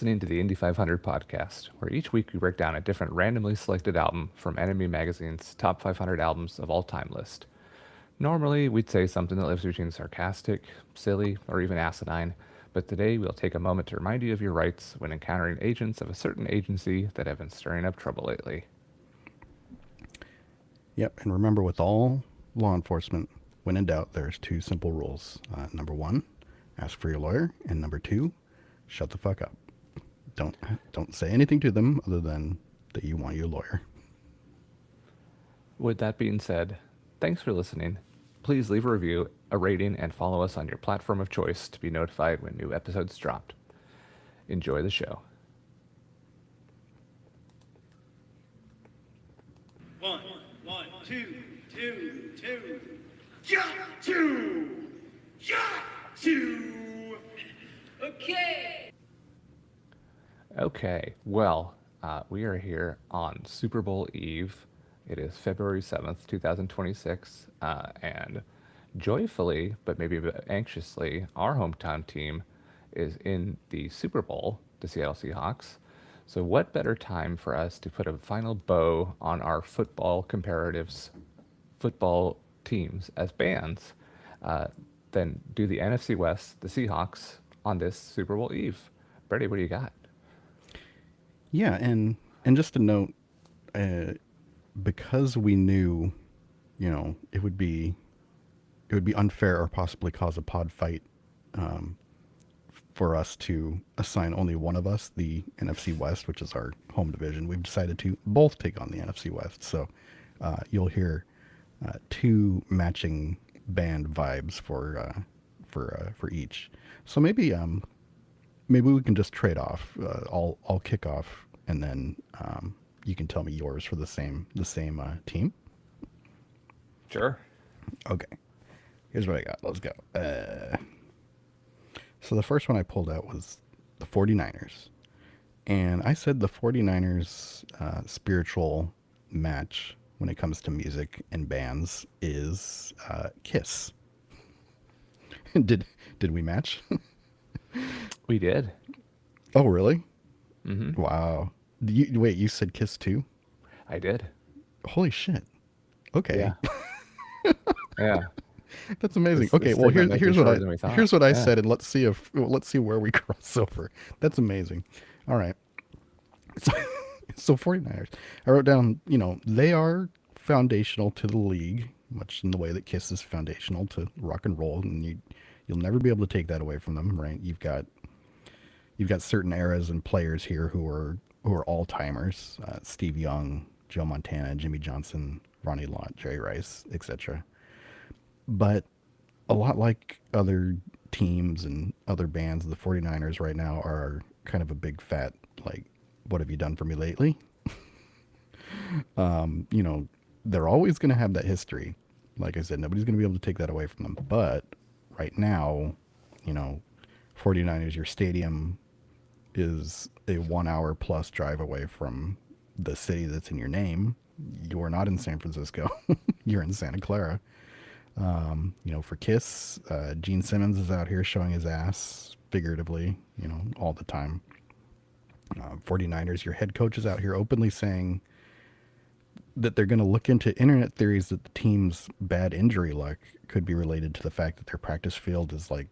listening to the Indy 500 podcast, where each week we break down a different randomly selected album from Enemy Magazine's top 500 albums of all time list. Normally, we'd say something that lives between sarcastic, silly, or even asinine, but today we'll take a moment to remind you of your rights when encountering agents of a certain agency that have been stirring up trouble lately. Yep, and remember with all law enforcement, when in doubt, there's two simple rules. Number one, ask for your lawyer, and number two, shut the fuck up. Don't say anything to them other than that you want your lawyer. With that being said, thanks for listening. Please leave a review, a rating, and follow us on your platform of choice to be notified when new episodes dropped. Enjoy the show. One, two, got to. Okay. Okay, well, we are here on Super Bowl Eve. It is February 7th, 2026, and joyfully, but maybe a bit anxiously, our hometown team is in the Super Bowl, the Seattle Seahawks. So what better time for us to put a final bow on our football comparatives, football teams as bands, than do the NFC West, the Seahawks, on this Super Bowl Eve? Brady, what do you got? Yeah, and just a note, because we knew, it would be unfair or possibly cause a pod fight, for us to assign only one of us the NFC West, which is our home division. We've decided to both take on the NFC West, so you'll hear two matching band vibes for each. So maybe we can just trade off. I'll kick off, and then you can tell me yours for the same team. Sure. Okay. Here's what I got. Let's go. So the first one I pulled out was the 49ers. And I said the 49ers spiritual match when it comes to music and bands is Kiss. Did we match? We did. Oh, really? Mm-hmm. Wow. Wait, you said Kiss too? I did. Holy shit. Okay. Yeah. Yeah. That's amazing. This Okay, well segment might be here's shorter than we thought. here's what I Yeah. said, and let's see where we cross over. That's amazing. All right. So 49ers. I wrote down, they are foundational to the league, much in the way that Kiss is foundational to rock and roll, and you'll never be able to take that away from them, right? You've got certain eras and players here who are all timers: Steve Young, Joe Montana, Jimmy Johnson, Ronnie Lott, Jerry Rice, etc. But a lot like other teams and other bands, the 49ers right now are kind of a big fat, like, what have you done for me lately? They're always going to have that history. Like I said, nobody's going to be able to take that away from them. But right now, 49ers, your stadium is a 1 hour plus drive away from the city that's in your name. You are not in San Francisco. You're in Santa Clara. For Kiss, Gene Simmons is out here showing his ass figuratively, all the time. 49ers, your head coach is out here openly saying that they're going to look into internet theories that the team's bad injury luck could be related to the fact that their practice field is like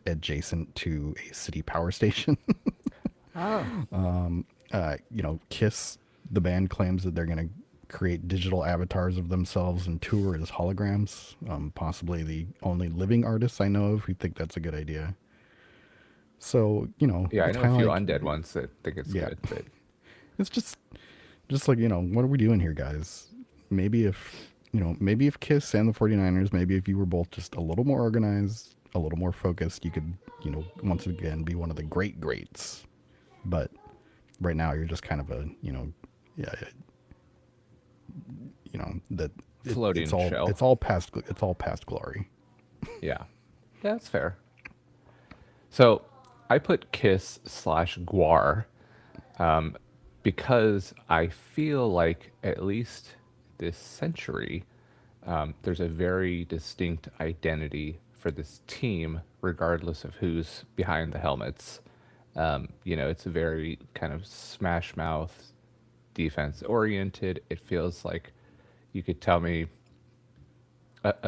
adjacent to a city power station. Oh. Kiss, the band, claims that they're going to create digital avatars of themselves and tour as holograms. Possibly the only living artists I know of who think that's a good idea. So, Yeah, I it's know kind a of few like, undead ones that think it's Yeah. good, but it's just like, what are we doing here, guys? Maybe if Kiss and the 49ers, maybe if you were both just a little more organized, a little more focused, you could, once again be one of the greats. But right now you're just kind of a, yeah, that floating it's all shell. it's all past glory. Yeah. Yeah, that's fair. So I put Kiss slash Guar because I feel like at least this century, there's a very distinct identity for this team, regardless of who's behind the helmets. It's a very kind of smash mouth defense oriented. It feels like you could tell me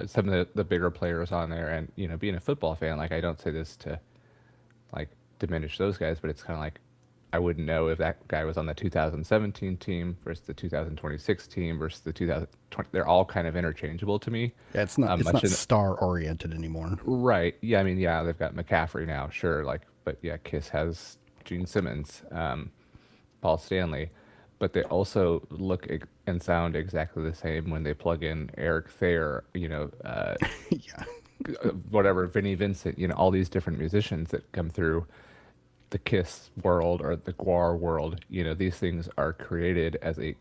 some of the bigger players on there, and being a football fan, like I don't say this to like diminish those guys, but it's kind of like I wouldn't know if that guy was on the 2017 team versus the 2026 team versus the 2020. They're all kind of interchangeable to me. Yeah, it's not Much in star oriented anymore. right. Yeah, I mean, yeah, they've got McCaffrey now, sure. Like, but yeah, Kiss has Gene Simmons, Paul Stanley, but they also look and sound exactly the same when they plug in Eric Thayer, Yeah. whatever, Vinnie Vincent, all these different musicians that come through the Kiss world or the Guar world. These things are created as a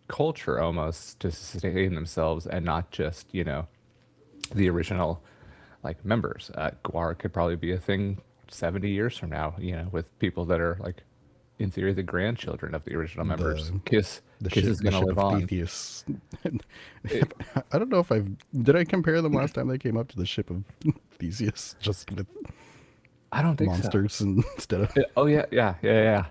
culture almost to sustain themselves and not just, the original like members. Guar could probably be a thing 70 years from now, with people that are like, in theory, the grandchildren of the original members. The Kiss is the going to ship live of on. Theseus. I don't know if did I compare them last time they came up to the ship of Theseus just with I don't think so. monsters instead of Oh yeah, yeah.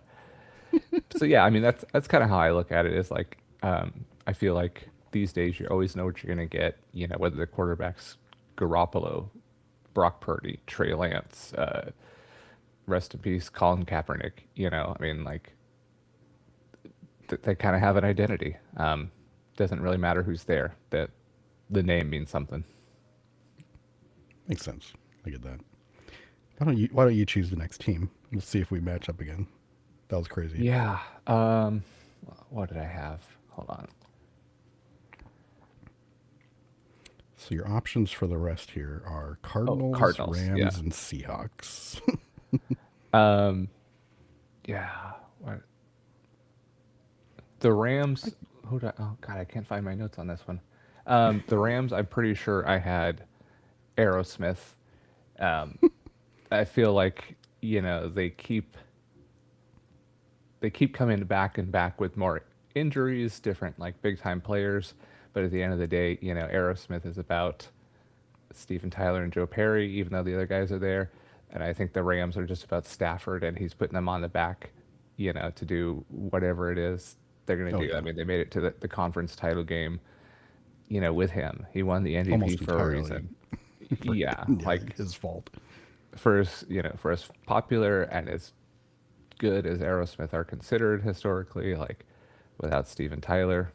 So yeah, I mean that's kind of how I look at it. Is like I feel like these days you always know what you're gonna get. Whether the quarterback's Garoppolo, Brock Purdy, Trey Lance, rest in peace, Colin Kaepernick. I mean like they kind of have an identity. Doesn't really matter who's there. That the name means something. makes sense. I get that. Why don't you choose the next team? Let's see if we match up again. That was crazy. Yeah. What did I have? Hold on. So your options for the rest here are Cardinals, Cardinals, Rams, yeah. and Seahawks. Yeah. What? The Rams. Oh God, I can't find my notes on this one. The Rams. I'm pretty sure I had Aerosmith. I feel like they keep coming back and back with more injuries, different like big time players. But at the end of the day, Aerosmith is about Steven Tyler and Joe Perry, even though the other guys are there. And I think the Rams are just about Stafford, and he's putting them on the back, to do whatever it is they're going to do. Yeah. I mean, they made it to the conference title game, with him. He won the MVP Almost for a entirely. reason. Yeah, Yeah, like his fault. for as popular and as good as Aerosmith are considered historically, like without Steven Tyler,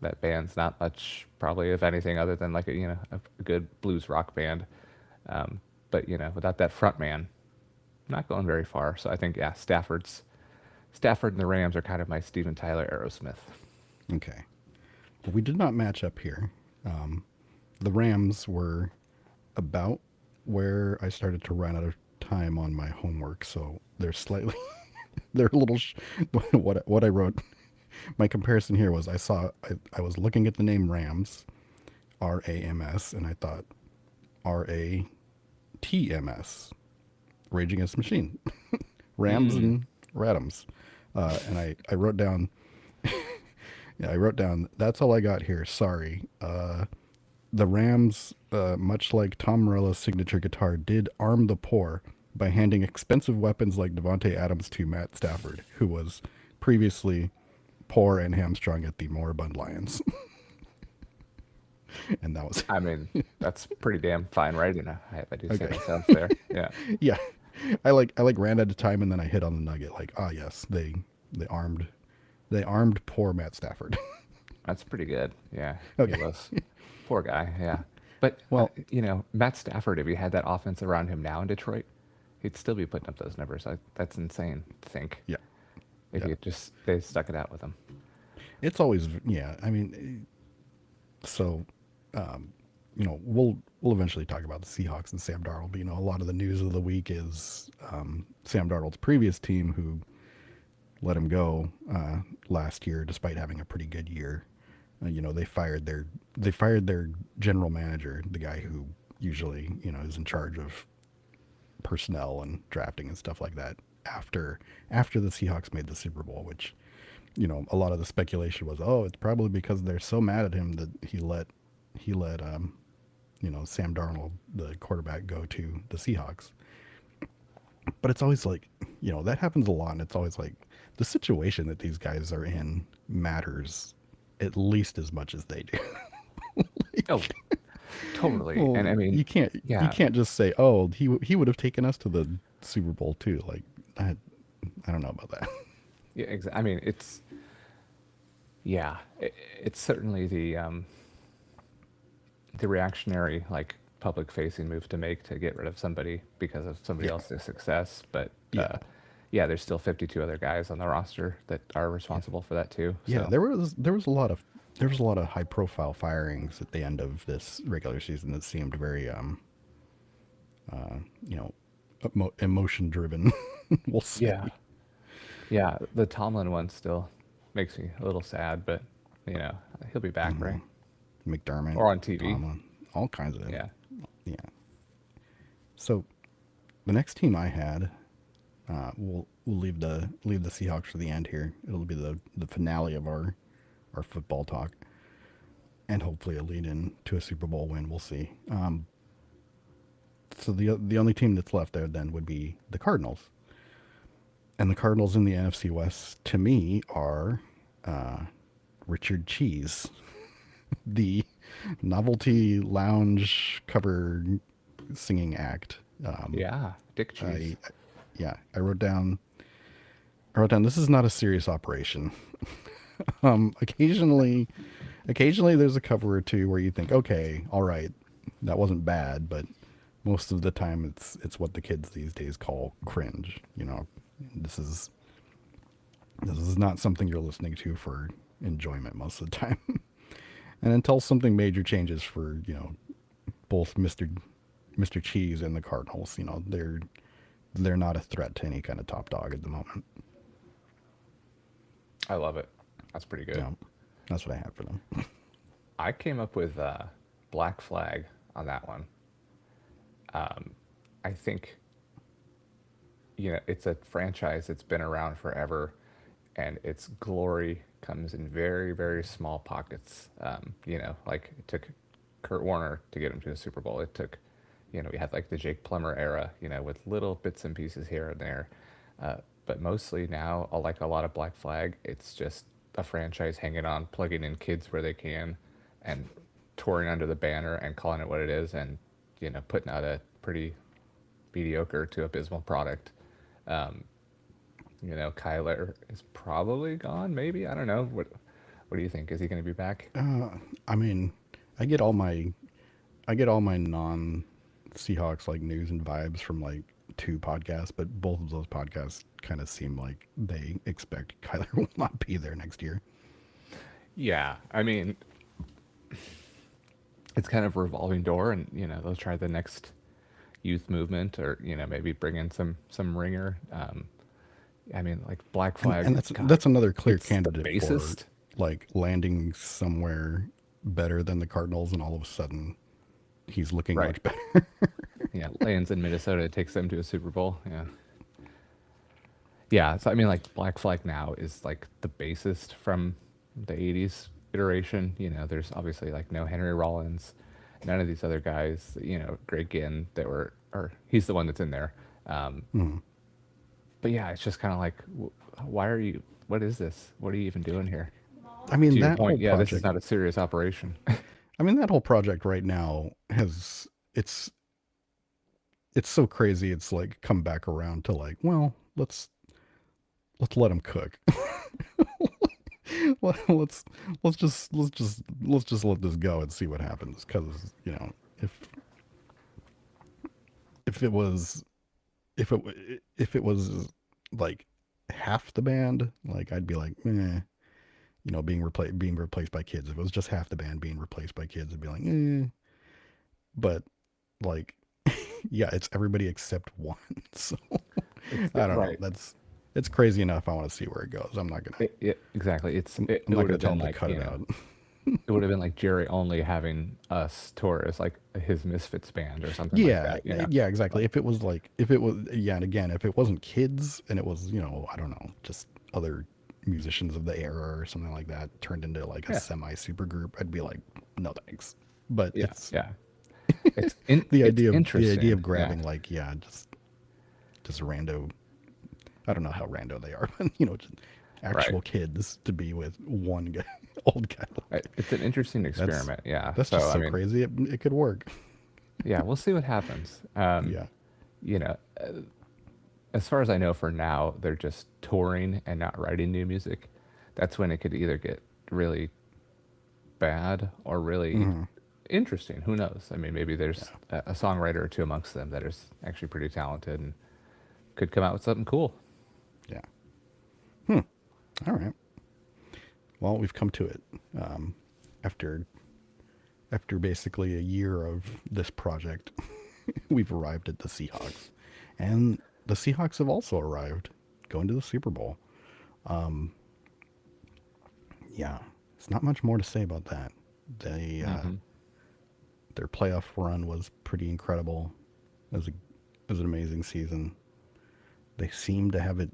that band's not much, probably, if anything, other than like a good blues rock band. But without that front man, not going very far. So I think Stafford and the Rams are kind of my Steven Tyler Aerosmith. Okay. Well, we did not match up here. The Rams were about where I started to run out of time on my homework, so they're slightly, they're a little. What I wrote, my comparison here was I was looking at the name Rams, Rams, and I thought RATMS, Rage Against the Machine, Rams and Radams, and I wrote down. Yeah, I wrote down, that's all I got here. Sorry. The Rams, much like Tom Morello's signature guitar, did arm the poor by handing expensive weapons like Devontae Adams to Matt Stafford, who was previously poor and hamstrung at the Moribund Lions. And that was... I mean, that's pretty damn fine writing. I do say Okay. myself there. Yeah. Yeah. I ran out of time, and then I hit on the nugget. Like, yes, they armed poor Matt Stafford. That's pretty good. Yeah. Okay. He was. Poor guy. Yeah. But, Well- Matt Stafford, if he had that offense around him now in Detroit, he'd still be putting up those numbers. That's insane to think. Yeah. If Yeah. they stuck it out with him. It's always, yeah. I mean, so, we'll eventually talk about the Seahawks and Sam Darnold. But, a lot of the news of the week is Sam Darnold's previous team, who let him go last year despite having a pretty good year. They fired their general manager, the guy who usually is in charge of personnel and drafting and stuff like that, after the Seahawks made the Super Bowl, which a lot of the speculation was, it's probably because they're so mad at him that he let Sam Darnold, the quarterback, go to the Seahawks. But it's always like, that happens a lot, and it's always like the situation that these guys are in matters at least as much as they do. Oh, totally. Well, And I mean, you yeah, can't just say, "Oh, he would have taken us to the Super Bowl too." Like, I I don't know about that. yeah. I mean, yeah, it's certainly the reactionary, like public facing move to make to get rid of somebody because of somebody Yeah, else's success. But yeah, yeah, there's still 52 other guys on the roster that are yeah, responsible for that too. yeah. So There was a lot of high profile firings at the end of this regular season that seemed very you know emotion driven. We'll say. yeah, yeah, the Tomlin one still makes me a little sad, but you know, he'll be back, right? McDermott, Or on TV. Tomlin, all kinds of Yeah. yeah. So the next team I had, we'll leave the Seahawks for the end here. It'll be the finale of our football talk, and hopefully a lead in to a Super Bowl win. We'll see. So the only team that's left there then would be the Cardinals, and the Cardinals in the NFC West to me are Richard Cheese, the novelty lounge cover singing act. Yeah. Dick I Cheese. yeah, I wrote down this is not a serious operation. Occasionally, there's a cover or two where you think, okay, all right, that wasn't bad, but most of the time it's what the kids these days call cringe. This is this is not something you're listening to for enjoyment most of the time. And until something major changes for both Mr. Cheese and the Cardinals, they're not a threat to any kind of top dog at the moment. I love it. That's pretty good. Yeah, that's what I have for them. I came up with Black Flag on that one. I think, it's a franchise that's been around forever, and its glory comes in very, very small pockets. Like it took Kurt Warner to get him to a Super Bowl. It took, we had like the Jake Plummer era, with little bits and pieces here and there. But mostly now, like a lot of Black Flag, it's just a franchise hanging on, plugging in kids where they can, and touring under the banner and calling it what it is, and putting out a pretty mediocre to abysmal product. Kyler is probably gone. Maybe, I don't know. What do you think? Is he going to be back? I mean, I get all my I get all my non Seahawks like news and vibes from like two podcasts, but both of those podcasts kind of seem like they expect Kyler will not be there next year. Yeah, I mean, it's kind of a revolving door, and they'll try the next youth movement, or maybe bring in some ringer. I mean, like Black Flag. And God, that's another clear it's the candidate for bassist. like landing somewhere better than the Cardinals, and all of a sudden he's looking Right. much better. Yeah, lands in Minnesota, takes them to a Super Bowl. Yeah. Yeah, so I mean, like Black Flag now is like the bassist from the '80s iteration. There's obviously like no Henry Rollins, none of these other guys. Greg Ginn that were, or he's the one that's in there. Um, but yeah, it's just kind of like, why are you? What is this? What are you even doing here? I mean To your that whole point, yeah, this is project. not a serious operation. I mean that whole project right now has it's so crazy. It's like come back around to like, well, let's let him cook. Well, let's just let this go and see what happens. Because if it was if it was like half the band, like I'd be like, being replaced by kids. If it was just half the band being replaced by kids, I'd be like, eh. But like, yeah, it's everybody except one. So I don't know. Right. It's crazy enough. I want to see where it goes. I'm not gonna Exactly. I'm, It I'm not would gonna have tell been them to like, cut it out. it would have been like Jerry only having us tour as like his Misfits band or something like Yeah, that. yeah, exactly. If it was, yeah, and again, if it wasn't kids and it was, I don't know, just other musicians of the era or something like that turned into like a Yeah. semi super group, I'd be like, no thanks. But Yeah. it's Yeah. It's the it's idea of interesting. Yeah. grabbing like, yeah, just just rando. I don't know how rando they are, but you know, just Right. actual kids to be with one guy, old guy. Right. It's an interesting That's experiment. Yeah. that's So just I so mean, crazy. It could work. yeah, we'll see what happens. Yeah. You know, as far as I know, for now, they're just touring and not writing new music. That's when it could either get really bad or really interesting. Who knows? I mean, maybe there's Yeah. a songwriter or two amongst them that is actually pretty talented and could come out with something cool. Yeah. All right. Well, we've come to it. After after basically a year of this project, we've arrived at the Seahawks, and the Seahawks have also arrived, going to the Super Bowl. Yeah, it's not much more to say about that. They Hmm. their playoff run was pretty incredible. It was an amazing season. They seem to have it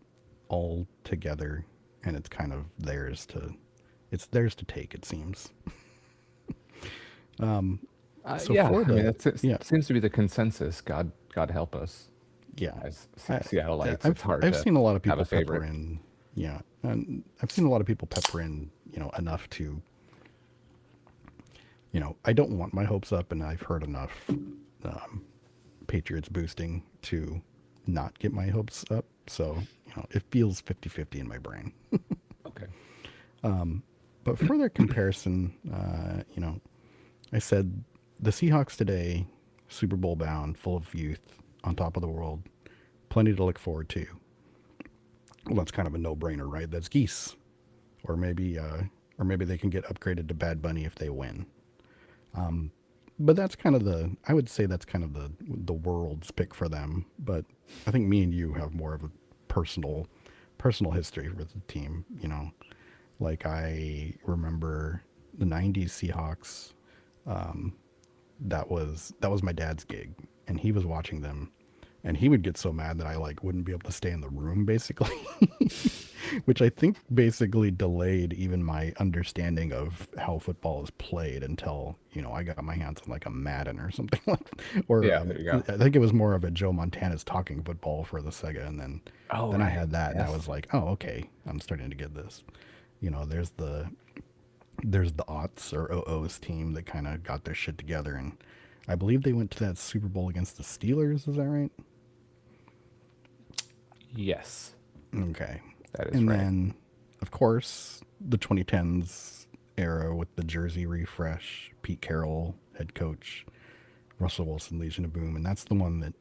all together, and it's kind of theirs to take. It seems. So Yeah, for I mean, the yeah it seems to be the consensus. God help us yeah, as I, Seattleites. It's hard I've to seen a lot of have a people pepper favorite. in yeah, and I've seen a lot of people pepper in enough to I don't want my hopes up, and I've heard enough Patriots boosting to not get my hopes up. So it feels 50-50 in my brain. Okay. But for their comparison, I said the Seahawks today, Super Bowl bound, full of youth, on top of the world, plenty to look forward to. Well, that's kind of a no-brainer, right? That's geese, or maybe they can get upgraded to Bad Bunny if they win. But that's kind of I would say that's kind of the world's pick for them. But I think me and you have more of a personal history with the team. Like I remember the '90s Seahawks. That was my dad's gig, and he was watching them, and he would get so mad that I like wouldn't be able to stay in the room basically, which I think basically delayed even my understanding of how football is played until I got my hands on like a Madden or something or Yeah, there you go. I think it was more of a Joe Montana's Talking Football for the Sega, and Oh, then I right. had that, and I Yes. was like, oh okay, I'm starting to get this. There's the aughts or OOs team that kind of got their shit together, and I believe they went to that Super Bowl against the Steelers. Is that right? Yes, Okay. that is And right. then, of course, the 2010s era with the jersey refresh, Pete Carroll, head coach, Russell Wilson, Legion of Boom, and that's the one that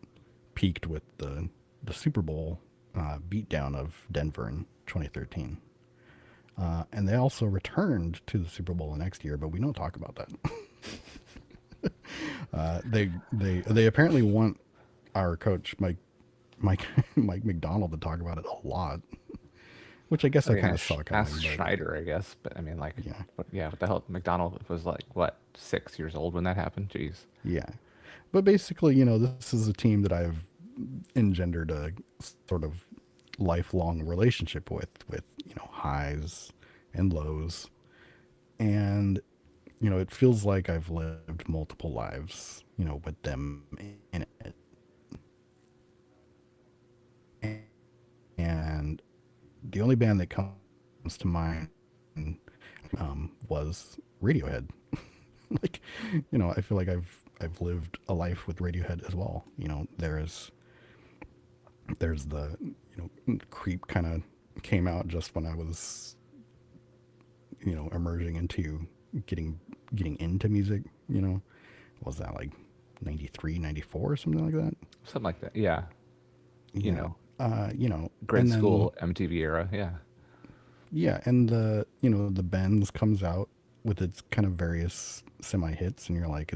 peaked with the Super Bowl beatdown of Denver in 2013. And they also returned to the Super Bowl the next year, but we don't talk about that. They apparently want our coach Mike Mike McDonald to talk about it a lot, which I guess I I mean, kind of saw ask coming. But Schneider, I guess. But I mean, like, yeah, yeah, what the hell? McDonald was like, what, 6 years old when that happened? Jeez. yeah. But basically, this is a team that I've engendered a sort of lifelong relationship with highs and lows, and it feels like I've lived multiple lives with them in it. And the only band that comes to mind was Radiohead. Like, I feel like I've lived a life with Radiohead as well. There's the Creep kind of came out just when I was emerging into getting into music. Was that like 93, 94 or something like that? Something like that. Yeah. You Yeah. know, And grade then school MTV era. Yeah. yeah, and the Benz comes out with its kind of various semi hits, and you're like,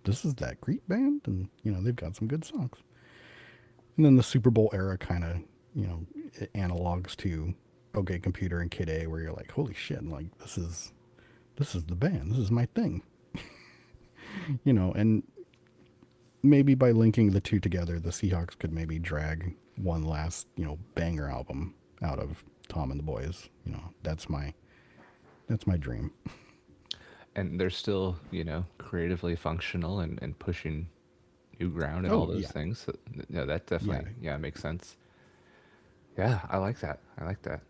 this is that Creep band, and they've got some good songs. And then the Super Bowl era kind of it analogs to OK Computer and Kid A, where you're like, holy shit, like this is the band, this is my thing, and maybe by linking the two together, the Seahawks could maybe drag one last banger album out of Tom and the Boys. That's my dream. And they're still, creatively functional and pushing, new ground and all Oh those yeah, things. So, yeah, that yeah, definitely makes sense. Yeah, I like that. I like that.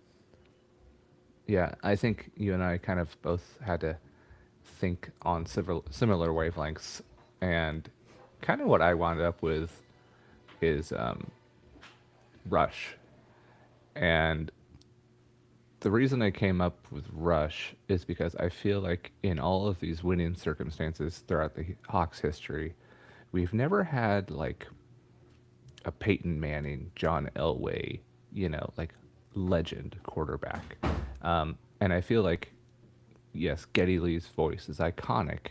Yeah, I think you and I kind of both had to think on similar wavelengths, and kind of what I wound up with is Rush. And the reason I came up with Rush is because I feel like in all of these winning circumstances throughout the Hawks history, we've never had like a Peyton Manning, John Elway, like legend quarterback. And I feel like, yes, Geddy Lee's voice is iconic,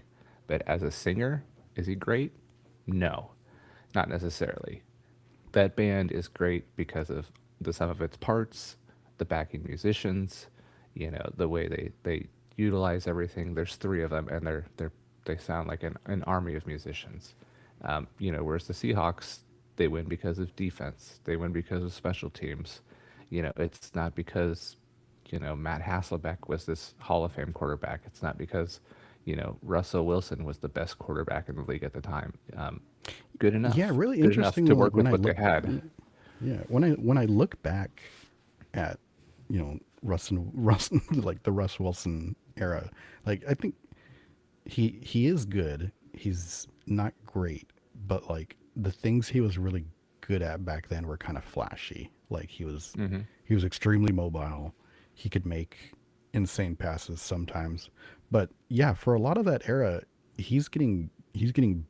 but as a singer, is he great? No, not necessarily. That band is great because of the sum of its parts, the backing musicians, the way they utilize everything. There's three of them, and they sound like an army of musicians. Whereas the Seahawks, they win because of defense. They win because of special teams. It's not because Matt Hasselbeck was this Hall of Fame quarterback. It's not because Russell Wilson was the best quarterback in the league at the time. Good yeah. enough. Really Good enough interestingly, to like work when with I what they look, had. yeah, when I look back at Russ like the Russ Wilson era, like I think he is good. He's not great, but like the things he was really good at back then were kind of flashy. Like Hmm. he was extremely mobile. He could make insane passes sometimes. But yeah, for a lot of that era, he's getting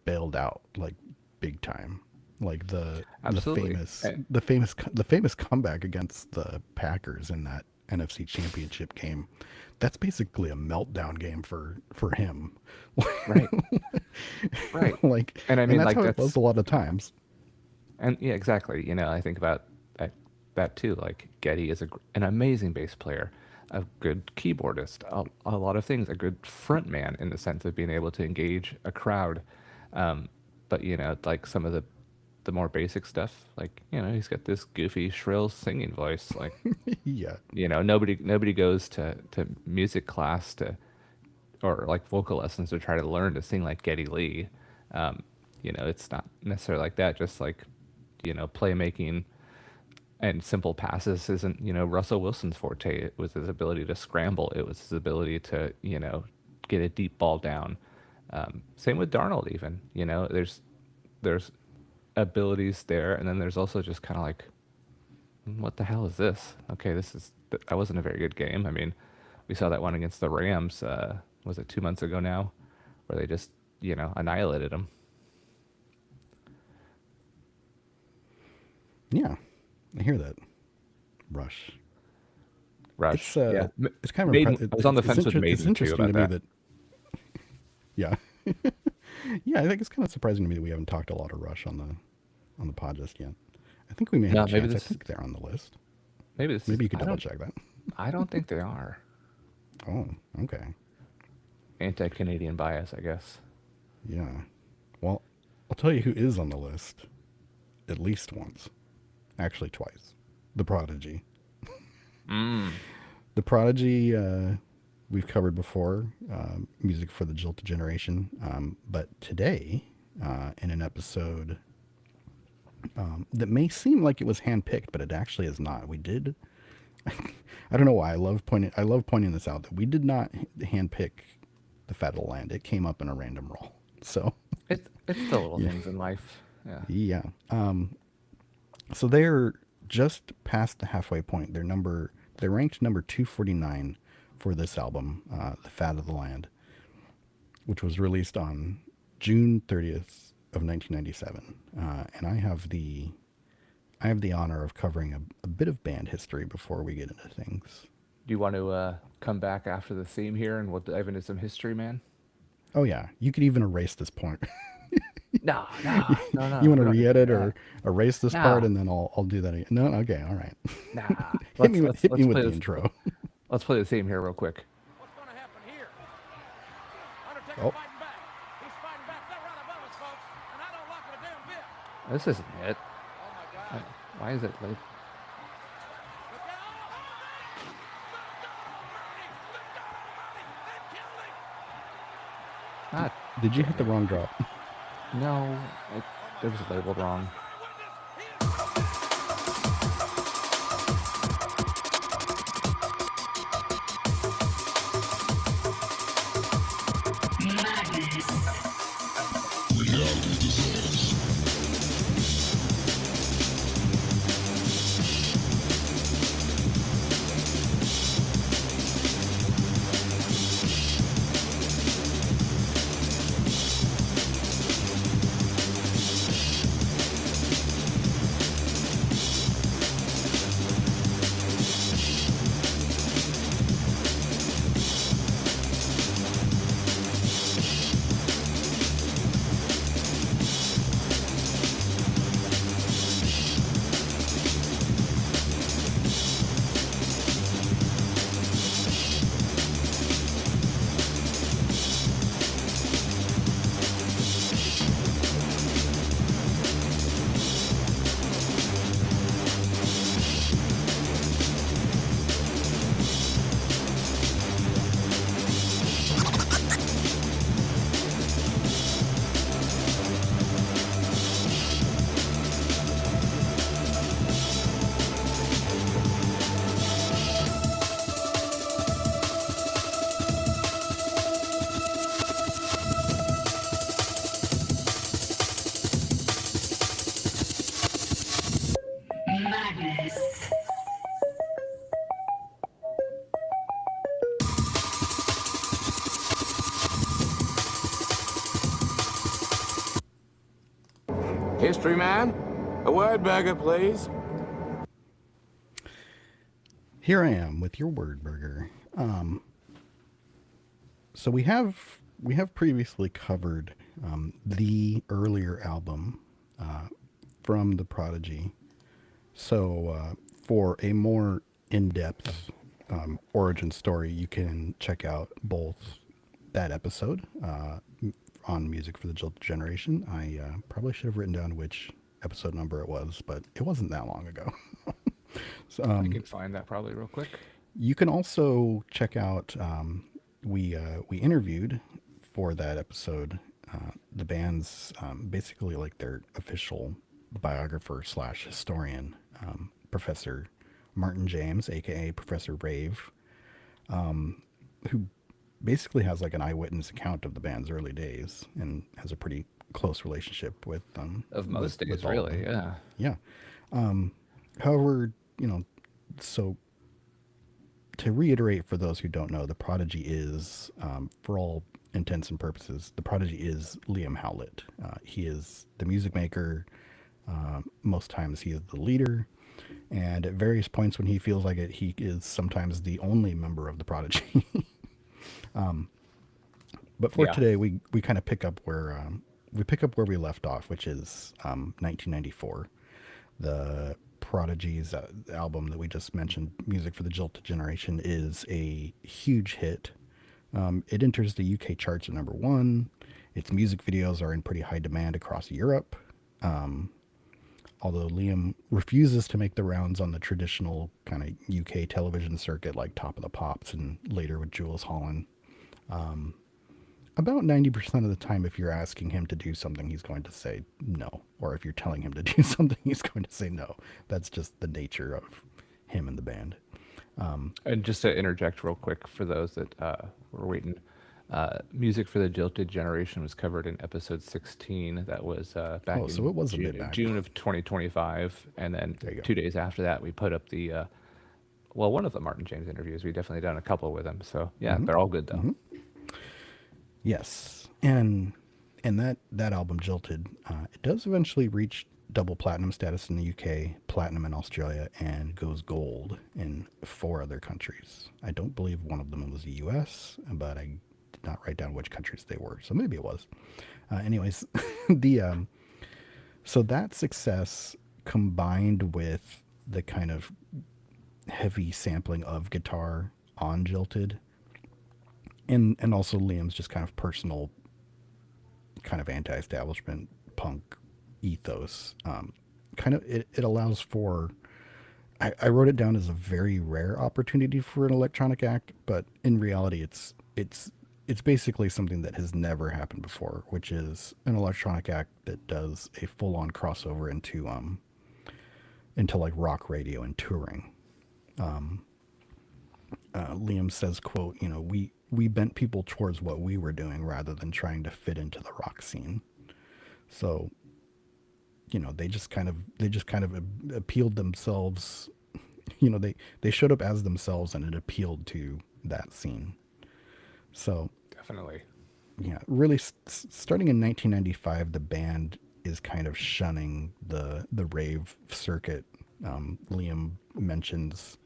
bailed out like big time. Like the Absolutely. famous the famous comeback against the Packers in that NFC Championship game. That's basically a meltdown game for him. Right. Right. Like, And I and mean, that's like how it was that's a lot of times. and yeah, exactly. I think about that too. Like Getty is an amazing bass player, a good keyboardist, a lot of things, a good front man in the sense of being able to engage a crowd. Um, but like some of the more basic stuff, like he's got this goofy, shrill singing voice. Like Yeah. nobody goes to music class to or like vocal lessons to try to learn to sing like Geddy Lee. It's not necessarily like that. Just like playmaking and simple passes isn't Russell Wilson's forte. It was his ability to scramble. It was his ability to get a deep ball down. Same with Darnold. Even there's abilities there, and then there's also just kind of like, what the hell is this? Okay, that wasn't a very good game. I mean, we saw that one against the Rams. Was it 2 months ago now, where they just annihilated them. Yeah. I hear that. Rush. Rush, It's yeah. it's kind of Maiden. I was on the fence with it's Maiden too interesting about to me that. that yeah. Yeah, I think it's kind of surprising to me that we haven't talked a lot of Rush on the pod just yet. I think we may have No, a maybe chance. I this think they're on the list. maybe this is. Maybe you could double check that. I don't think they are. Oh, okay. Anti-Canadian bias, I guess. Yeah. Well, I'll tell you who is on the list at least once. Actually, twice. The Prodigy. Mm. The Prodigy, we've covered before, music for the Jilted Generation. But today, in an episode that may seem like it was handpicked, but it actually is not. We did. I don't know why. I love pointing this out that we did not handpick the Fat of the Land. It came up in a random roll. So It's the little yeah, things in life. Yeah. yeah. So they're just past the halfway point. They're ranked number 249 for this album, The Fat of the Land, which was released on June 30th of 1997. And I have the honor of covering a bit of band history before we get into things. Do you want to come back after the theme here and we'll dive into some history, man? Oh yeah, you could even erase this point. No, no, no, no. You want We to don't need to do re-edit that. or erase this part, No, and then I'll do that again. No, okay, all right. nah. hit Let's me with let's hit me let's with play the this. intro. Let's play the theme here real quick. What's going to happen here? Undertaker Oh, fighting back. He's fighting back. They're right above us, folks. And I don't like it a damn bit. This isn't it. Oh, my God. Why is it like? Look out. They killed him. Not. did you hit the wrong drop? No. Oh, my It was labeled wrong. History man, a word burger, please. Here I am with your word burger. So we have previously covered the earlier album from The Prodigy. So for a more in-depth origin story, you can check out both that episode on Music for the Jilted Generation. I probably should have written down which episode number it was, but it wasn't that long ago. So, I can find that probably real quick. you can also check out we interviewed for that episode the band's basically like their official biographer slash historian, Professor Martin James, aka Professor Rave, who basically has like an eyewitness account of the band's early days and has a pretty close relationship with Of most with days, all of really, them. yeah. Yeah. However, so to reiterate for those who don't know, the Prodigy is, for all intents and purposes, the Prodigy is Liam Howlett. He is the music maker. Most times he is the leader. And at various points when he feels like it, he is sometimes the only member of the Prodigy. But for Yeah. today, we kind of pick up where we left off, which is 1994. The Prodigy's album that we just mentioned, Music for the Jilted Generation, is a huge hit. It enters the UK charts at number one. Its music videos are in pretty high demand across Europe. Although Liam refuses to make the rounds on the traditional kind of UK television circuit like Top of the Pops and later with Jules Holland. About 90% of the time, if you're asking him to do something, he's going to say no. Or if you're telling him to do something, he's going to say no. That's just the nature of him and the band. And just to interject real quick for those that were waiting, Music for the Jilted Generation was covered in episode 16. That was back Oh, so it was a bit June, back. June of 2025. And then There you go. 2 days after that, we put up the, one of the Martin James interviews. We definitely done a couple with him. So, yeah, they're all good, though. Yes, and that album Jilted, it does eventually reach double platinum status in the UK, platinum in Australia, and goes gold in 4 other countries. I don't believe one of them was the US, but I did not write down which countries they were, so maybe it was. Anyways, the so that success combined with the kind of heavy sampling of guitar on Jilted, and also Liam's just kind of personal, kind of anti-establishment punk ethos, kind of it allows for. I wrote it down as a very rare opportunity for an electronic act, but in reality, it's it's basically something that has never happened before, which is an electronic act that does a full on crossover into like rock radio and touring. Liam says, "quote You know, we bent people towards what we were doing rather than trying to fit into the rock scene." So, they just kind of appealed themselves. They showed up as themselves, and it appealed to that scene. So Definitely. yeah, really, starting in 1995, the band is kind of shunning the rave circuit. Liam mentions,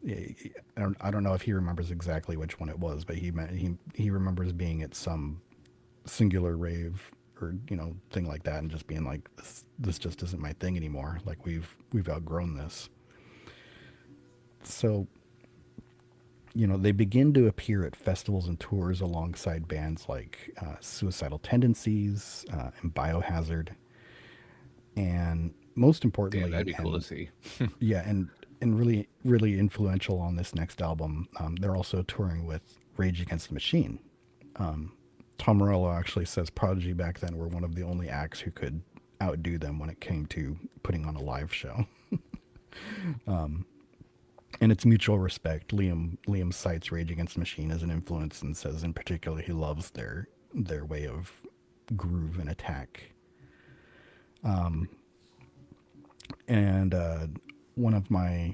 I don't know if he remembers exactly which one it was, but he remembers being at some singular rave or thing like that, and just being like, this just isn't my thing anymore. Like, we've outgrown this. So they begin to appear at festivals and tours alongside bands like Suicidal Tendencies and Biohazard, and most importantly, Damn, that'd be cool to and see. yeah, and really really influential on this next album, they're also touring with Rage Against the Machine. Tom Morello actually says Prodigy back then were one of the only acts who could outdo them when it came to putting on a live show. And it's mutual respect. Liam cites Rage Against the Machine as an influence and says in particular he loves their way of groove and attack. And one of my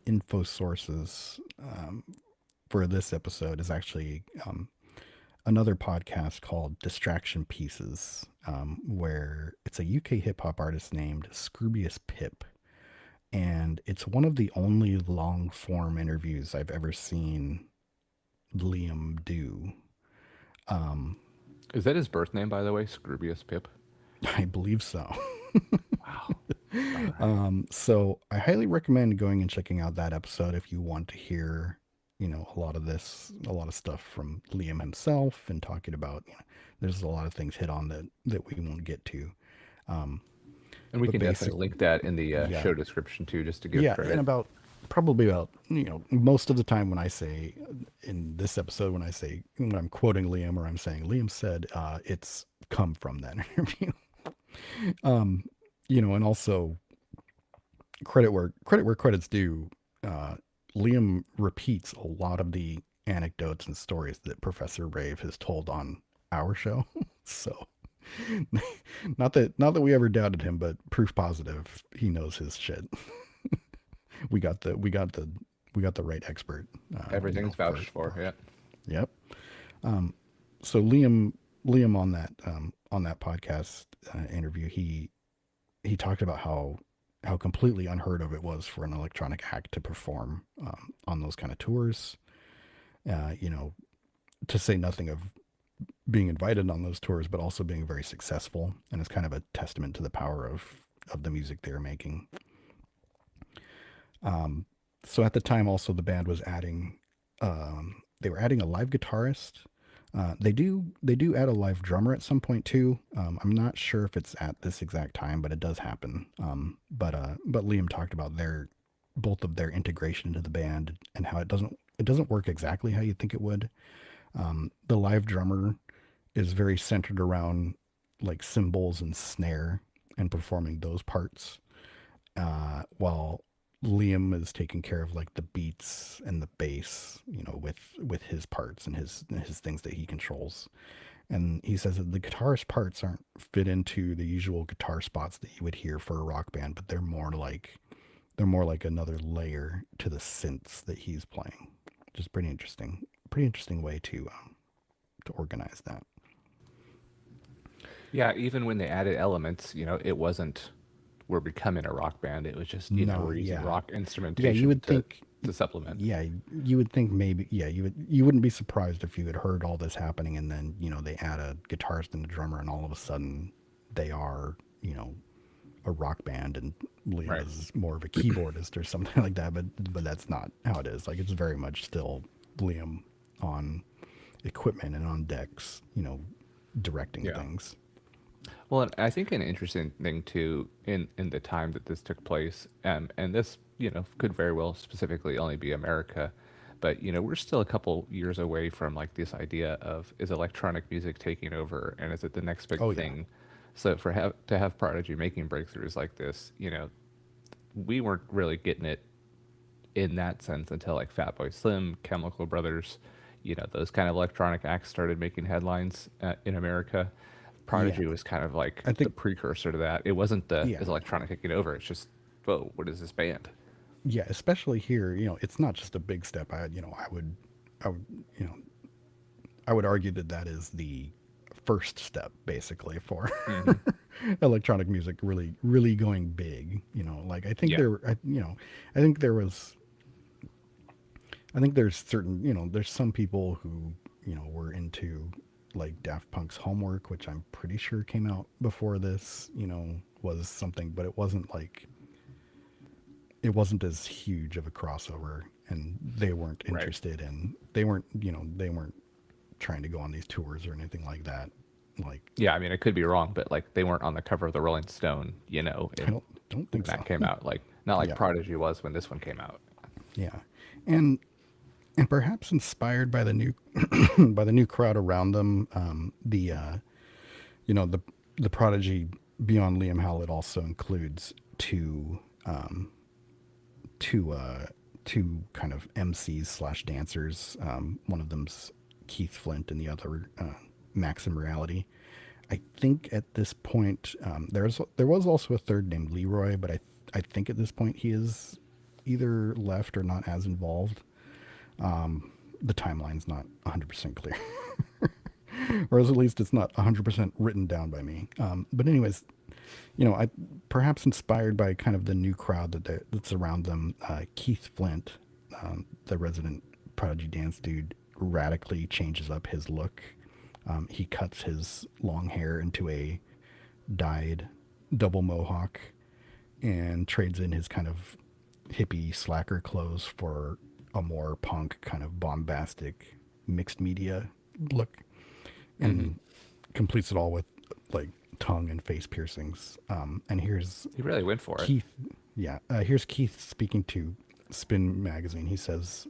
info sources for this episode is actually another podcast called Distraction Pieces, where it's a UK hip hop artist named Scroobius Pip. And it's one of the only long form interviews I've ever seen Liam do. Is that his birth name, by the way? Scroobius Pip? I believe so. Wow. All right. So I highly recommend going and checking out that episode if you want to hear, a lot of stuff from Liam himself, and talking about, there's a lot of things hit on that we won't get to. And we But can definitely basically, link that in the yeah, show description too, just to give yeah, credit. and probably about, most of the time when I say in this episode, when I'm quoting Liam or I'm saying Liam said, it's come from that interview. And also credit where credit's due. Liam repeats a lot of the anecdotes and stories that Professor Rave has told on our show. So not that we ever doubted him, but proof positive, he knows his shit. we got the right expert. Everything's vouched for. Yeah. Yep. So Liam on that podcast interview, he talked about how completely unheard of it was for an electronic act to perform on those kind of tours. To say nothing of being invited on those tours, but also being very successful, and it's kind of a testament to the power of the music they were making. So at the time, also the band was adding, they were adding a live guitarist. They do add a live drummer at some point too. I'm not sure if it's at this exact time, but it does happen. But Liam talked about both of their integration into the band, and how it doesn't work exactly how you think it would. The live drummer is very centered around like cymbals and snare and performing those parts, while Liam is taking care of like the beats and the bass, with his parts and his things that he controls. And he says that the guitarist parts aren't fit into the usual guitar spots that you would hear for a rock band, but they're more like another layer to the synths that he's playing. Which is pretty interesting way to organize that. Yeah, even when they added elements, it wasn't we're becoming a rock band. It was just, No, we're using yeah. rock Yeah, instrumentation you would think. to supplement. Yeah, you would think maybe. Yeah, you wouldn't be surprised if you had heard all this happening, and then they add a guitarist and a drummer, and all of a sudden they are a rock band, and Liam Right. is more of a keyboardist or something like that. But that's not how it is. Like, it's very much still Liam on equipment and on decks, directing Yeah. things. Well, and I think an interesting thing too in the time that this took place, and this could very well specifically only be America, but we're still a couple years away from like this idea of is electronic music taking over and is it the next big Oh yeah. thing. So to have Prodigy making breakthroughs like this, we weren't really getting it in that sense until like Fatboy Slim, Chemical Brothers, those kind of electronic acts started making headlines in America. Yeah. Prodigy was kind of like I the think precursor to that. It wasn't the yeah. is electronic taking over. It's just, whoa, what is this band? Yeah, especially here, it's not just a big step. I would, you know, I would argue that that is the first step basically for Hmm. electronic music really, really going big. Like I think Yeah, I think there was, I think there's certain, there's some people who, were into like Daft Punk's Homework, which I'm pretty sure came out before this, was something, but it wasn't as huge of a crossover, and they weren't right. interested in, they weren't trying to go on these tours or anything like that. Like, Yeah, I mean, I could be wrong, but like they weren't on the cover of the Rolling Stone, I in, don't when think so. that came out. Like not like Yeah. Prodigy was when this one came out. Yeah. And perhaps inspired by the new by the new crowd around them, you know the the Prodigy beyond Liam Howlett also includes two kind of MCs slash dancers. One of them's Keith Flint, and the other Maxim Reality. I think at this point, there was also a third named Leroy, but I think at this point he is either left or not as involved. The timeline's not 100% clear, or at least it's not 100% written down by me. But anyways, I perhaps inspired by kind of the new crowd that's around them. Keith Flint, the resident Prodigy dance dude, radically changes up his look. He cuts his long hair into a dyed double mohawk and trades in his kind of hippie slacker clothes for a more punk kind of bombastic mixed media look, Hmm. and completes it all with like tongue and face piercings. And here's He really went for it. Keith. Yeah, here's Keith speaking to Spin Magazine. He says,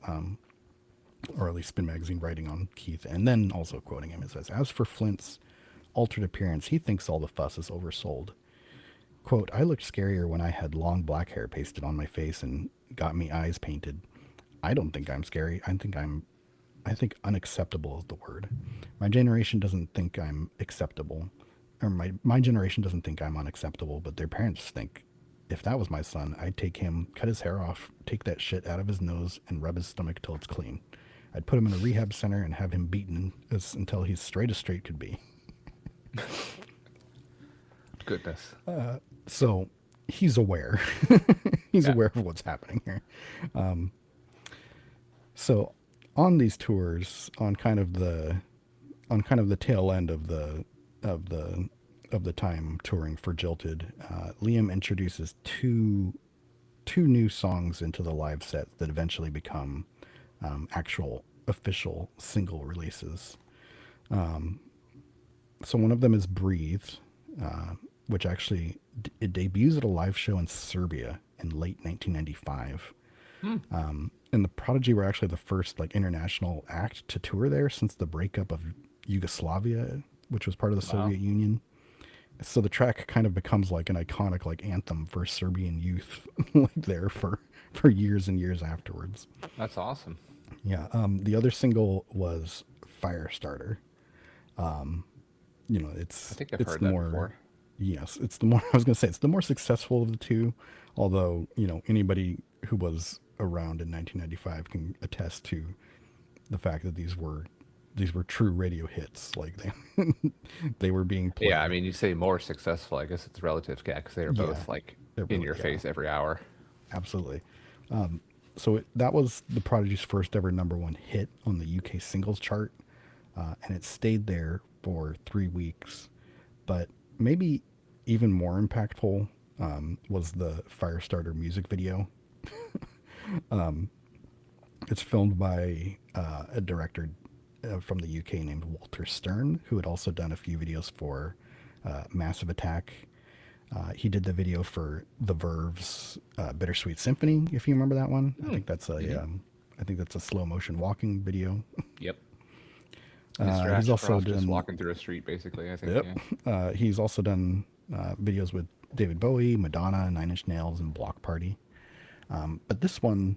or at least Spin Magazine writing on Keith, and then also quoting him. It says, "As for Flint's altered appearance, he thinks all the fuss is oversold. Quote, I looked scarier when I had long black hair pasted on my face and got me eyes painted. I don't think I'm scary. I think unacceptable is the word. My generation doesn't think I'm acceptable, or my generation doesn't think I'm unacceptable, but their parents think if that was my son, I'd take him, cut his hair off, take that shit out of his nose, and rub his stomach till it's clean. I'd put him in a rehab center and have him beaten until he's straight as straight could be." Goodness. So he's aware. He's Yeah. aware of what's happening here. So on these tours, on kind of the tail end of of the the time touring for Jilted, Liam introduces two new songs into the live set that eventually become actual official single releases. So one of them is Breathe, which actually it debuts at a live show in Serbia in late 1995. Hmm. And the Prodigy were actually the first like international act to tour there since the breakup of Yugoslavia, which was part of the Wow. Soviet Union. So the track kind of becomes like an iconic like anthem for Serbian youth, like there for years and years afterwards. That's awesome. Yeah. The other single was Firestarter. I think I've It's heard the that more, before. yes, it's the more, I was going to say, it's the more successful of the two. Although, anybody who was around in 1995 can attest to the fact that these were true radio hits. Like they were being played. Yeah, I mean, you say more successful. I guess it's relative, yeah, because they are Yeah, both like they're in both, your yeah, face every hour. absolutely. So that was the Prodigy's first ever number one hit on the UK singles chart, and it stayed there for 3 weeks. But maybe even more impactful was the Firestarter music video. It's filmed by a director from the UK named Walter Stern, who had also done a few videos for Massive Attack. He did the video for The Verve's Bittersweet Symphony, if you remember that one. I think that's I think that's a slow motion walking video. Yep. Mr. He's also Ashcroft just done. walking through a street, basically. I think. Yep. Yeah. He's also done videos with David Bowie, Madonna, Nine Inch Nails, and Block Party. But this one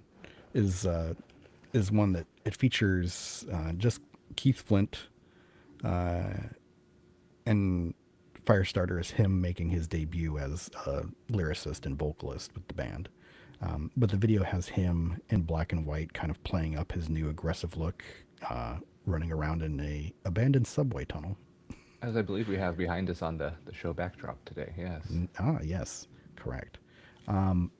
is one that it features just Keith Flint, and Firestarter is him making his debut as a lyricist and vocalist with the band. But the video has him in black and white, kind of playing up his new aggressive look, running around in a abandoned subway tunnel. As I believe we have behind us on the show backdrop today. Yes. Yes, correct. On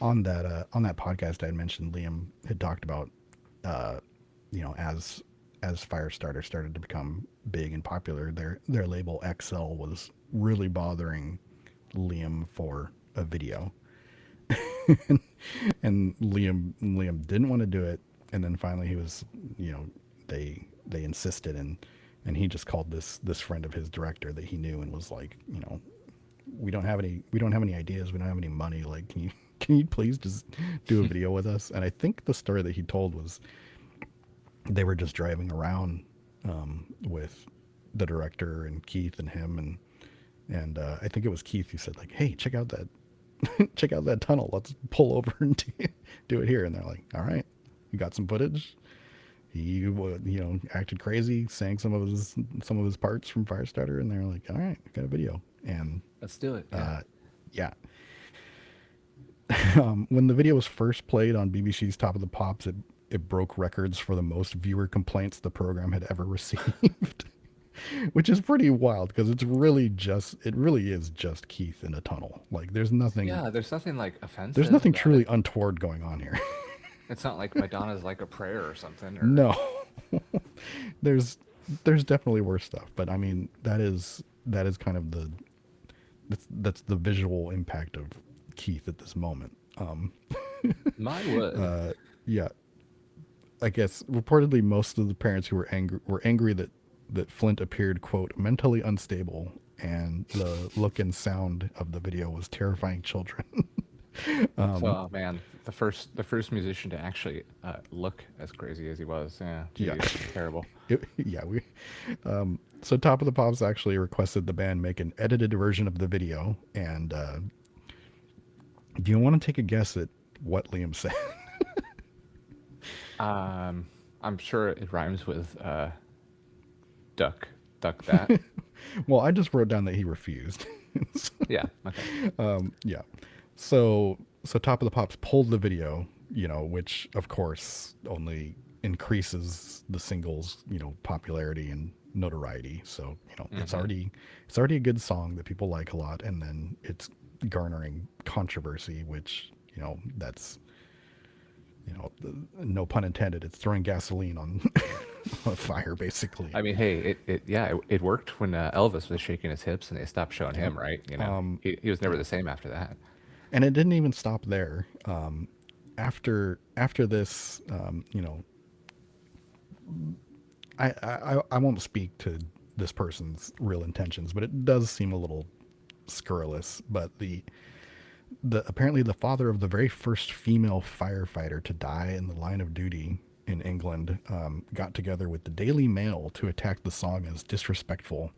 that podcast I had mentioned, Liam had talked about, as Firestarter started to become big and popular, their label XL was really bothering Liam for a video, and Liam didn't want to do it, and then finally he was, they insisted, and he just called this friend of his, director that he knew, and was like, we don't have any ideas, we don't have any money, like, can you please just do a video with us? And I think the story that he told was they were just driving around with the director and Keith and him, and I think it was Keith who said, like, hey, check out that tunnel, let's pull over and do it here. And they're like, all right. We got some footage. He acted crazy, sang some of his parts from Firestarter, and they're like, all right, we got a video. And Let's do it. yeah. When the video was first played on BBC's Top of the Pops, it broke records for the most viewer complaints the program had ever received, which is pretty wild because it really is just Keith in a tunnel. Like, there's nothing. Yeah, there's nothing like offensive. There's nothing about truly it. untoward going on here. It's not like Madonna's like a prayer or something. Or... No, there's definitely worse stuff, but I mean that is kind of that's the visual impact of Keith at this moment. My word. Yeah, I guess reportedly most of the parents who were angry that Flint appeared, quote, mentally unstable, and the look and sound of the video was terrifying children. Oh man, the first musician to actually look as crazy as he was. Yeah, geez, Yeah. terrible. So Top of the Pops actually requested the band make an edited version of the video, and do you want to take a guess at what Liam said? I'm sure it rhymes with duck that. Well, I just wrote down that he refused. Yeah. Okay. Yeah. So Top of the Pops pulled the video, which of course only increases the single's, popularity and notoriety. So, it's already a good song that people like a lot, and then it's garnering controversy, which, that's, no pun intended, it's throwing gasoline on a fire, basically. I mean, hey, it worked when Elvis was shaking his hips and they stopped showing him, right? He was never the same after that. And it didn't even stop there. After this, I won't speak to this person's real intentions, but it does seem a little scurrilous. But apparently the father of the very first female firefighter to die in the line of duty in England got together with the Daily Mail to attack the song as disrespectful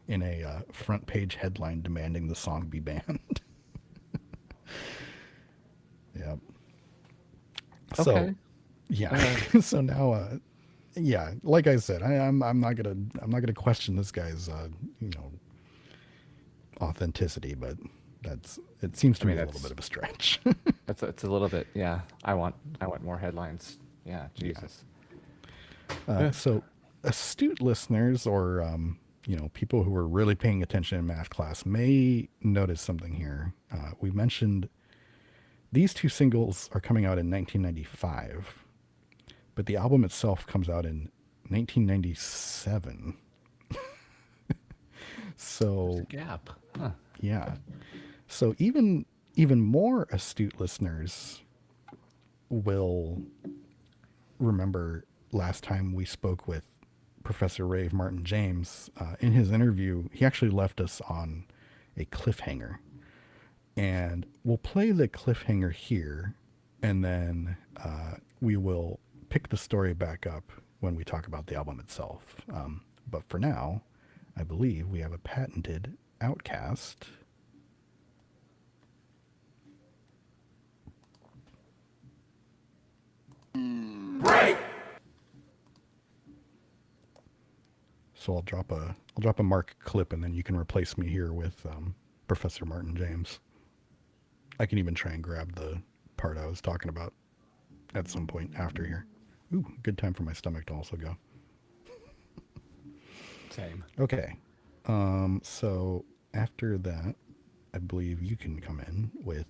in a front page headline demanding the song be banned. Yep. So, Okay. yeah. So now, yeah, like I said, I'm not gonna question this guy's authenticity, but it seems to me a little bit of a stretch. It's a little bit. Yeah. I want more headlines. Yeah. Jesus. So astute listeners, or people who are really paying attention in math class, may notice something here. We mentioned these two singles are coming out in 1995, but the album itself comes out in 1997. So There's a gap. Huh. yeah. So even more astute listeners will remember last time we spoke with Professor Rave Martin James. In his interview, he actually left us on a cliffhanger. And we'll play the cliffhanger here, and then we will pick the story back up when we talk about the album itself. But for now, I believe we have a patented Outcast. Break! So I'll drop a Mark clip, and then you can replace me here with Professor Martin James. I can even try and grab the part I was talking about at some point after here. Ooh, good time for my stomach to also go. Same. Okay. So after that, I believe you can come in with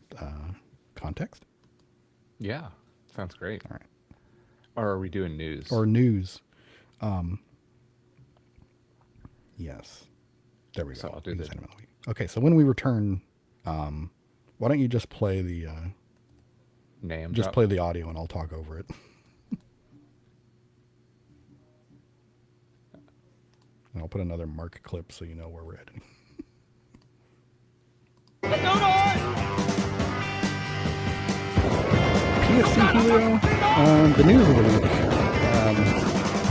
context. Yeah, sounds great. All right. Or are we doing news? Or news. Yes. There we go. So I'll do News the- item of the week. Okay, so when we return, why don't you just play the Name just drop? play the audio and I'll talk over it. And I'll put another Mark clip so you know where we're heading. PFC Helio, the news of the week.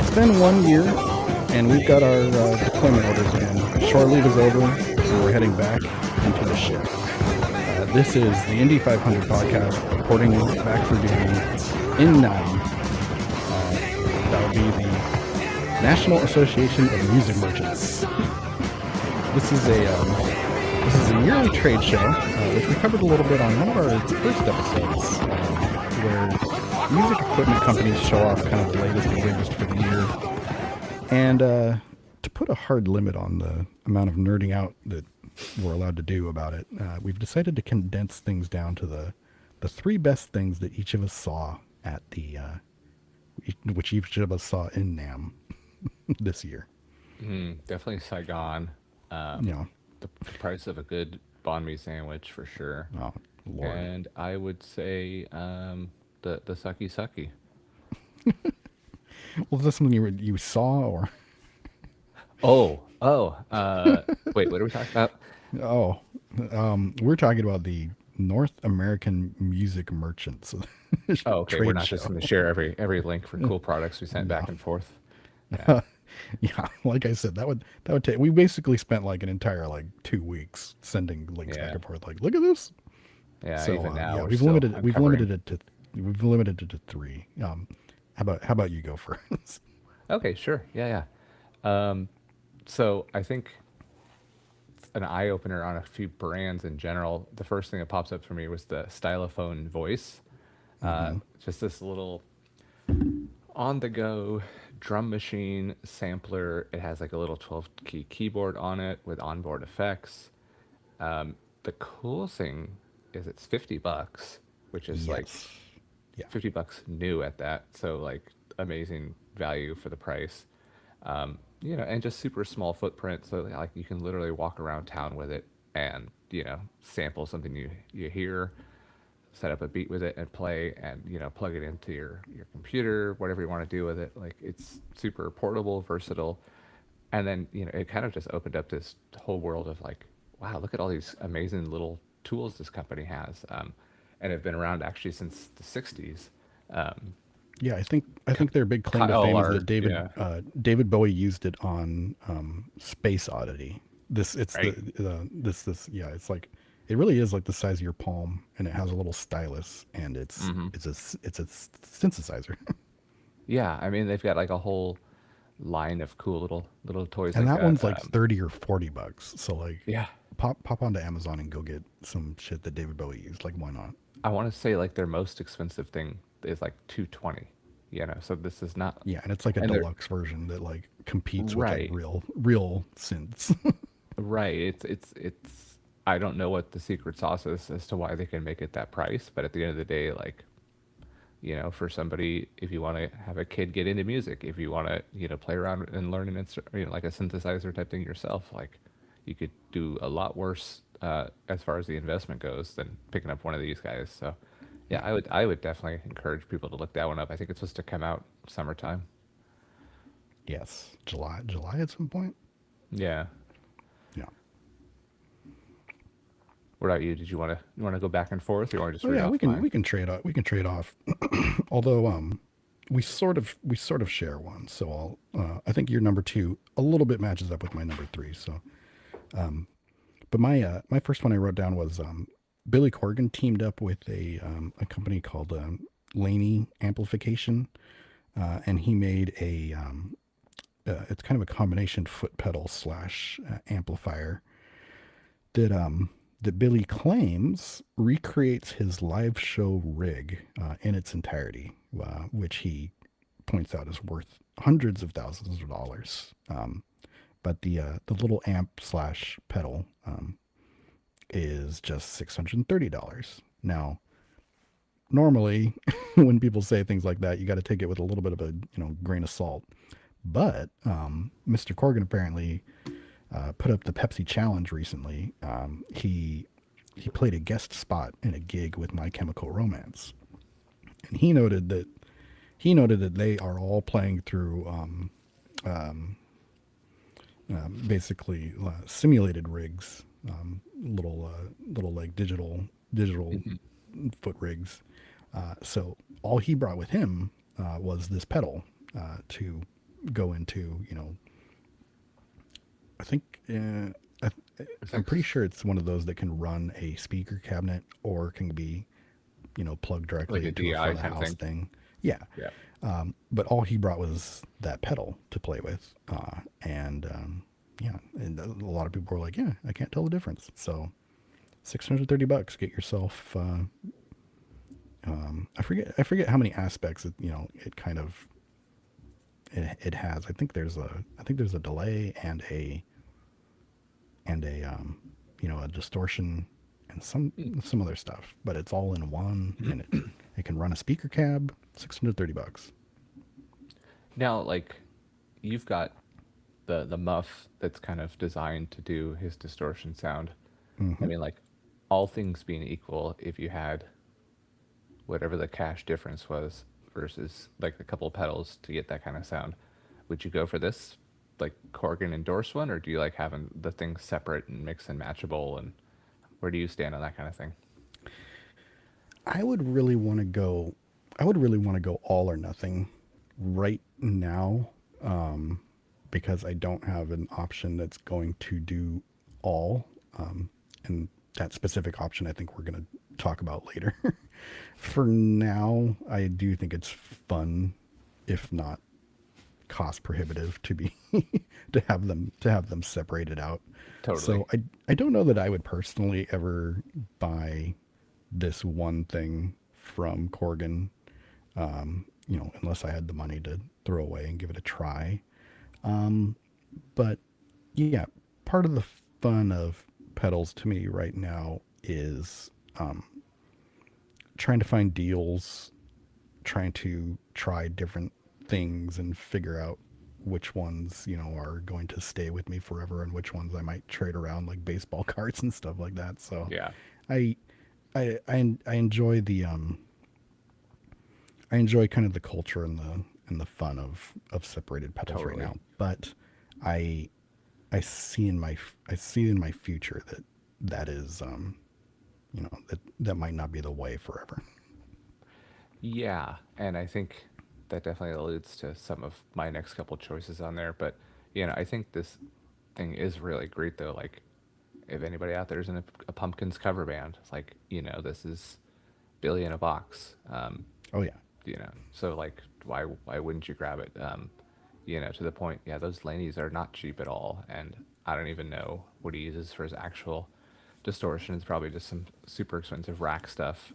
It's been 1 year, and we've got our deployment orders again. Shore leave is over, and we're heading back into the ship. This is the Indy 500 podcast, reporting back for duty in Nam. That would be the National Association of Music Merchants. This is a yearly trade show, which we covered a little bit on one of our first episodes, where music equipment companies show off kind of the latest and greatest for the year. And to put a hard limit on the amount of nerding out that we're allowed to do about it, we've decided to condense things down to the three best things that each of us saw at the, which each of us saw in NAMM this year. Definitely Saigon. You know, The price of a good banh mi sandwich for sure. oh Lord. And I would say the sucky sucky. Well, is this something you saw or? Wait, what are we talking about? Oh, we're talking about the North American Music Merchants. Oh, okay. We're trade not just show. going to share every link for cool products we sent back and forth. Yeah. Yeah, like I said, that would take. We basically spent like an entire 2 weeks sending links back Yeah. and forth. Like, look at this. Yeah. So Even now, yeah, we're we've still limited uncovering- we've limited it to three. How about you go first? Okay, sure. Yeah. So I think it's an eye opener on a few brands in general. The first thing that pops up for me was the Stylophone Voice. Just this little on the go drum machine sampler. It has like a little 12-key keyboard on it with onboard effects. The cool thing is it's $50, which is like Yeah. $50 new at that. So like amazing value for the price. And just super small footprint. So like you can literally walk around town with it and, sample something you hear, set up a beat with it and play and, plug it into your computer, whatever you want to do with it. Like it's super portable, versatile. And then, it kind of just opened up this whole world of like, wow, look at all these amazing little tools this company has. And have been around actually since the 60s. Yeah, I think their big claim to Kyle fame is Art, that yeah. David Bowie used it on Space Oddity. It's like it really is like the size of your palm, and it has a little stylus, and it's a synthesizer. Yeah, I mean they've got like a whole line of cool little toys. And like that one's like um, $30 or $40. So like, yeah, pop onto Amazon and go get some shit that David Bowie used. Like, why not? I want to say like their most expensive thing is like $220. So this is not. Yeah, and it's like a And they're- deluxe version that like competes with Right. like real synths. Right. It's I don't know what the secret sauce is as to why they can make it that price, but at the end of the day, like, for somebody, if you want to have a kid get into music, if you want to, play around and learn an instrument, like a synthesizer type thing yourself, like you could do a lot worse as far as the investment goes than picking up one of these guys. So yeah, I would definitely encourage people to look that one up. I think it's supposed to come out summertime. Yes, July at some point. Yeah. Yeah. What about you? Did you want to go back and forth, or you want to just Oh read yeah, off mine? we can trade off. We can trade off. Although we sort of share one. So I think your number two a little bit matches up with my number three. So, but my first one I wrote down was Billy Corgan teamed up with a company called Laney Amplification, and he made it's kind of a combination foot pedal slash amplifier that Billy claims recreates his live show rig in its entirety, which he points out is worth hundreds of thousands of dollars. But the little amp slash pedal is just $630. Now, normally, when people say things like that, you got to take it with a little bit of a grain of salt. But Mr. Corgan apparently put up the Pepsi Challenge recently. He played a guest spot in a gig with My Chemical Romance, and he noted that they are all playing through basically simulated rigs, little like digital foot rigs. So all he brought with him was this pedal to go into, I think I'm pretty sure it's one of those that can run a speaker cabinet or can be, plugged directly Like a into a DI front of kind of house thing. thing. Yeah. Yeah. But all he brought was that pedal to play with. And a lot of people were like, yeah, I can't tell the difference. So $630, get yourself, I forget how many aspects it kind of, it has. I think there's a delay and a distortion and some other stuff, but it's all in one, and it can run a speaker cab. $630. Now, like, you've got the muff that's kind of designed to do his distortion sound. I mean, like, all things being equal, if you had whatever the cash difference was versus like a couple pedals to get that kind of sound, would you go for this like Corgan endorsed one, or do you like having the things separate and mix and matchable? And where do you stand on that kind of thing? I would really want to go. I would really want to go all or nothing right now, because I don't have an option that's going to do all. And that specific option, I think we're going to talk about later. For now, I do think it's fun, if not cost prohibitive, to be to have them separated out. Totally. So I don't know that I would personally ever buy this one thing from Corgan, unless I had the money to throw away and give it a try. But yeah, part of the fun of pedals to me right now is trying to find deals, trying to try different things and figure out which ones, are going to stay with me forever and which ones I might trade around like baseball cards and stuff like that. So Yeah. I enjoy I enjoy kind of the culture and the fun of separated pedals right Totally. now. But I see in my future that is that might not be the way forever. Yeah, and I think that definitely alludes to some of my next couple choices on there. But I think this thing is really great though. Like, if anybody out there is in a Pumpkins cover band, like this is Billy in a box. Oh yeah. So like, why wouldn't you grab it? To the point, yeah, those Laneys are not cheap at all, and I don't even know what he uses for his actual distortion. It's probably just some super expensive rack stuff.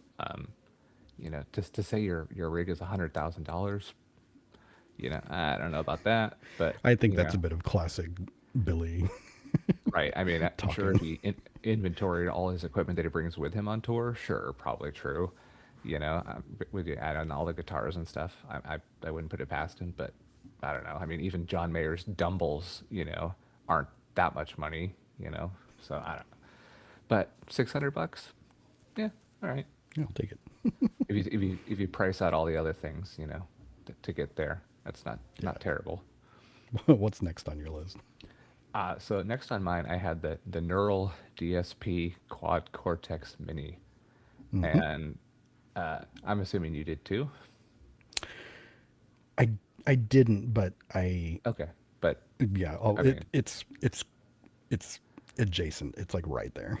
Just to say your rig is $100,000, I don't know about that, but I think that's a bit of classic Billy right. I mean, I'm sure if talking. he inventoried all his equipment that he brings with him on tour, sure, probably true. With you add on all the guitars and stuff, I wouldn't put it past him, but I don't know. I mean, even John Mayer's Dumbles, aren't that much money, so I don't know. But $600, yeah, all right. Yeah, I'll take it. If you price out all the other things, to get there, that's not terrible. What's next on your list? So next on mine, I had the Neural DSP Quad Cortex Mini, Hmm. and I'm assuming you did too. I I didn't, but Okay, but yeah. Oh, I mean, it's adjacent. It's like right there.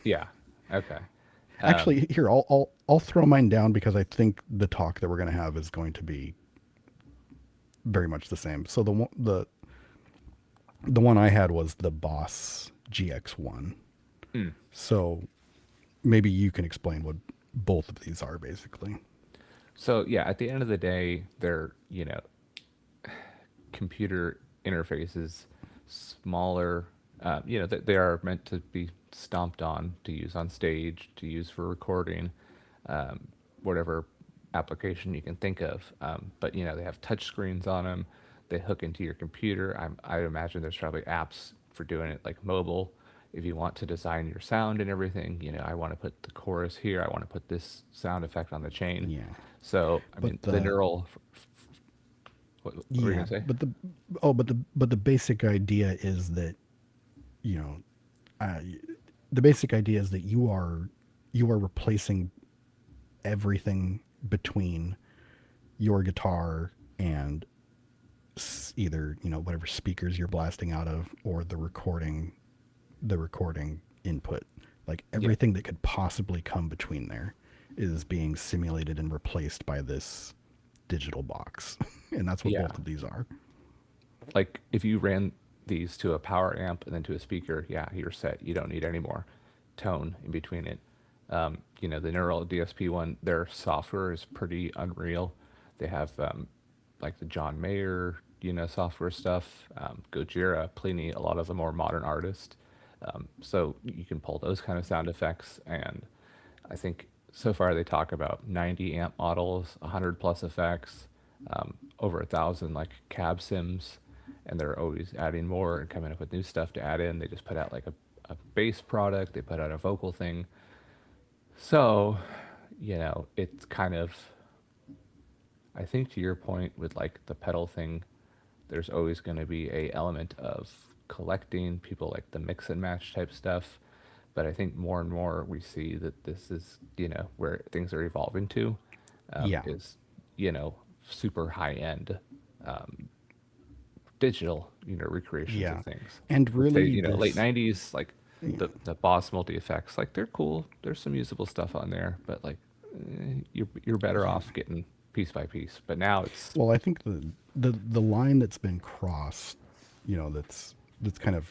yeah, okay, um, Actually, here I'll throw mine down because I think the talk that we're going to have is going to be very much the same. So the one I had was the Boss GX1. mm. So maybe you can explain what both of these are basically. So yeah, at the end of the day, they're computer interfaces, smaller. They are meant to be stomped on, to use on stage, to use for recording, um, whatever application you can think of. But they have touch screens on them. They hook into your computer. I imagine there's probably apps for doing it, like mobile. If you want to design your sound and everything, I want to put the chorus here. I want to put this sound effect on the chain. Yeah. So, I But mean, the the neural. What were you yeah, gonna say? but the oh, but the basic idea is that, you know, uh, the basic idea is that you are replacing everything between your guitar and either, whatever speakers you're blasting out of or the recording input. Like Yeah, everything that could possibly come between there is being simulated and replaced by this digital box. And that's what yeah. both of these are. Like if you ran these to a power amp and then to a speaker, yeah, you're set. You don't need any more tone in between it. The Neural DSP one, their software is pretty unreal. They have like the John Mayer, software stuff, Gojira, Pliny, a lot of the more modern artists. So you can pull those kind of sound effects, and I think so far they talk about 90 amp models, 100 plus effects, over 1,000 like cab sims, and they're always adding more and coming up with new stuff to add in. They just put out like a bass product, they put out a vocal thing. So, it's kind of, I think to your point with like the pedal thing, there's always going to be a element of collecting. People like the mix and match type stuff, but I think more and more we see that this is where things are evolving to, Yeah. is you know super high end digital recreations of Yeah. things. And Let's say really late this, 90s, like yeah. the Boss multi effects, like they're cool, there's some usable stuff on there, but like you're better Yeah. off getting piece by piece. But now it's Well, I think the line that's been crossed, that's kind of,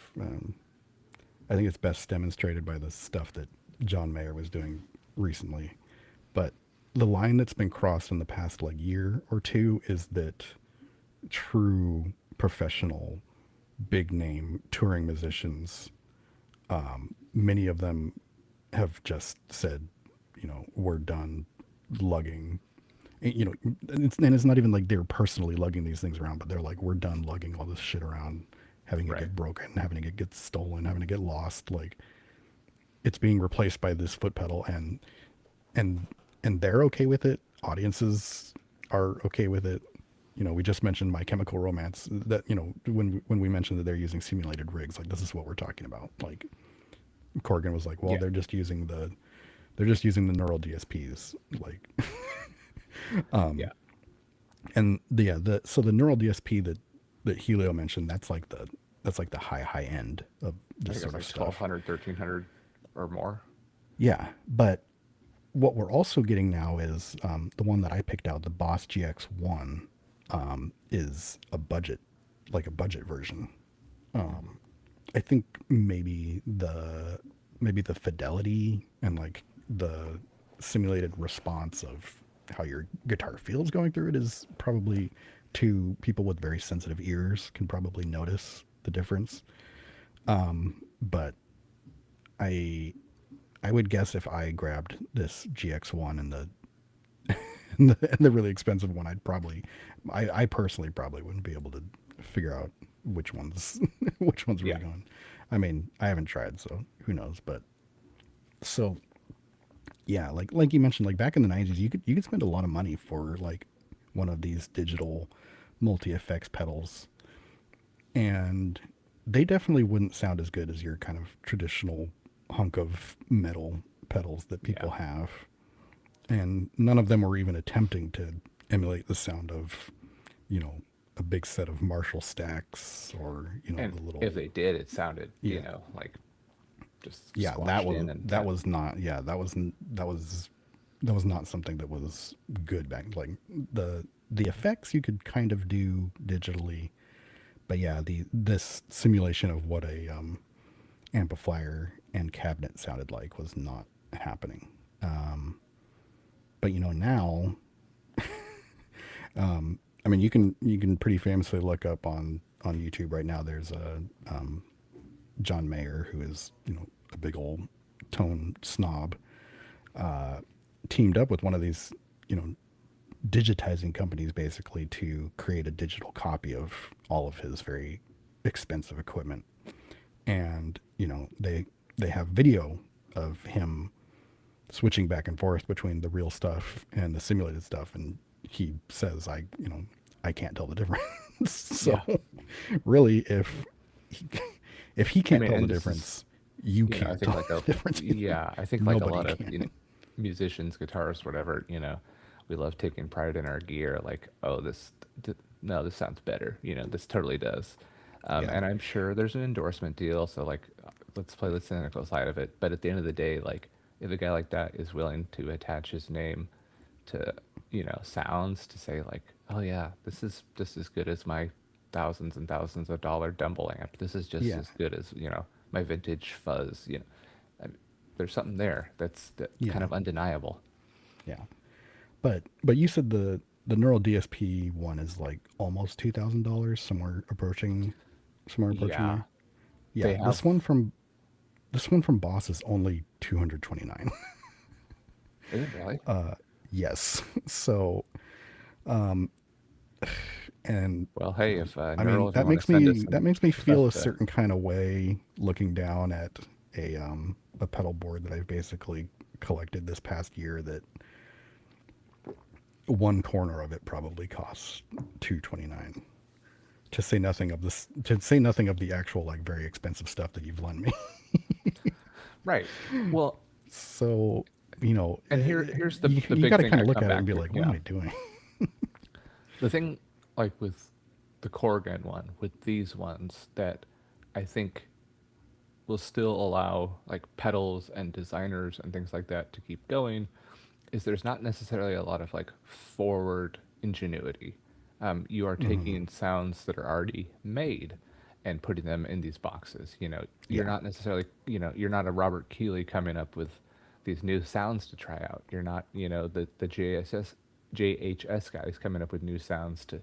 I think it's best demonstrated by the stuff that John Mayer was doing recently. But the line that's been crossed in the past like year or two is that true professional, big name touring musicians, many of them have just said, we're done lugging. And it's not even like they're personally lugging these things around, but they're like, we're done lugging all this shit around, having it right. get broken, having it get stolen, having it get lost. Like it's being replaced by this foot pedal, and and they're okay with it. Audiences are okay with it. We just mentioned My Chemical Romance. That when we mentioned that they're using simulated rigs, like this is what we're talking about. Like Corgan was like, well, Yeah, they're just using the neural DSPs. Like, yeah. and so the neural DSP that Helio mentioned, that's like the high end of I this think it's sort of like stuff. 1,200, 1,300 or more. Yeah, but what we're also getting now is the one that I picked out, the Boss GX1, is like a budget version. I think maybe the fidelity and like the simulated response of how your guitar feels going through it is probably, to people with very sensitive ears can probably notice the difference. But I I would guess if I grabbed this GX1 and and the really expensive one, I personally probably wouldn't be able to figure out which one's which one's really Yeah, going. I mean, I haven't tried, so who knows? But so yeah, like you mentioned, like back in the '90s, you could spend a lot of money for like one of these digital multi effects pedals, and they definitely wouldn't sound as good as your kind of traditional hunk of metal pedals that Yeah. people have. And none of them were even attempting to emulate the sound of, you know, a big set of Marshall stacks or, you know, And the if little, they did, it sounded, yeah. like just Yeah, squashed in and that was not, yeah, that was not something that was good back, like the effects you could kind of do digitally, but yeah, the this simulation of what a amplifier and cabinet sounded like was not happening. But you know now, I mean, you can pretty famously look up on YouTube right now. There's a John Mayer, who is, you know, a big old tone snob, teamed up with one of these, you know, digitizing companies basically to create a digital copy of all of his very expensive equipment. And you know, they have video of him switching back and forth between the real stuff and the simulated stuff, and he says, I, you know, I can't tell the difference. So yeah. really, he, if he I can't mean, tell the and this is, difference, you I can't think tell like the difference either. yeah, I think like a Nobody lot of, can. musicians, guitarists, whatever, we love taking pride in our gear. Like, oh, no, this sounds better. This totally does. Yeah. And I'm sure there's an endorsement deal. So like, let's play the cynical side of it. But at the end of the day, like, if a guy like that is willing to attach his name to, sounds to say like, oh yeah, this is just as good as my thousands and thousands of dollar Dumble amp. This is just Yeah. as good as, my vintage fuzz. I there's something there that kind Yeah. of undeniable. Yeah. But you said the Neural DSP one is like almost $2,000, somewhere approaching Yeah, there. Yeah, they have. this one from Boss is only 229. Is it really? Yes. So, and Well, hey, if I mean, Neural, if you want to send us that some makes me feel stuff a to, certain kind of way looking down at a pedal board that I've basically collected this past year, that one corner of it probably costs 229. To say nothing of the actual like very expensive stuff that you've lent me. right. Well, So, you know, and here's the you big got to thing kind I of look come at it and back be to. like, what am Yeah, I doing? the thing like with the Corgan one, with these ones that I think will still allow like pedals and designers and things like that to keep going is there's not necessarily a lot of like forward ingenuity. You are taking sounds that are already made and putting them in these boxes. You're Yeah. not necessarily, you're not a Robert Keeley coming up with these new sounds to try out. You're not, the JHS guys coming up with new sounds to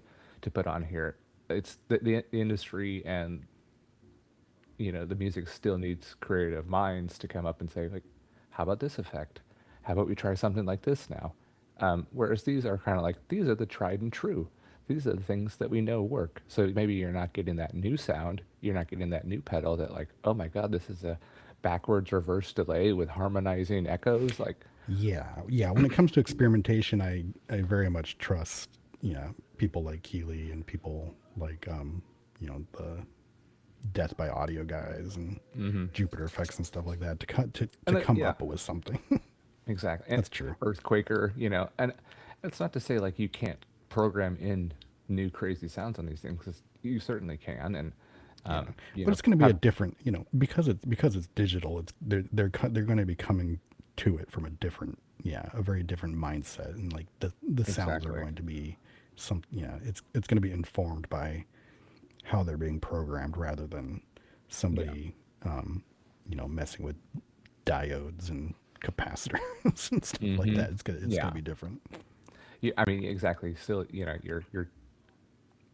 put on here. It's the industry and the music still needs creative minds to come up and say like, how about this effect? How about we try something like this now? Whereas these are kind of like, these are the tried and true. These are the things that we know work. So maybe you're not getting that new sound. You're not getting that new pedal that like, oh my God, this is a backwards reverse delay with harmonizing echoes. Like, Yeah, yeah. When it comes to experimentation, I very much trust, you know, people like Keeley and people like you know, the Death by Audio guys and Jupiter Effects and stuff like that to and come yeah, up with something. exactly. And That's true. Earthquaker, and it's not to say like you can't program in new crazy sounds on these things 'cause you certainly can. And, Yeah, you but know, it's going to be a have, different, you know, because it's digital. It's they're going to be coming to it from a different, yeah, a very different mindset, and like the sounds are exactly. going to be some, yeah, it's going to be informed by how they're being programmed rather than Yeah. somebody, you know, messing with diodes and capacitors and stuff like Hmm. that. It's gonna Yeah. be different. I mean, exactly. Still, you're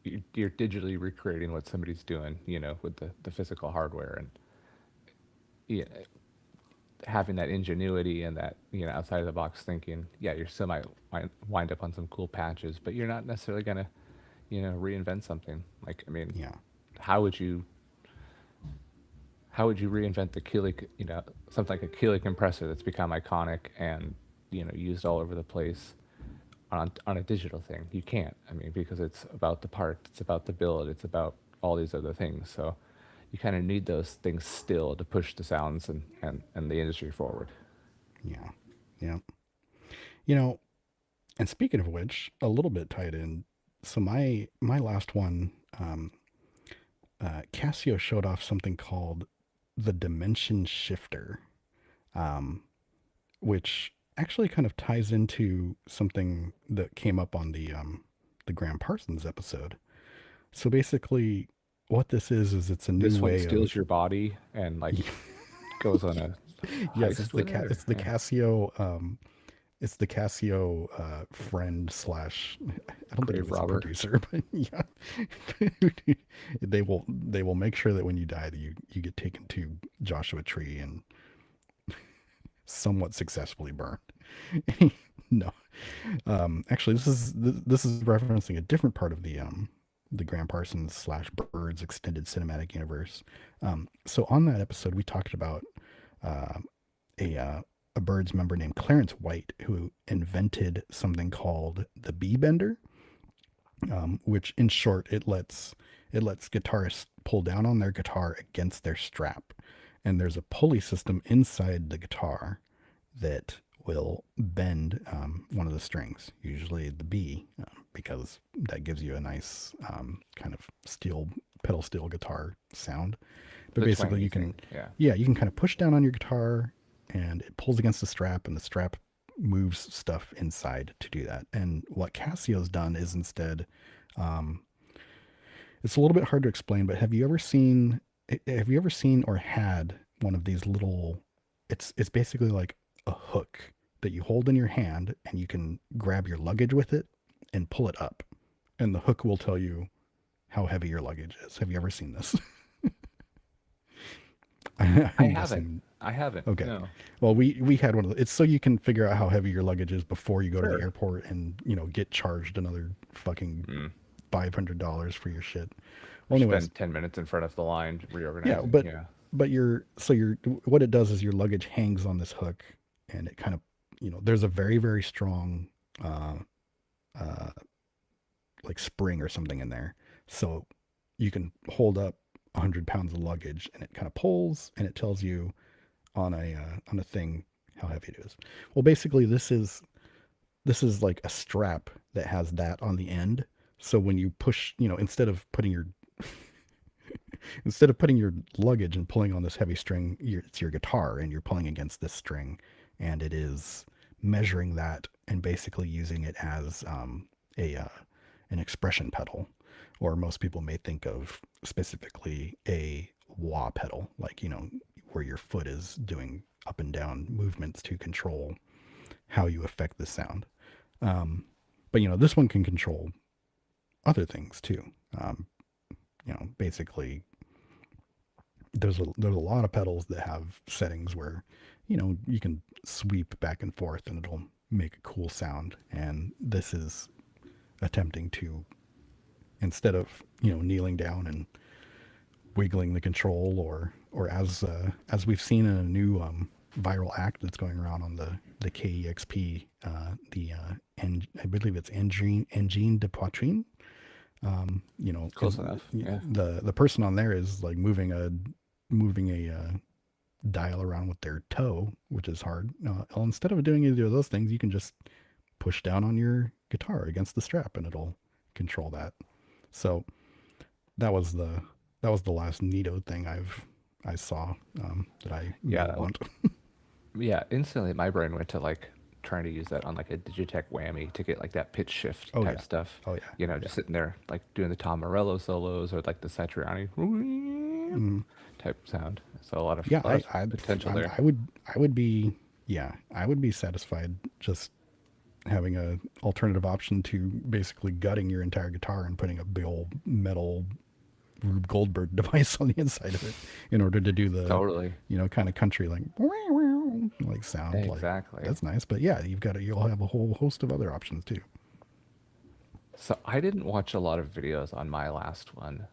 digitally recreating what somebody's doing, with the physical hardware, and yeah, having that ingenuity and that outside of the box thinking. Yeah, you still might wind up on some cool patches, but you're not necessarily gonna reinvent something. Like, I mean, Yeah, how would you how would you reinvent the Keeley, something like a Keeley compressor that's become iconic and used all over the place on a digital thing? You can't. I mean, because it's about the part, it's about the build, it's about all these other things. So you kind of need those things still to push the sounds and the industry forward. Yeah. Yeah. You know, and speaking of which, a little bit tied in. So my last one, Casio showed off something called the Dimension Shifter, um, which actually kind of ties into something that came up on the Graham Parsons episode. So basically, what this is it's a new This one way steals of your body and like goes on a yes, heist with it. It's the Casio it's the Casio friend slash I don't think it Grave was a robber. producer, but yeah, they will make sure that when you die that you get taken to Joshua Tree and somewhat successfully burned. No, actually, this is referencing a different part of the Graham Parsons slash Birds extended cinematic universe. So on that episode, we talked about uh, a Birds member named Clarence White who invented something called the B Bender, which in short it lets guitarists pull down on their guitar against their strap, and there's a pulley system inside the guitar that will bend one of the strings, usually the B, because that gives you a nice kind of pedal steel guitar sound. But The basically, twangy you can, thing. Yeah. yeah, you can kind of push down on your guitar, and it pulls against the strap, and the strap moves stuff inside to do that. And what Casio's done is instead, um, it's a little bit hard to explain, but have you ever seen or had one of these little it's basically like a hook that you hold in your hand and you can grab your luggage with it and pull it up. And the hook will tell you how heavy your luggage is. Have you ever seen this? I I'm haven't. guessing. I haven't. Okay. No. Well, we had one of the, it's so you can figure out how heavy your luggage is before you go to the Sure. airport and, get charged another fucking Mm. $500 for your shit. Or Well, anyways, spend 10 minutes in front of the line yeah, reorganizing. but Yeah. but your what it does is your luggage hangs on this hook and it kind of, there's a very very strong uh uh like spring or something in there. So you can hold up 100 pounds of luggage and it kind of pulls and it tells you on a thing how heavy it is. Well, basically this is like a strap that has that on the end. So when you push, instead of putting your luggage and pulling on this heavy string, it's your guitar and you're pulling against this string, and it is measuring that and basically using it as a an expression pedal, or most people may think of specifically a wah pedal, like where your foot is doing up and down movements to control how you affect the sound. But this one can control other things too. Basically there's a lot of pedals that have settings where you can sweep back and forth and it'll make a cool sound. And this is attempting to, instead of kneeling down and wiggling the control, or as we've seen in a new viral act that's going around on the KEXP, I believe it's Engine de Poitrine. Close enough. Yeah. The person on there is like moving a dial around with their toe, which is hard. Well, instead of doing either of those things, you can just push down on your guitar against the strap and it'll control that. So that was the last neato thing I saw that I Yeah. want. Yeah. Instantly, my brain went to like trying to use that on like a Digitech whammy to get like that pitch shift Oh, type yeah. stuff. Oh, yeah. Just sitting there like doing the Tom Morello solos or like the Satriani type sound. So a lot of, Yeah, a lot of potential there. I would be satisfied just having a alternative option to basically gutting your entire guitar and putting a big old metal Rube Goldberg device on the inside of it in order to do the Totally. kind of country like sound. Exactly. Like, that's nice, but yeah, you'll have a whole host of other options too. So I didn't watch a lot of videos on my last one,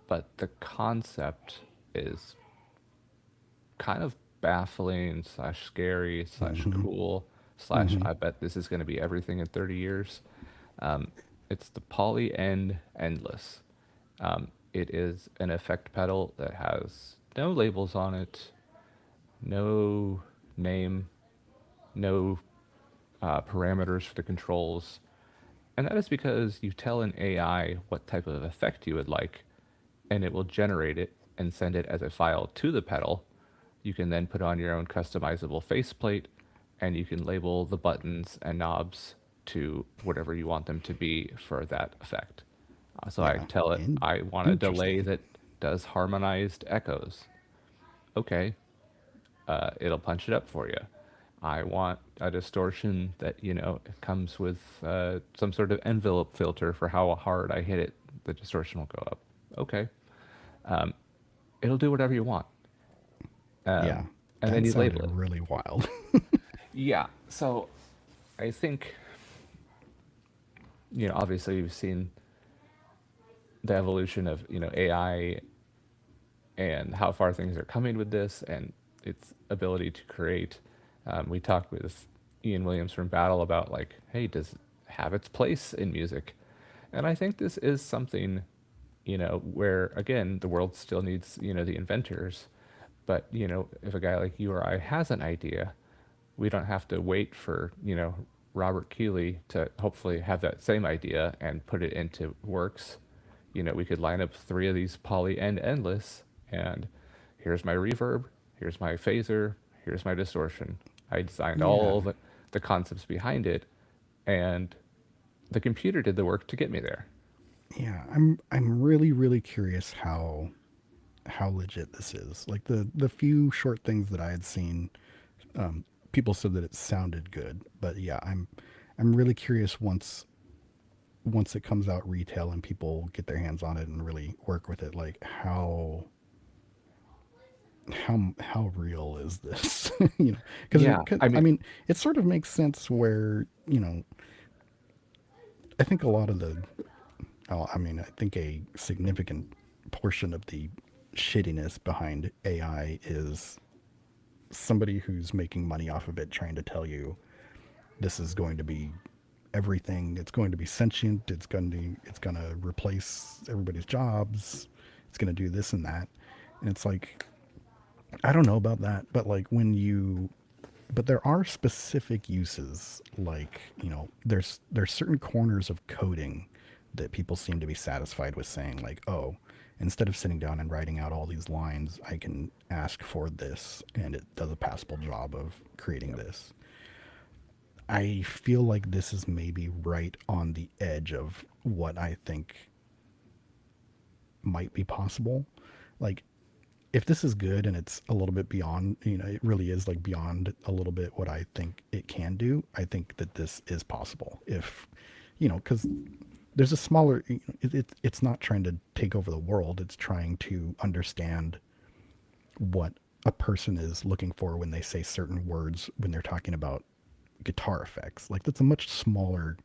but the concept is kind of baffling slash scary slash cool slash I bet this is going to be everything in 30 years. It's the Poly End Endless. It is an effect pedal that has no labels on it, no name, no parameters for the controls. And that is because you tell an AI what type of effect you would like, and it will generate it and send it as a file to the pedal. You can then put on your own customizable faceplate, and you can label the buttons and knobs to whatever you want them to be for that effect. So I Yeah. tell it I want a delay Interesting. that does harmonized echoes. Okay, it'll punch it up for you. I want a distortion that, comes with some sort of envelope filter for how hard I hit it. The distortion will go up. Okay. It'll do whatever you want. Yeah. And then That you sounded label it. really wild. Yeah. So I think, obviously you've seen the evolution of, AI and how far things are coming with this and its ability to create. We talked with Ian Williams from Battle about like, hey, does it have its place in music? And I think this is something, where again the world still needs, the inventors. But if a guy like you or I has an idea, we don't have to wait for Robert Keeley to hopefully have that same idea and put it into works. We could line up three of these poly and endless, and here's my reverb, here's my phaser, here's my distortion. I designed Yeah. all the concepts behind it, and the computer did the work to get me there. Yeah. I'm really, really curious how legit this is. Like the few short things that I had seen, people said that it sounded good. But yeah, I'm really curious once it comes out retail and people get their hands on it and really work with it, like how real is this? Because Yeah, I I mean, mean, it sort of makes sense where I think a lot of the, oh, I mean, I think a significant portion of the shittiness behind AI is somebody who's making money off of it trying to tell you this is going to be everything. It's going to be sentient. It's going to replace everybody's jobs. It's going to do this and that. And it's like, I don't know about that, but like but there are specific uses, like, there's certain corners of coding that people seem to be satisfied with saying, like, oh, instead of sitting down and writing out all these lines, I can ask for this and it does a passable job of creating yep. this. I feel like this is maybe right on the edge of what I think might be possible. Like, if this is good and it's a little bit beyond, it really is like beyond a little bit what I think it can do, I think that this is possible. If, because there's a smaller, it's not trying to take over the world, it's trying to understand what a person is looking for when they say certain words when they're talking about guitar effects. Like, that's a much smaller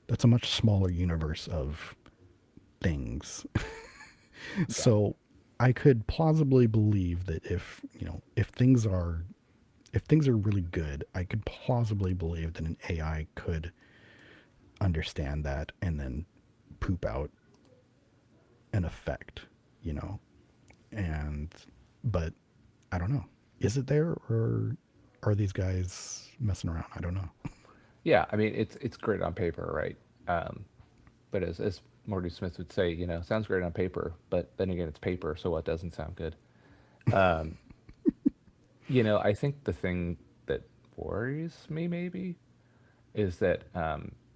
universe of things. Yeah. So I could plausibly believe that if things are really good, I could plausibly believe that an AI could understand that and then poop out an effect, you know. And but I don't know. Is it there, or are these guys messing around? I don't know. Yeah, I mean, it's great on paper, right? But as Morty Smith would say, sounds great on paper, but then again, it's paper, so what doesn't sound good? I think the thing that worries me maybe is that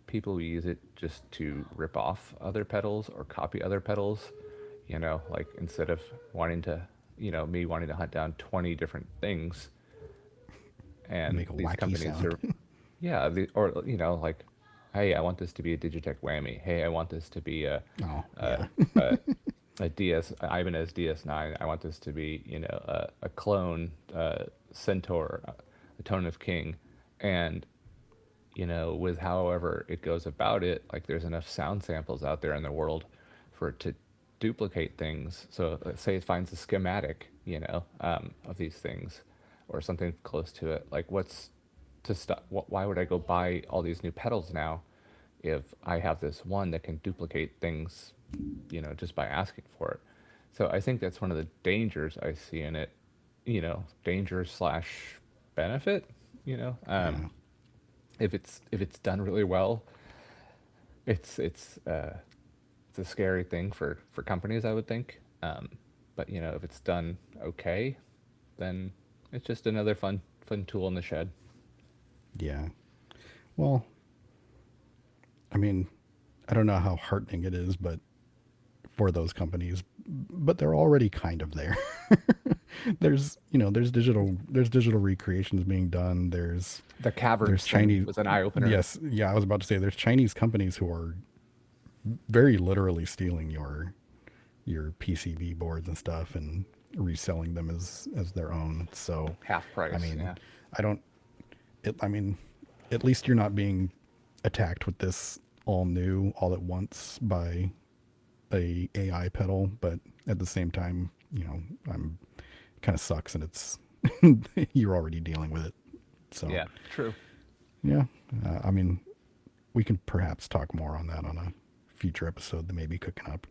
people use it just to rip off other pedals or copy other pedals. Like instead of wanting to, me wanting to hunt down 20 different things, and Make a these wacky companies sound. are, yeah, or like, hey, I want this to be a Digitech whammy. Hey, I want this to be Oh a yeah. a, a DS Ibanez DS9. I want this to be a clone Centaur, a Tone of King, and with however it goes about it, like there's enough sound samples out there in the world for it to duplicate things. So let's say it finds a schematic, of these things or something close to it. Like what's to stop? Why would I go buy all these new pedals now if I have this one that can duplicate things just by asking for it. So I think that's one of the dangers I see in it, danger slash benefit, you know. Yeah. If it's done really well, it's a scary thing for companies, I would think. But if it's done okay, then it's just another fun tool in the shed. Yeah. Well, I mean, I don't know how heartening it is, but for those companies, but they're already kind of there. There's digital recreations being done. The caverns There's thing Chinese. was an eye opener. Yes, yeah, I was about to say there's Chinese companies who are very literally stealing your PCB boards and stuff and reselling them as their own. So, Half I price. mean, Yeah. I don't. I mean, at least you're not being attacked with this all new all at once by a AI pedal, but at the same time, I'm kind of sucks and it's you're already dealing with it. So, Yeah. True. yeah, I mean, we can perhaps talk more on that on a future episode that may be cooking up.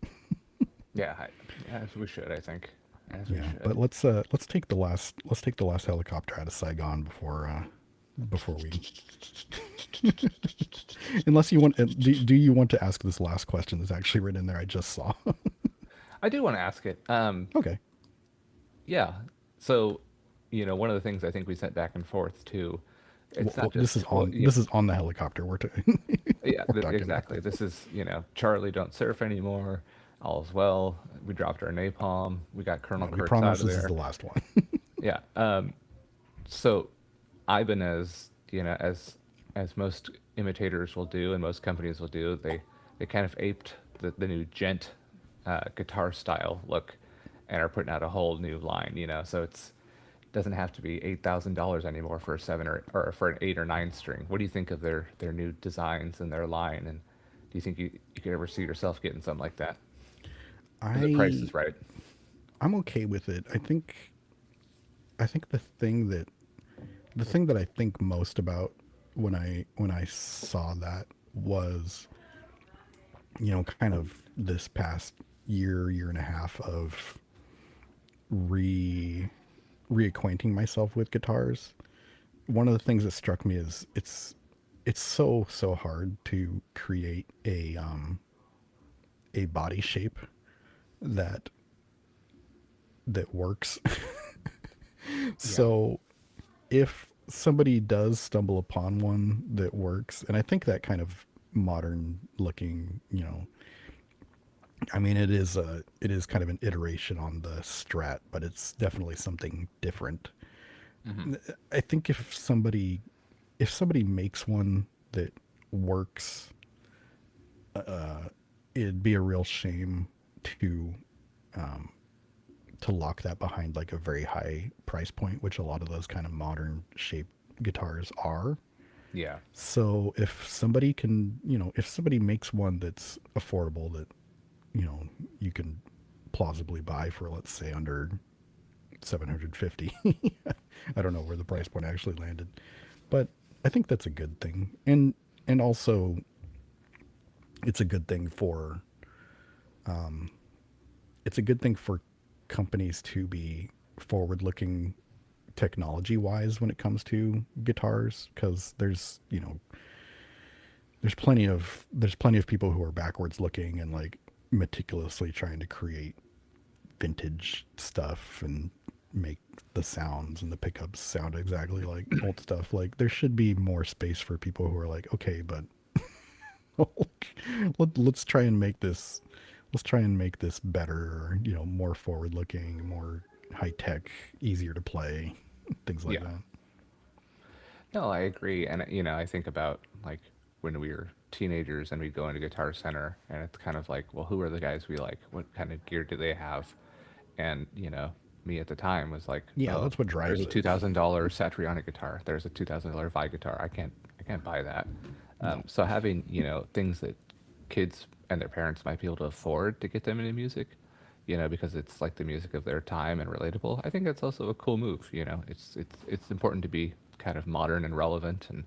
Yeah. As we should, I think. As we Yeah, should. but let's take the last helicopter out of Saigon before we unless you want do you want to ask this last question that's actually written in there I just saw. I do want to ask it. Okay. Yeah. So, one of the things I think we sent back and forth too, it's Well, not just yeah, this is on the helicopter yeah, we're talking about. exactly. This is, Charlie don't surf anymore. All's well. We dropped our napalm. We got Colonel We Kurtz out promise of this is there. the last one. Yeah. So Ivan, as most imitators will do and most companies will do, they kind of aped the new gent guitar style look and are putting out a whole new line, so it's doesn't have to be $8,000 anymore for a seven or for an 8 or 9 string. What do you think of their new designs and their line? And do you think you could ever see yourself getting something like that? If the price I is right. I'm okay with it. I think the thing that I think most about when I saw that was, kind of this past year and a half of re reacquainting myself with guitars. One of the things that struck me is it's so hard to create a body shape that works. Yeah. So if somebody does stumble upon one that works, and I think that kind of modern looking, I mean, it is kind of an iteration on the Strat, but it's definitely something different. Hmm. I think if somebody makes one that works, it'd be a real shame to to lock that behind like a very high price point, which a lot of those kind of modern shaped guitars are. Yeah. So if somebody makes one that's affordable that you can plausibly buy for, let's say, under 750. I don't know where the price point actually landed, but I think that's a good thing. And also it's a good thing for companies to be forward looking technology wise when it comes to guitars, because there's plenty of people who are backwards looking and like meticulously trying to create vintage stuff and make the sounds and the pickups sound exactly like old stuff. Like there should be more space for people who are like, okay, but let's try and make this better, or more forward looking, more high tech, easier to play, things like Yeah. that. No, I agree. And, I think about like when we were teenagers and we'd go into Guitar Center and it's kind of like, well, who are the guys we like? What kind of gear do they have? And, me at the time was like, Yeah, oh, that's what there's drives a it. $2,000 Satriani guitar. There's a $2,000 Vi guitar. I can't buy that. No. So having, things that kids and their parents might be able to afford to get them into music, because it's like the music of their time and relatable. I think that's also a cool move. It's important to be kind of modern and relevant and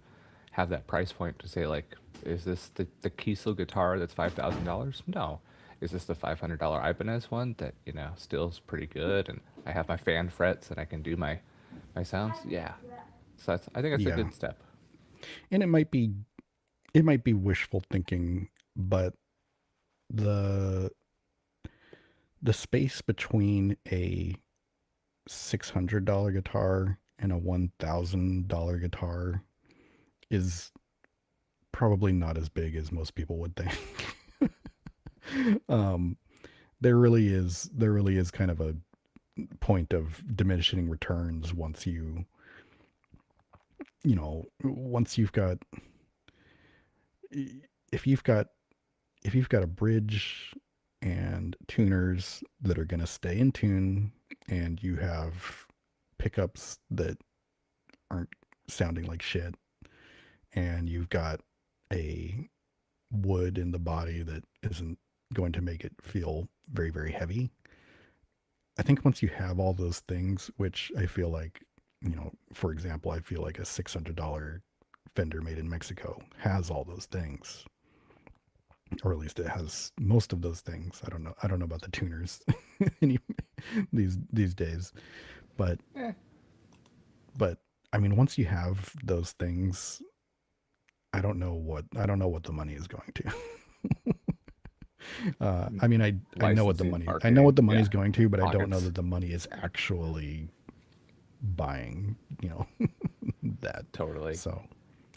have that price point to say like, is this the Kiesel guitar that's $5,000? No, is this the $500 Ibanez one that, still is pretty good, and I have my fan frets and I can do my sounds? Yeah. So I think that's a Yeah. good step. And it might be wishful thinking, but the the space between a $600 guitar and a $1,000 guitar is probably not as big as most people would think. um, there really is kind of a point of diminishing returns once once you've got if you've got if you've got a bridge and tuners that are going to stay in tune, and you have pickups that aren't sounding like shit, and you've got a wood in the body that isn't going to make it feel very, very heavy. I think once you have all those things, which I feel like, for example, I feel like a $600 Fender made in Mexico has all those things, or at least it has most of those things. I don't know about the tuners these days, but Eh. but I mean, once you have those things, I don't know what the money is going to. I mean, I know what the Licensing, money marketing, is going to, but I don't know pockets. that the money is actually buying, that. Totally. So,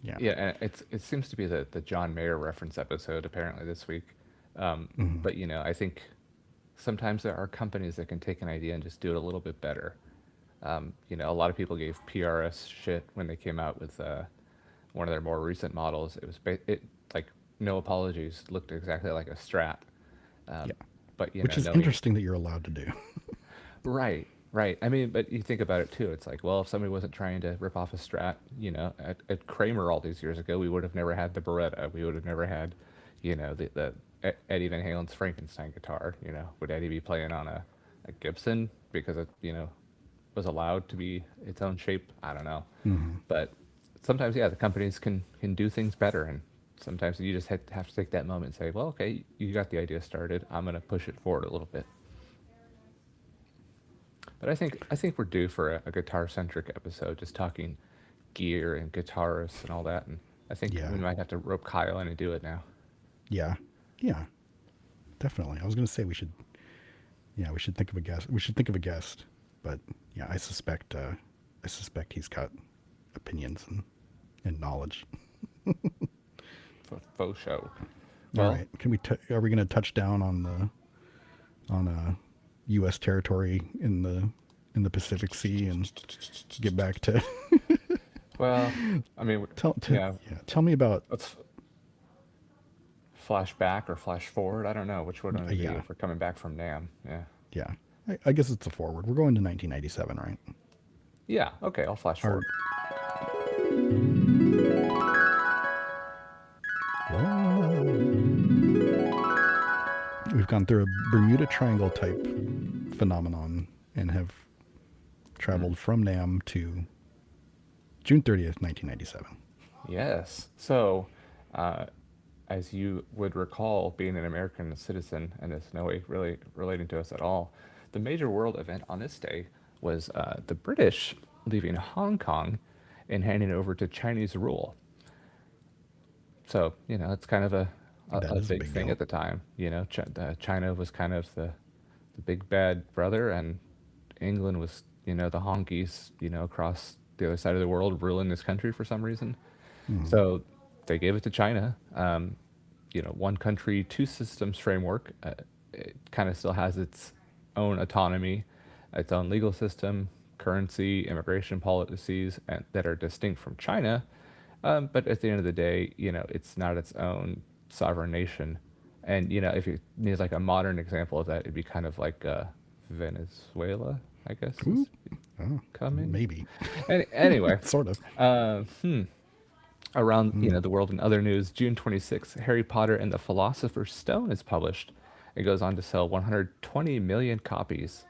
yeah. Yeah, and it seems to be the John Mayer reference episode apparently this week. Mhm. But I think sometimes there are companies that can take an idea and just do it a little bit better. A lot of people gave PRS shit when they came out with one of their more recent models. It like no apologies, looked exactly like a Strat. Yeah. Um, but Which is knowing interesting that you're allowed to do. right, right. I mean, but you think about it too. It's like, well, if somebody wasn't trying to rip off a Strat, at Kramer all these years ago, we would have never had the Beretta. We would have never had, the Eddie Van Halen's Frankenstein guitar. Would Eddie be playing on a Gibson because it, was allowed to be its own shape? I don't know. Mhm. But sometimes, yeah, the companies can do things better, and sometimes you just have to take that moment and say, well, okay, you got the idea started. I'm gonna push it forward a little bit. But I think we're due for a guitar centric episode, just talking gear and guitarists and all that. And I think Yeah. we might have to rope Kyle in and do it now. Yeah. Yeah. Definitely. I was going to say we should think of a guest. We should think of a guest, but yeah, I suspect he's got opinions and knowledge. Faux show. All Well, right. Are we going to touch down on U.S. territory in the Pacific Sea and get back to well, I mean, yeah. tell me about Let's flash back or flash forward. I don't know which one it would be yeah. if we're coming back from Nam. Yeah. Yeah. I guess it's a forward. We're going to 1997, right? Yeah. Okay. I'll flash Our, forward. we've gone through a Bermuda Triangle type phenomenon and have traveled from Nam to June 30th, 1997. Yes. So, as you would recall, being an American citizen, and it's no way really relating to us at all, the major world event on this day was the British leaving Hong Kong and handing it over to Chinese rule. So, it's kind of That a is a big big thing deal. at the time. China was kind of the big bad brother, and England was, the honkies, across the other side of the world ruling this country for some reason. Mhm. So they gave it to China. One country, two systems framework. It kind of still has its own autonomy, its own legal system, currency, immigration policies, and that are distinct from China. But at the end of the day, it's not its own sovereign nation. And if you need like a modern example of that, it'd be kind of like Venezuela, I guess, Ooh. is Oh, coming. maybe. Anyway, Sort of. uh, hmm. around Mm. the world in other news, June 26th, Harry Potter and the Philosopher's Stone is published. It goes on to sell 120 million copies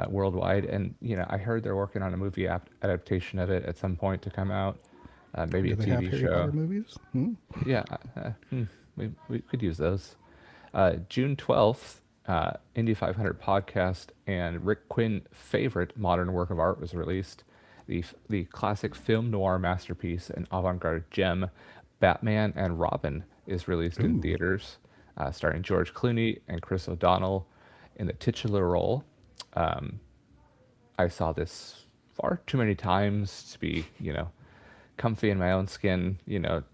worldwide, and I heard they're working on a movie adaptation of it at some point to come out, maybe Do a they have TV Harry Potter show. movies? Hmm? Yeah, we could use those. June 12th, Indy 500 podcast and Rick Quinn favorite modern work of art was released. The classic film noir masterpiece and avant-garde gem, Batman and Robin, is released in Ooh. theaters, starring George Clooney and Chris O'Donnell in the titular role. I saw this far too many times to be, comfy in my own skin,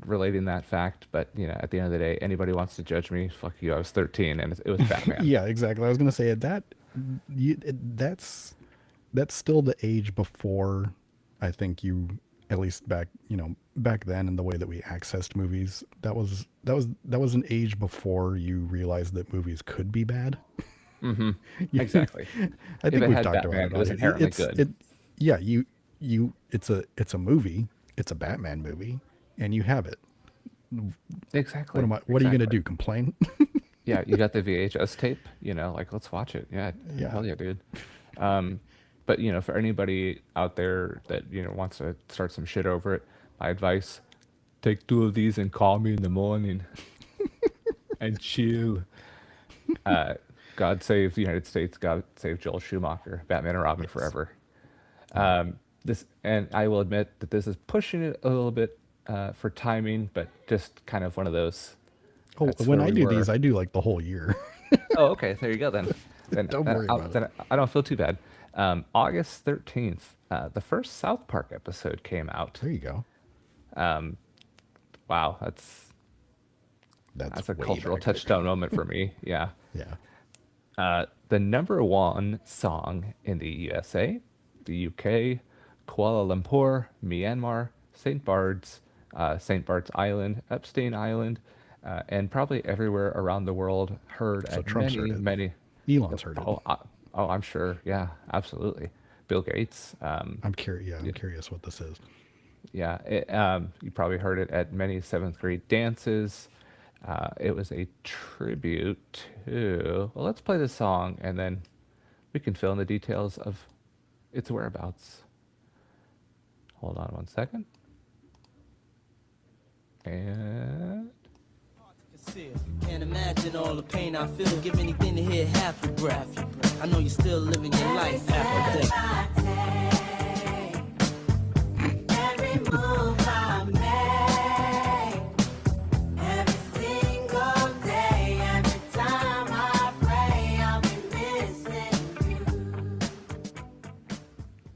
relating that fact. But, at the end of the day, anybody wants to judge me, fuck you. I was 13 and it was Batman. Yeah, exactly. I was gonna say that that's still the age before I think you, at least back then in the way that we accessed movies, that was an age before you realized that movies could be bad. Exactly. I If think it we've had talked Batman, about it was it. inherently It's good. yeah, it's a movie. It's a Batman movie, and you have it. Exactly. What are you gonna Exactly. do? Complain? Yeah, you got the VHS tape, like let's watch it. Yeah, Yeah. hell yeah, dude. But for anybody out there that wants to start some shit over it, my advice: take two of these and call me in the morning and chill. Uh, God save the United States. God save Joel Schumacher. Batman and Robin Yes. forever. This, and I will admit that this is pushing it a little bit for timing, but just kind of one of those. Oh, That's when where I we do were. these, I do like the whole year. Oh, okay. There you go then. Then, Don't then, worry I, about it. then I don't feel too bad. August 13th, the first South Park episode came out. There you go. Wow, that's a way cultural back there. touchdown moment for me. Yeah. Yeah. The number one song in the USA, the UK, Kuala Lumpur, Myanmar, St. Bart's Island, Epstein Island, and probably everywhere around the world heard So at Trump's many, heard it. many. Elon's heard it. I'm sure. Yeah, absolutely. Bill Gates. I'm curious. Yeah, I'm curious what this is. Yeah, you probably heard it at many seventh grade dances. It was a tribute to. Well, let's play the song and then we can fill in the details of its whereabouts. Hold on one second. And Can't imagine all the pain I feel. Give anything to hear half your breath. I know you're still living your life after death. Every move I make, every single day, every time I pray, I'll be missing you.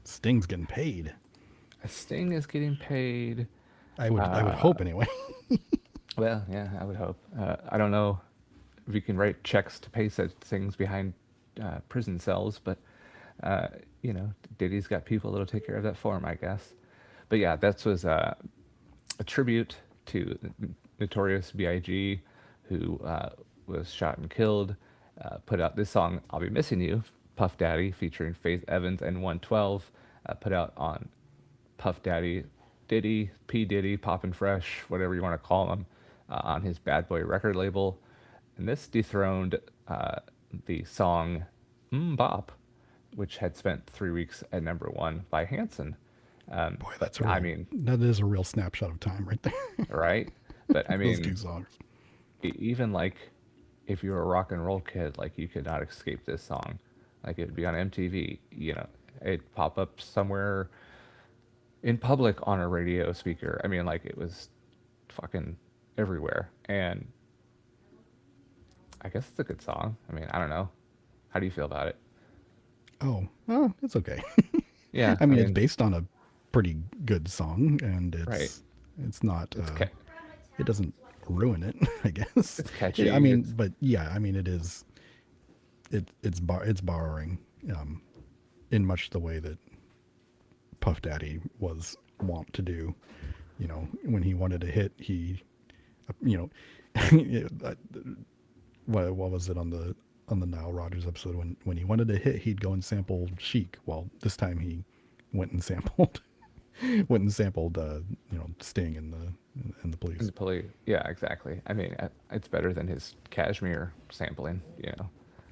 Sting's getting paid. Sting is getting paid. I would hope anyway. Well, yeah, I would hope. I don't know if you can write checks to pay such things behind prison cells, but Diddy's got people that'll take care of that for him, I guess. But yeah, that was a tribute to Notorious B.I.G., who was shot and killed. Put out this song, "I'll Be Missing You," Puff Daddy, featuring Faith Evans and 112, put out on Puff Daddy, Diddy, P. Diddy, Poppin' Fresh, whatever you want to call him, on his Bad Boy record label. And this dethroned the song Bop, which had spent 3 weeks at number one by Hanson. Boy, that's I mean, that is a real snapshot of time right there. right? But I Those two mean, songs. even like if you were a rock and roll kid, like you could not escape this song. Like it would be on MTV, it'd pop up somewhere in public on a radio speaker. I mean, like it was fucking everywhere. And I guess it's a good song. I mean, I don't know. How do you feel about it? Oh, well, it's okay. Yeah, I mean, it's based on a pretty good song, and Right. it's not. It's ca- It doesn't ruin it, I guess. It's catchy. I mean, It's- but yeah, I mean, it is. It's borrowing, in much the way that Puff Daddy was wont to do. When he wanted a hit, he, what was it on the Nile Rodgers episode when he wanted a hit, he'd go and sample Chic. Well, this time he went and sampled Sting and the Police. Yeah, exactly. I mean, it's better than his Cashmere sampling,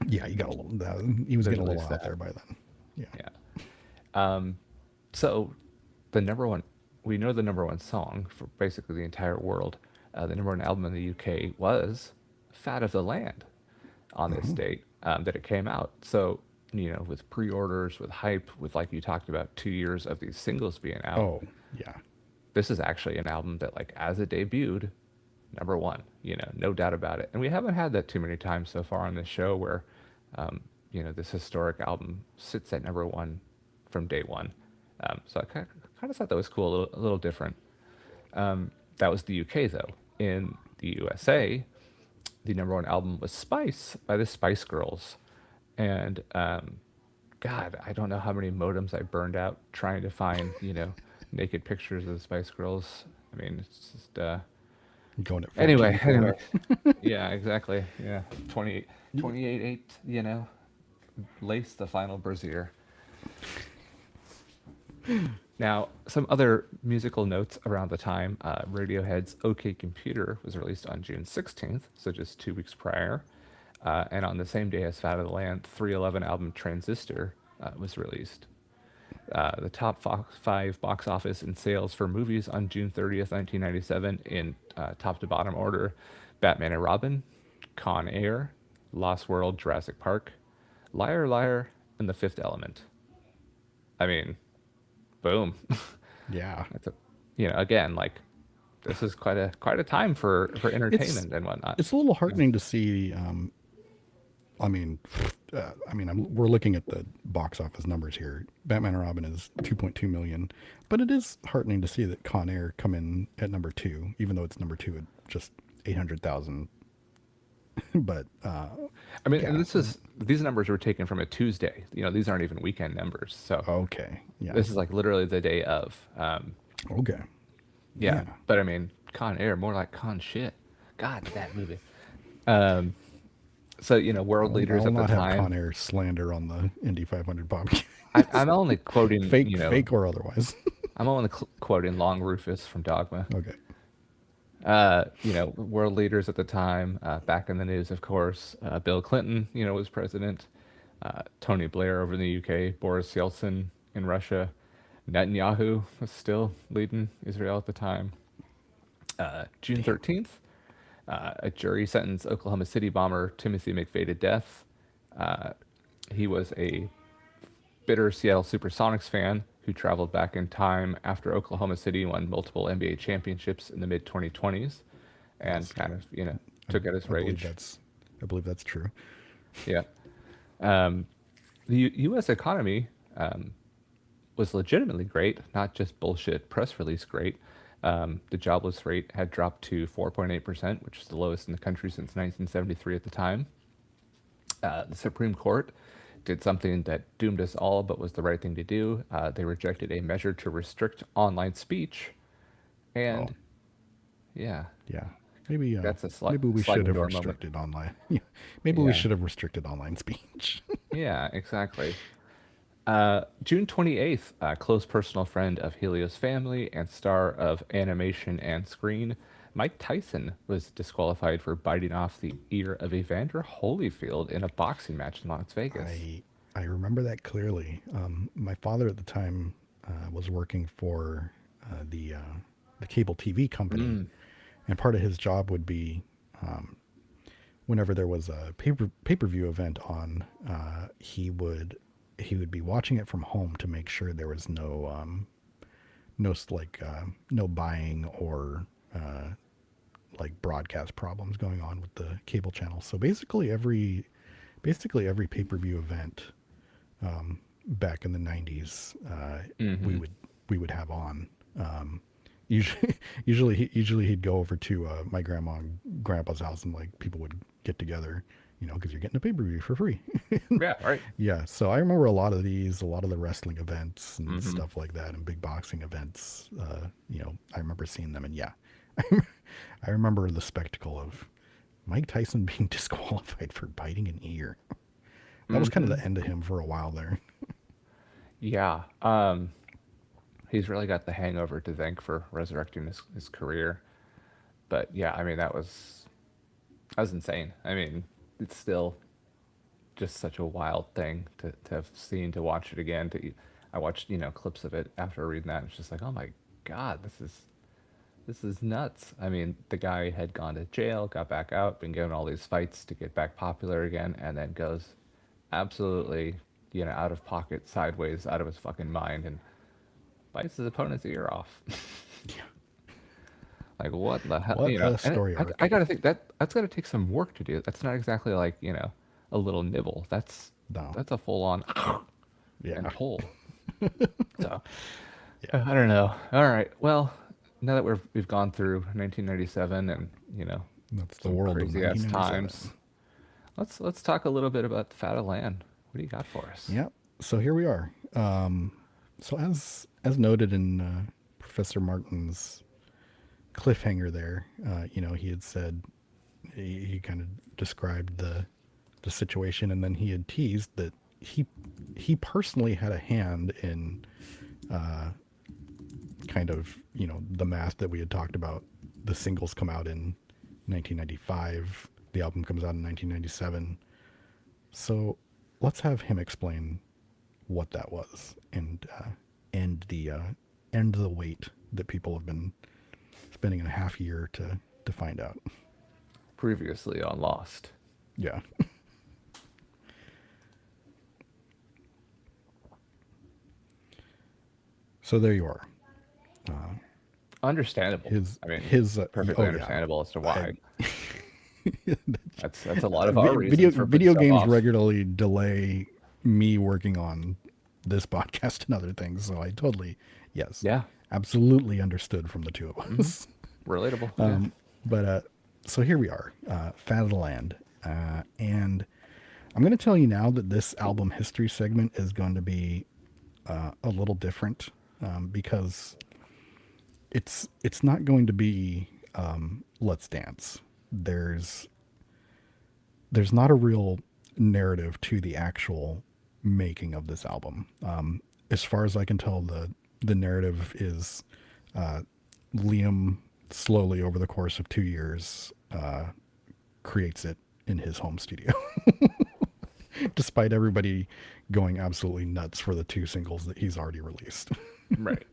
Yeah, he got a little. He was There's getting a at little least out that. there by then. Yeah. Yeah. So the number one, we know the number one song for basically the entire world. The number one album in the UK was "Fat of the Land," on this date that it came out. So, with pre-orders, with hype, with like you talked about 2 years of these singles being out, Oh, yeah. this is actually an album that, like, as it debuted, number one, no doubt about it. And we haven't had that too many times so far on this show where, this historic album sits at number one from day one. So I kind of thought that was cool, a little different. That was the UK though. In the USA, the number one album was Spice by the Spice Girls. And God, I don't know how many modems I burned out trying to find, naked pictures of the Spice Girls. I mean, it's just Going at 14 anyway, corner. yeah, exactly. Yeah. 28 8, lace the final brassiere. Now, some other musical notes around the time. Radiohead's OK Computer was released on June 16th, so just 2 weeks prior. And on the same day as Fat of the Land, 311 album Transistor was released. The top 5 box office and sales for movies on June 30th, 1997, in top to bottom order: Batman and Robin, Con Air, Lost World, Jurassic Park, Liar Liar, and The Fifth Element. I mean, boom. Yeah. That's again, like, this is quite a time for entertainment and whatnot. It's a little heartening to see. We're looking at the box office numbers here. Batman and Robin is 2.2 million, but it is heartening to see that Con Air come in at number 2, even though it's number 2 at just 800,000. But I mean, yeah. and these numbers were taken from a Tuesday. These aren't even weekend numbers. So Okay, yeah, this is like literally the day of. okay, Yeah. But I mean, Con Air, more like Con shit. God, that movie. So, world leaders I'll at the not have time. Con Air slander on the Indy 500 podcast. I'm only quoting, fake or otherwise. I'm only quoting Long Rufus from Dogma. Okay. World leaders at the time, back in the news, of course. Bill Clinton, was president. Tony Blair over in the UK. Boris Yeltsin in Russia. Netanyahu was still leading Israel at the time. June 13th, a jury sentenced Oklahoma City bomber Timothy McVeigh to death. He was a bitter Seattle Supersonics fan who traveled back in time after Oklahoma City won multiple NBA championships in the mid-2020s and kind of, took out his rage. I believe that's true. Yeah. The U.S. economy was legitimately great, not just bullshit press release great. The jobless rate had dropped to 4.8%, which is the lowest in the country since 1973 at the time. The Supreme Court did something that doomed us all, but was the right thing to do. They rejected a measure to restrict online speech. And yeah, Maybe That's a maybe we sliding should have door moment. restricted online. Yeah, maybe we Yeah. should have restricted online speech. yeah, exactly. June 28th, a close personal friend of Helios family and star of animation and screen, Mike Tyson was disqualified for biting off the ear of Evander Holyfield in a boxing match in Las Vegas. I remember that clearly. My father at the time was working for the cable TV company, and part of his job would be whenever there was a pay-per-view event on, he would be watching it from home to make sure there was no buying or like broadcast problems going on with the cable channel. So basically every pay-per-view event back in the 90s we would have on. Usually he'd go over to my grandma and grandpa's house, and like people would get together, because you're getting a pay-per-view for free. Yeah, right. Yeah, so I remember a lot of the wrestling events and stuff like that, and big boxing events. I remember seeing them, and yeah, I remember the spectacle of Mike Tyson being disqualified for biting an ear. That was kind of the end of him for a while there. Yeah. He's really got the hangover to thank for resurrecting his career. But yeah, I mean, that was insane. I mean, it's still just such a wild thing to have seen, to watch it again. I watched, clips of it after reading that. It's just like, oh my God, this this is nuts. I mean, the guy had gone to jail, got back out, been given all these fights to get back popular again, and then goes absolutely, out of pocket, sideways, out of his fucking mind, and bites his opponent's ear off. Like, what the hell? What a And story arc. I gotta think that's gotta take some work to do. That's not exactly like, a little nibble. No. That's a full on Yeah. and pull. So, I don't know. All right. Well, now that we've gone through 1997 and That's the some world of crazy ass 1997. times, let's talk a little bit about the Fat of Land. What do you got for us? Yep. So here we are. So as noted in Professor Martin's cliffhanger there, he had said he kind of described the situation, and then he had teased that he personally had a hand in kind of the math that we had talked about. The singles come out in 1995. The album comes out in 1997. So let's have him explain what that was and end the wait that people have been spending a half year to find out. Previously on Lost. Yeah. So there you are. Understandable. His I mean, perfectly oh, yeah. understandable as to why. I- That's a lot of our reasons video for putting video stuff games off. regularly delay me working on this podcast and other things. So I totally, yes, Yeah. absolutely understood from the two of us. Relatable. Yeah. But so here we are, Fat of the Land, and I'm going to tell you now that this album history segment is going to be a little different because it's not going to be Let's Dance. There's not a real narrative to the actual making of this album. As far as I can tell, the narrative is Liam slowly over the course of 2 years creates it in his home studio. Despite everybody going absolutely nuts for the 2 singles that he's already released. Right.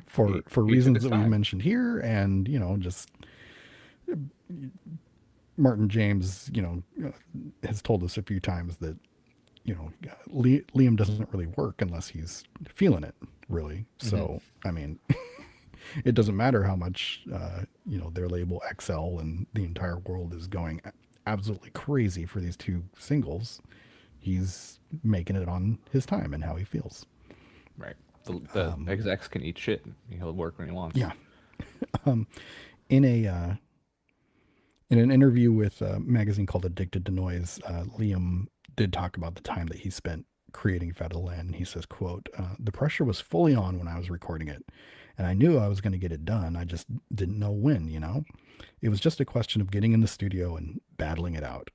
for He took reasons his that we've time. mentioned here, and just Martin James has told us a few times that Liam doesn't really work unless he's feeling it, really. So I mean, it doesn't matter how much their label XL and the entire world is going absolutely crazy for these 2 singles. He's making it on his time and how he feels. Right. The execs can eat shit. He'll work when he wants. Yeah. In an interview with a magazine called Addicted to Noise, Liam did talk about the time that he spent creating Fat of the Land. And he says, quote, "The pressure was fully on when I was recording it, and I knew I was going to get it done. I just didn't know when, It was just a question of getting in the studio and battling it out.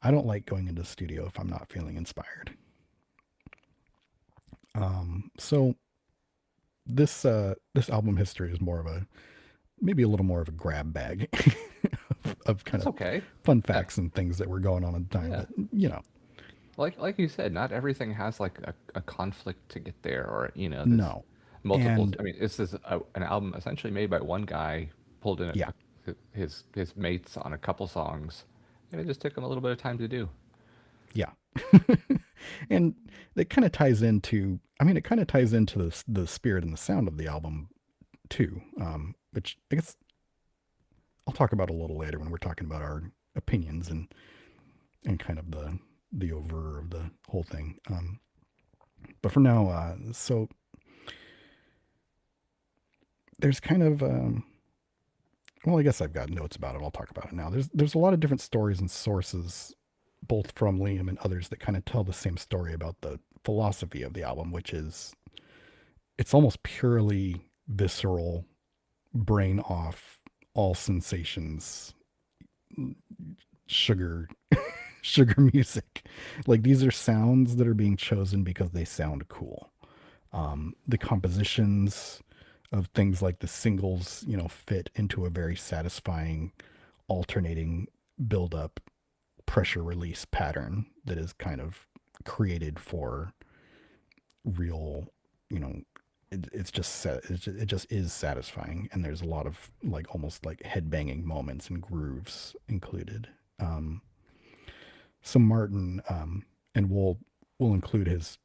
I don't like going into the studio if I'm not feeling inspired." So this album history is more of maybe a little more of a grab bag of kind It's of okay. fun facts and things that were going on at the time. Yeah. But, Like you said, not everything has like a conflict to get there, or there's no. multiple. And- I mean, this is an album essentially made by one guy, pulled in Yeah. his mates on a couple songs, and it just took him a little bit of time to do. Yeah. And it kind of ties into, the spirit and the sound of the album too, which I guess I'll talk about a little later when we're talking about our opinions and kind of the over of the whole thing. But for now, so there's kind of, well, I guess I've got notes about it. I'll talk about it now. There's a lot of different stories and sources, both from Liam and others, that kind of tell the same story about the philosophy of the album, which is it's almost purely visceral, brain off, all sensations, sugar music. Like, these are sounds that are being chosen because they sound cool. The compositions of things like the singles, fit into a very satisfying alternating build up pressure release pattern that is kind of created for real, it's just it just is satisfying, and there's a lot of like almost like head banging moments and grooves included. So Martin, and we'll include his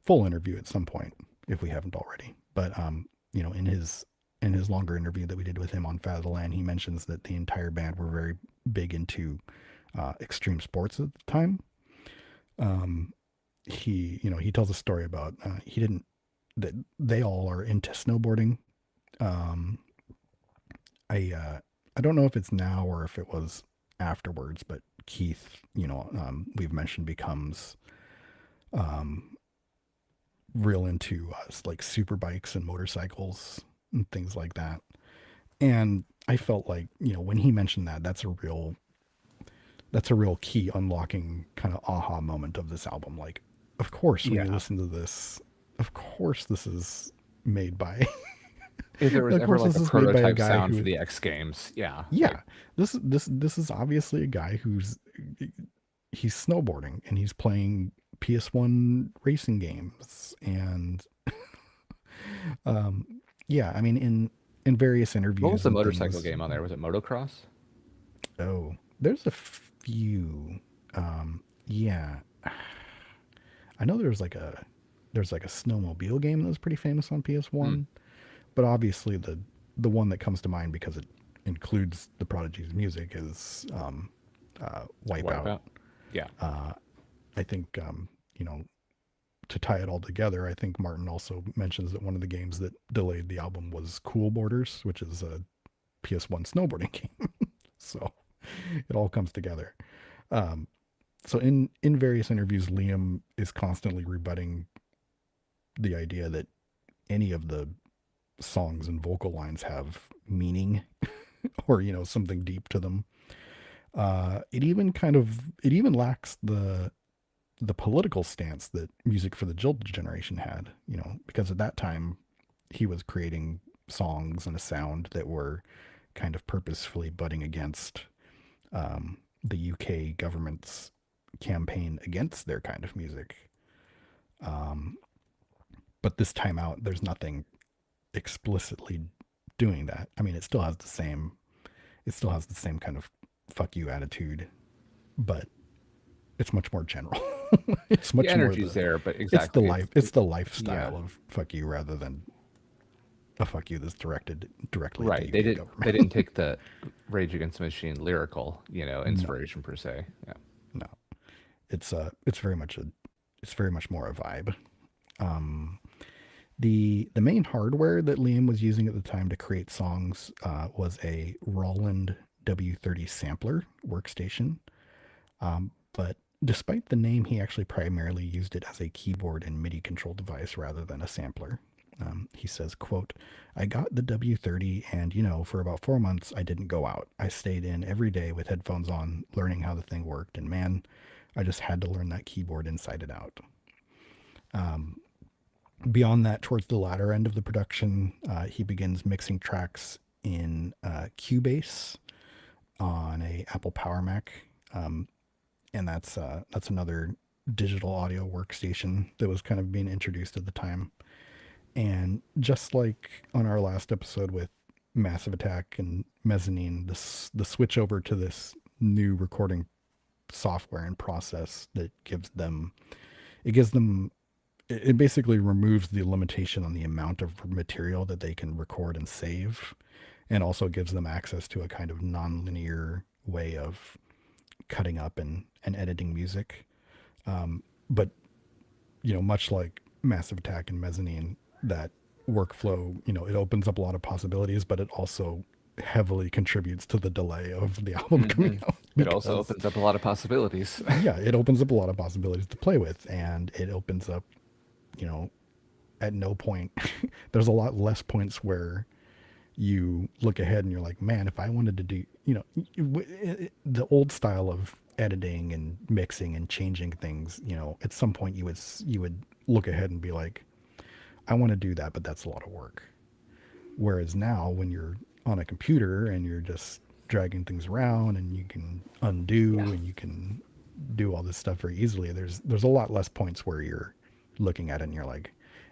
full interview at some point if we haven't already. But you know, in his longer interview that we did with him on Fat of the Land, he mentions that the entire band were very big into extreme sports at the time. He tells a story about he didn't that they all are into snowboarding. Um, I don't know if it's now or if it was afterwards, but Keith, we've mentioned becomes um, real into like super bikes and motorcycles and things like that. And I felt like, when he mentioned that, that's a real key unlocking kind of aha moment of this album. Like, of course, when you listen to this, of course, this is made by. If there was Of ever course, like this a is made by a prototype guy sound who- for the X Games, yeah. Yeah, this is obviously a guy he's snowboarding and he's playing PS1 racing games and yeah, I mean in various interviews. What was the and motorcycle things- game on there? Was it Motocross? Oh, there's a few. Yeah, I know there's like a snowmobile game that was pretty famous on PS1, but obviously the one that comes to mind because it includes the Prodigy's music is Wipeout. Yeah. I think to tie it all together, I think Martin also mentions that one of the games that delayed the album was Cool Borders, which is a PS1 snowboarding game. So it all comes together. So in various interviews, Liam is constantly rebutting the idea that any of the songs and vocal lines have meaning or something deep to them. It even lacks the political stance that Music for the Jilted Generation had, because at that time he was creating songs and a sound that were kind of purposefully butting against the UK government's campaign against their kind of music. But this time out, there's nothing explicitly doing that. I mean, it still has the same kind of fuck you attitude, but it's much more general. It's much The more energy's there, but exactly. it's the lifestyle of fuck you rather than a fuck you that's directed directly Right. at They the UK didn't government. they didn't take the Rage Against the Machine lyrical, inspiration per se. Yeah. No, it's very much more a vibe. The main hardware that Liam was using at the time to create songs was a Roland W30 sampler workstation. But despite the name, he actually primarily used it as a keyboard and MIDI control device rather than a sampler. He says, quote, "I got the W30 and, for about 4 months, I didn't go out. I stayed in every day with headphones on, learning how the thing worked. And man, I just had to learn that keyboard inside and out." Beyond that, towards the latter end of the production, he begins mixing tracks in Cubase on a Apple Power Mac. And that's another digital audio workstation that was kind of being introduced at the time. And just like on our last episode with Massive Attack and Mezzanine, the switch over to this new recording software and process that it basically removes the limitation on the amount of material that they can record and save, and also gives them access to a kind of non-linear way of cutting up and editing music. But much like Massive Attack and Mezzanine, that workflow, it opens up a lot of possibilities, but it also heavily contributes to the delay of the album coming out. It also because- opens up a lot of possibilities. yeah, it opens up a lot of possibilities to play with, and it opens up, at no point, there's a lot less points where you look ahead and you're like, man, if I wanted to do, the old style of editing and mixing and changing things, at some point you would look ahead and be like, I want to do that, but that's a lot of work. Whereas now when you're on a computer and you're just dragging things around and you can undo and you can do all this stuff very easily, there's a lot less points where you're looking at it and you're like,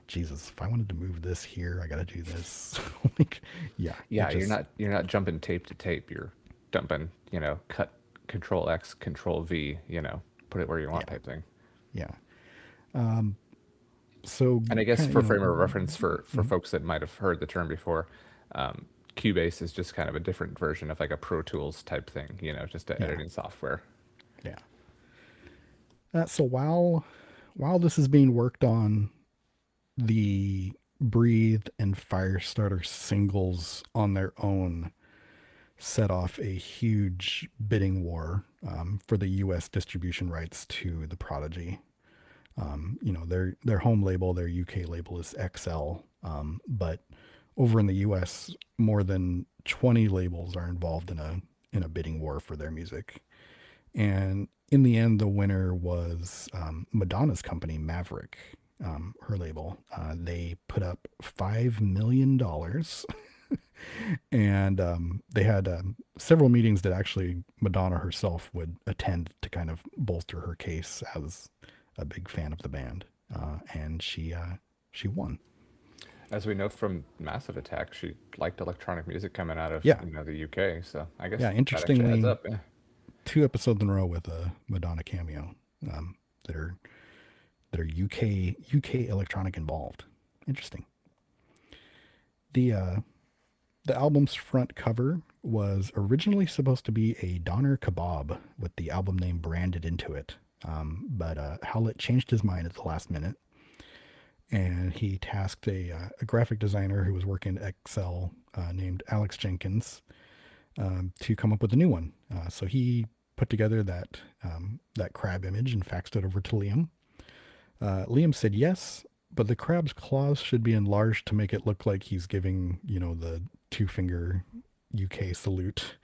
Jesus, if I wanted to move this here, I got to do this. Like, yeah. Yeah, it just, you're not jumping tape to tape. You're dumping, cut Control X, Control V, put it where you want Yeah. type thing. yeah. So, And I guess kinda, for frame of reference for folks that might have heard the term before, Cubase is just kind of a different version of like a Pro Tools type thing, just a Yeah. editing software. yeah. So while this is being worked on, the Breathe and Firestarter singles on their own set off a huge bidding war for the U.S. distribution rights to the Prodigy. Their home label, their UK label is XL, but over in the U.S., more than 20 labels are involved in a bidding war for their music. And in the end, the winner was Madonna's company, Maverick, her label. They put up $5 million. And they had several meetings that actually Madonna herself would attend to kind of bolster her case as a big fan of the band. And she won. As we know from Massive Attack, she liked electronic music coming out of Yeah. the UK. So I guess Yeah, that actually interestingly, adds up. Yeah. 2 episodes in a row with a Madonna cameo that are UK electronic involved. Interesting. The album's front cover was originally supposed to be a doner kebab with the album name branded into it, but Howlett changed his mind at the last minute, and he tasked a graphic designer who was working at XL named Alex Jenkins to come up with a new one. So he put together that crab image and faxed it over to Liam. Liam said yes, but the crab's claws should be enlarged to make it look like he's giving, the 2-finger UK salute.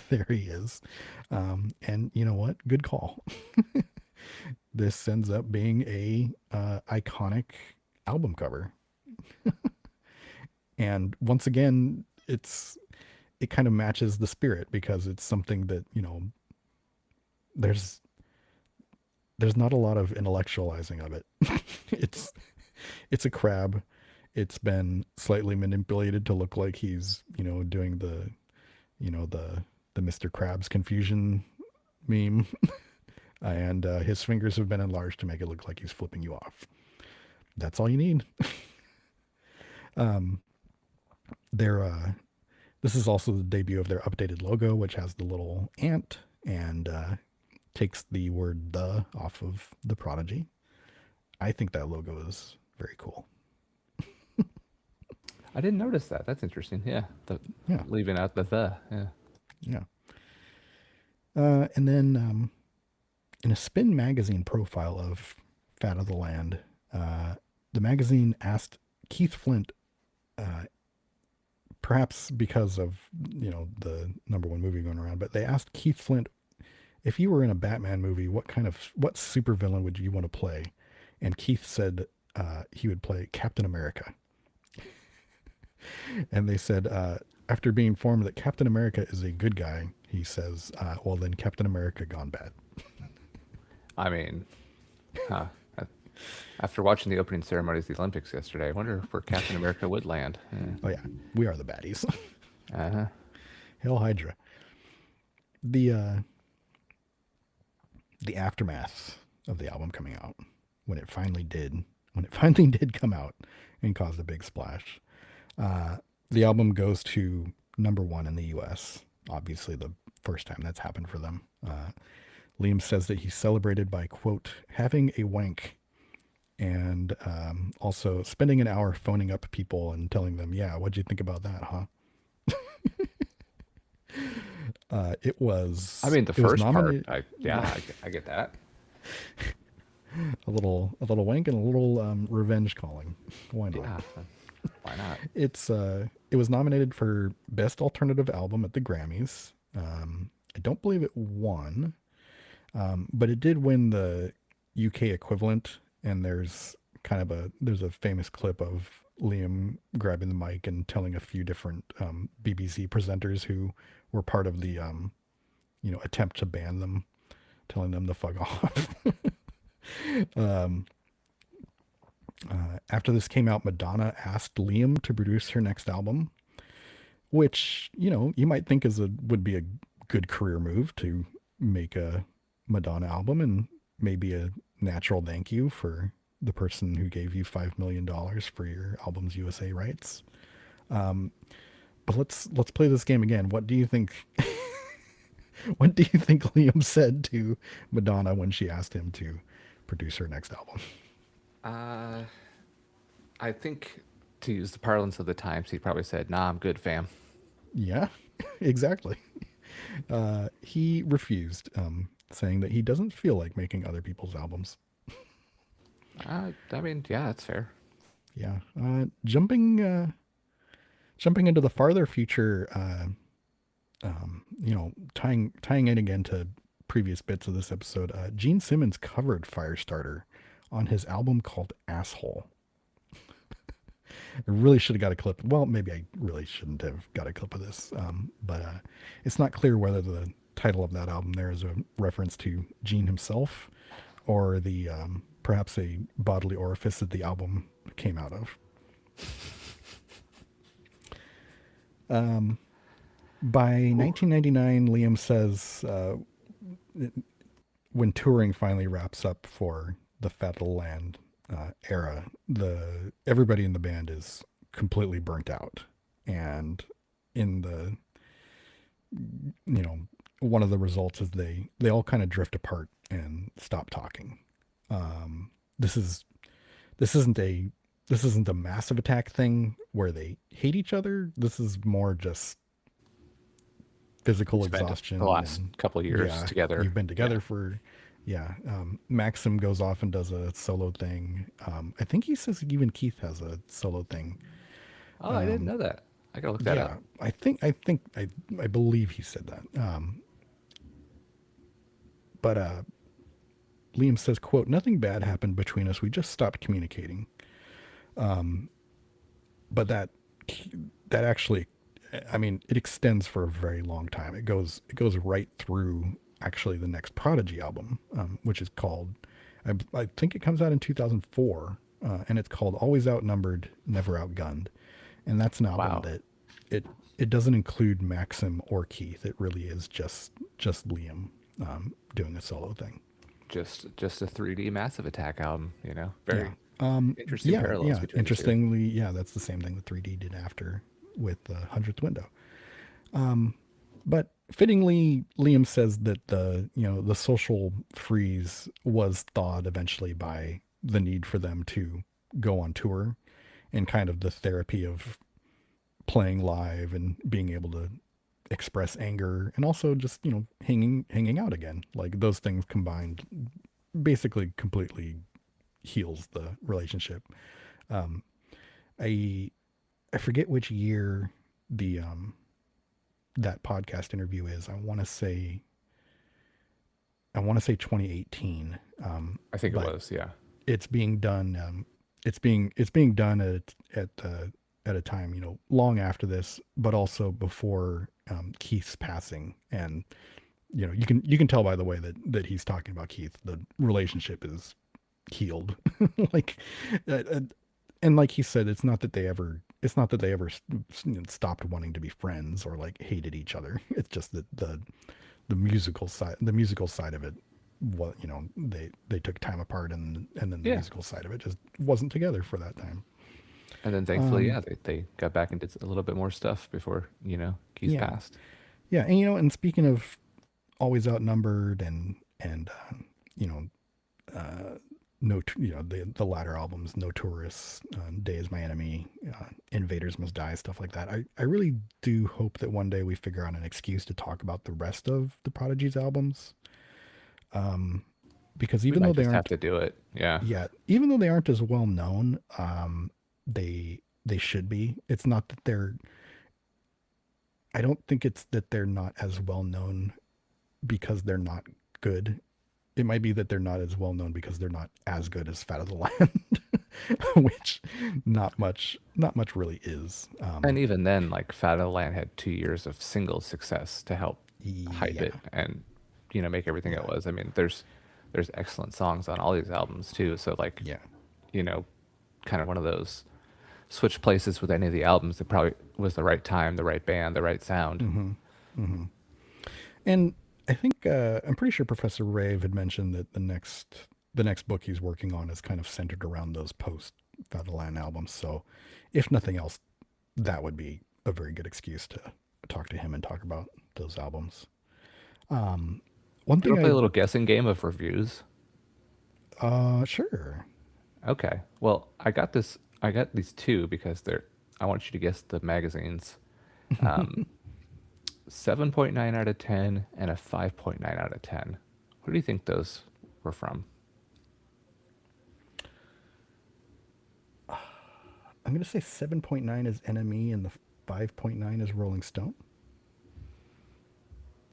There he is. And you know what? Good call. This ends up being a iconic album cover. And once again, it kind of matches the spirit because it's something that, there's not a lot of intellectualizing of it. It's a crab. It's been slightly manipulated to look like he's, doing the Mr. Krabs confusion meme. And his fingers have been enlarged to make it look like he's flipping you off. That's all you need. This is also the debut of their updated logo, which has the little ant and takes the word "the" off of the Prodigy. I think that logo is very cool. I didn't notice that. That's interesting. Yeah. Yeah. Leaving out the. Yeah. Yeah. And then in a Spin magazine profile of Fat of the Land, the magazine asked Keith Flint, perhaps because of, the number one movie going around, but they asked Keith Flint, if you were in a Batman movie, what supervillain would you want to play? And Keith said he would play Captain America. And they said, after being informed that Captain America is a good guy, he says, well, then Captain America gone bad. I mean, after watching the opening ceremonies of the Olympics yesterday, I wonder where Captain America would land. Yeah. Oh, yeah. We are the baddies. Uh-huh. Hail Hydra. The aftermath of the album coming out, when it finally did come out and caused a big splash, the album goes to number 1 in the US. Obviously the first time that's happened for them. Liam says that he celebrated by, quote, having a wank, and also spending an hour phoning up people and telling them, yeah, what'd you think about that, huh? It was. I mean, the it was first part, nominated- I get that. a little wank and a little revenge calling. Why not? Yeah, why not? It was nominated for Best Alternative Album at the Grammys. I don't believe it won, but it did win the UK equivalent. And there's a famous clip of Liam grabbing the mic and telling a few different BBC presenters who were part of the attempt to ban them, telling them to fuck off. After this came out, Madonna asked Liam to produce her next album, which, you know, you might think would be a good career move to make a Madonna album and maybe a natural thank you for the person who gave you $5 million for your album's USA rights. But let's play this game again. What do you think? What do you think Liam said to Madonna when she asked him to produce her next album? I think, to use the parlance of the times, he probably said, "Nah, I'm good, fam." Yeah, exactly. He refused, saying that he doesn't feel like making other people's albums. I mean, yeah, that's fair. Yeah. Jumping into the farther future, you know, tying in again to previous bits of this episode, Gene Simmons covered Firestarter on his album called Asshole. I really should have got a clip. Well, maybe I really shouldn't have got a clip of this, but it's not clear whether the title of that album there is a reference to Gene himself or the perhaps a bodily orifice that the album came out of. By 1999, Liam says when touring finally wraps up for the Fatal Land era, everybody in the band is completely burnt out, and in the, you know, one of the results is they all kind of drift apart and stop talking. This isn't a Massive Attack thing where they hate each other. This is more just physical Spent exhaustion. the last couple of years Yeah, together. You've been together for, yeah. Maxim goes off and does a solo thing. I think he says even Keith has a solo thing. Oh, I didn't know that. I gotta look that Yeah, up. I believe he said that. But Liam says, quote, "Nothing bad happened between us. We just stopped communicating." But that actually, I mean, it extends for a very long time. It goes right through actually the next Prodigy album, which is called, I think it comes out in 2004, and it's called Always Outnumbered, Never Outgunned. And that's an album Wow. that it doesn't include Maxim or Keith. It really is just Liam doing a solo thing. Just a 3D Massive Attack album, you know? Very Yeah. interesting parallels between the two. Interestingly, yeah, that's the same thing that 3D did after with the 100th Window. But fittingly, Liam says that the social freeze was thawed eventually by the need for them to go on tour and kind of the therapy of playing live and being able to express anger and also just, you know, hanging out again. Like those things combined basically completely heals the relationship. I forget which year the that podcast interview is. I want to say 2018. I think it but was, yeah. it's being done. It's being done at a time, you know, long after this, but also before Keith's passing. And you know, you can tell by the way that he's talking about Keith, the relationship is healed. Like, and like he said, it's not that they ever stopped wanting to be friends or like hated each other. It's just that the musical side of it, what, you know, they took time apart, and then the Yeah. musical side of it just wasn't together for that time. And then thankfully, yeah, they got back and did a little bit more stuff before, you know, Keith Yeah. passed. Yeah, and you know, and speaking of Always Outnumbered and you know, the latter albums, No Tourists, Day Is My Enemy, Invaders Must Die, stuff like that. I really do hope that one day we figure out an excuse to talk about the rest of the Prodigy's albums. Because even We though might they just have aren't to do it. Yeah. yet, even though they aren't as well known, they should be. It's not that I don't think it's that they're not as well known because they're not good. It might be that they're not as well known because they're not as good as Fat of the Land, which not much really is. And even then, like Fat of the Land had 2 years of single success to help hype Yeah. it and, you know, make everything it was. I mean, there's excellent songs on all these albums too. So like, Yeah. you know, kind of one of those switch places with any of the albums. It probably was the right time, the right band, the right sound. And I think I'm pretty sure Professor Rave had mentioned that the next book he's working on is kind of centered around those post Fatherland albums. So, if nothing else, that would be a very good excuse to talk to him and talk about those albums. One You thing want to play a little guessing game of reviews? sure. Okay. Well, I got this. I got these two because they're. I want you to guess the magazines. 7.9 out of 10 and a 5.9 out of 10. Who do you think those were from? I'm gonna say 7.9 is NME and the 5.9 is Rolling Stone.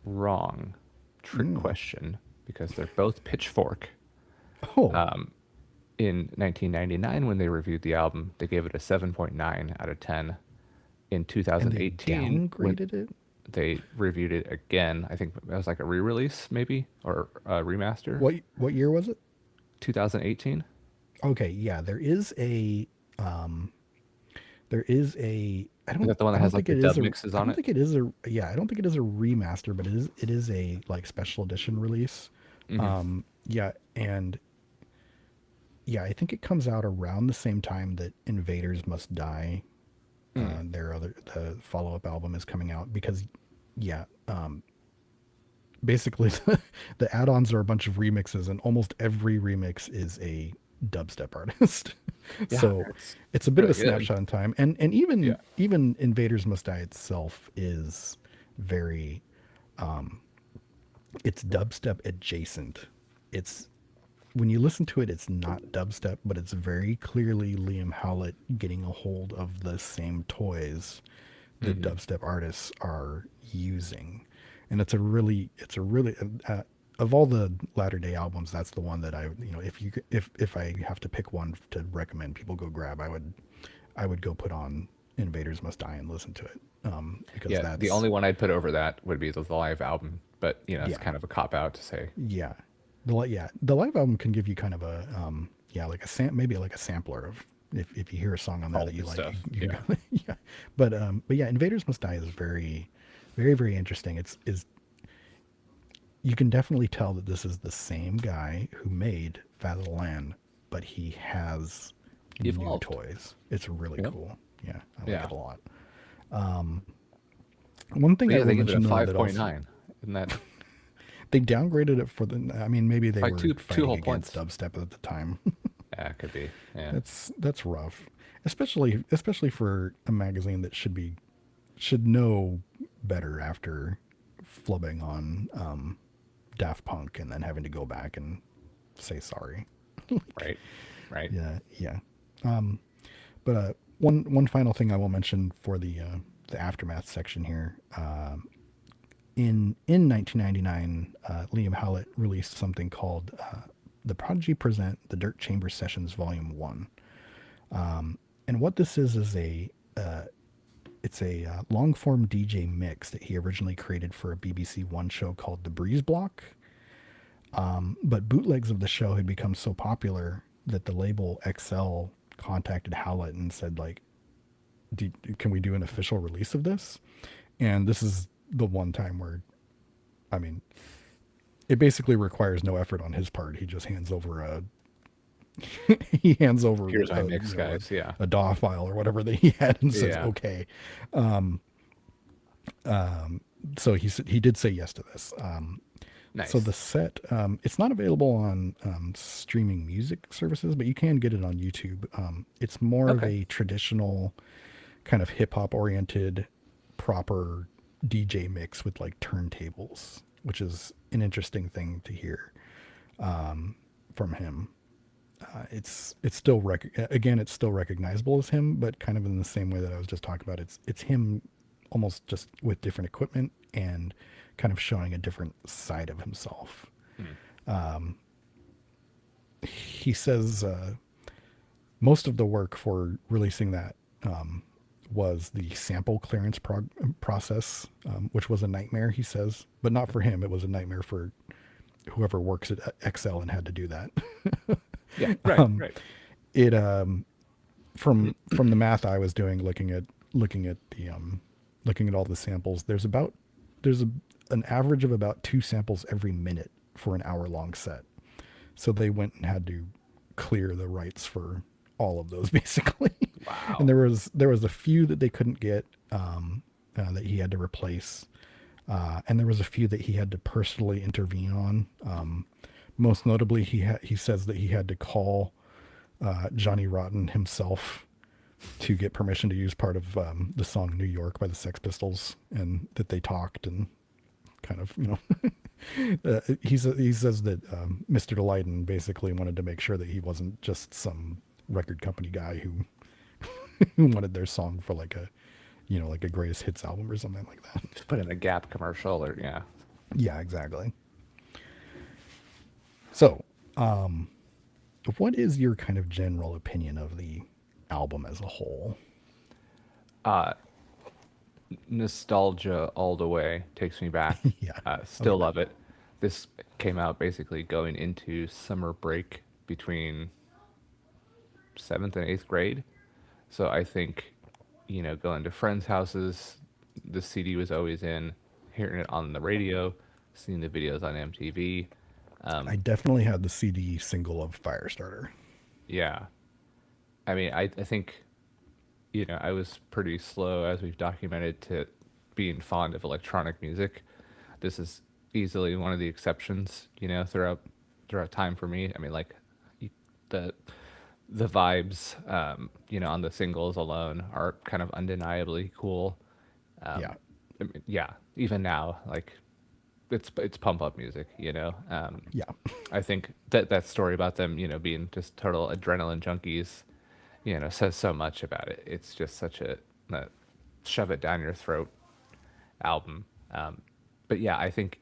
Wrong. Trick question because they're both Pitchfork. Oh, In 1999, when they reviewed the album, they gave it a 7.9 out of 10. In and they 2018, when downgraded it. they reviewed it again, I think it was like a re-release, maybe, or a remaster. What year was it? 2018. Okay, yeah, there is a I don't. Is that the one that I don't has like think the it is dub a- mixes I on don't it? think it is a. Yeah, I don't think it is a remaster, but it is a like special edition release. Yeah, and yeah, I think it comes out around the same time that Invaders Must Die. The follow up album is coming out because, yeah, basically the add ons are a bunch of remixes, and almost every remix is a dubstep artist. Yeah, So it's a bit of a really good. snapshot in time, and even Yeah. even Invaders Must Die itself is very, it's dubstep adjacent. It's when you listen to it, it's not dubstep, but it's very clearly Liam Howlett getting a hold of the same toys that dubstep artists are using, and it's a really of all the latter day albums, that's the one that if I have to pick one to recommend people go grab, I would go put on Invaders Must Die and listen to it, because Yeah, that's the only one I'd put over that would be the live album, but it's Yeah. kind of a cop out to say. Yeah. The live album can give you kind of a like maybe like a sampler of if you hear a song on there All that you the like. stuff, You can yeah. go- yeah. But yeah, Invaders Must Die is very, very, very interesting. It's you can definitely tell that this is the same guy who made Fatherland, but he has Evolved. new toys. It's really Yep. cool. Yeah, I like Yeah. it a lot. One thing But I yeah, will they give it a mention though that 5.9. Isn't that they downgraded it for the. I mean, maybe they By were two fighting whole against points. dubstep at the time. yeah, it could be. Yeah. That's rough, especially for a magazine that should know better after flubbing on Daft Punk and then having to go back and say sorry. Right. Right. Yeah. But one final thing I will mention for the aftermath section here. In 1999, Liam Howlett released something called The Prodigy Present The Dirt Chamber Sessions Volume 1. And what this is it's a long form DJ mix that he originally created for a BBC One show called The Breeze Block. But bootlegs of the show had become so popular that the label XL contacted Howlett and said, like, can we do an official release of this? And this is the one time where, I mean, it basically requires no effort on his part. He just hands over Here's my a, mix, you know, guys. Yeah. a DAW file or whatever that he had and says, Yeah. okay. So he did say yes to this. Nice. So the set, it's not available on streaming music services, but you can get it on YouTube. It's more of Okay. a traditional kind of hip hop oriented, proper DJ mix with like turntables, which is an interesting thing to hear from him. It's still it's still recognizable as him, but kind of in the same way that I was just talking about. It's him almost just with different equipment and kind of showing a different side of himself. He says most of the work for releasing that was the sample clearance process, which was a nightmare, he says, but not for him. It was a nightmare for whoever works at XL and had to do that. Yeah. Right. Right. It from the math I was doing, looking at the looking at all the samples, there's an average of about 2 samples every minute for an hour long set. So they went and had to clear the rights for all of those basically. Wow. And there was a few that they couldn't get, that he had to replace, and there was a few that he had to personally intervene on. Most notably, he says that he had to call Johnny Rotten himself to get permission to use part of the song "New York" by the Sex Pistols, and that they talked and kind of, he says that Mr. Delighten basically wanted to make sure that he wasn't just some record company guy who who wanted their song for like a greatest hits album or something like that. Just put in a Gap commercial, or yeah. Yeah, exactly. So, what is your kind of general opinion of the album as a whole? Nostalgia all the way, takes me back. Yeah. Still love it. This came out basically going into summer break between 7th and 8th grade. So I think, going to friends' houses, the CD was always in, hearing it on the radio, seeing the videos on MTV. I definitely had the CD single of Firestarter. Yeah. I mean, I think, I was pretty slow, as we've documented, to being fond of electronic music. This is easily one of the exceptions, throughout time for me. I mean, like, the vibes, on the singles alone are kind of undeniably cool. Yeah. I mean, yeah, even now, like, it's pump up music, Yeah. I think that story about them, being just total adrenaline junkies, says so much about it. It's just such a shove it down your throat album. But yeah, I think,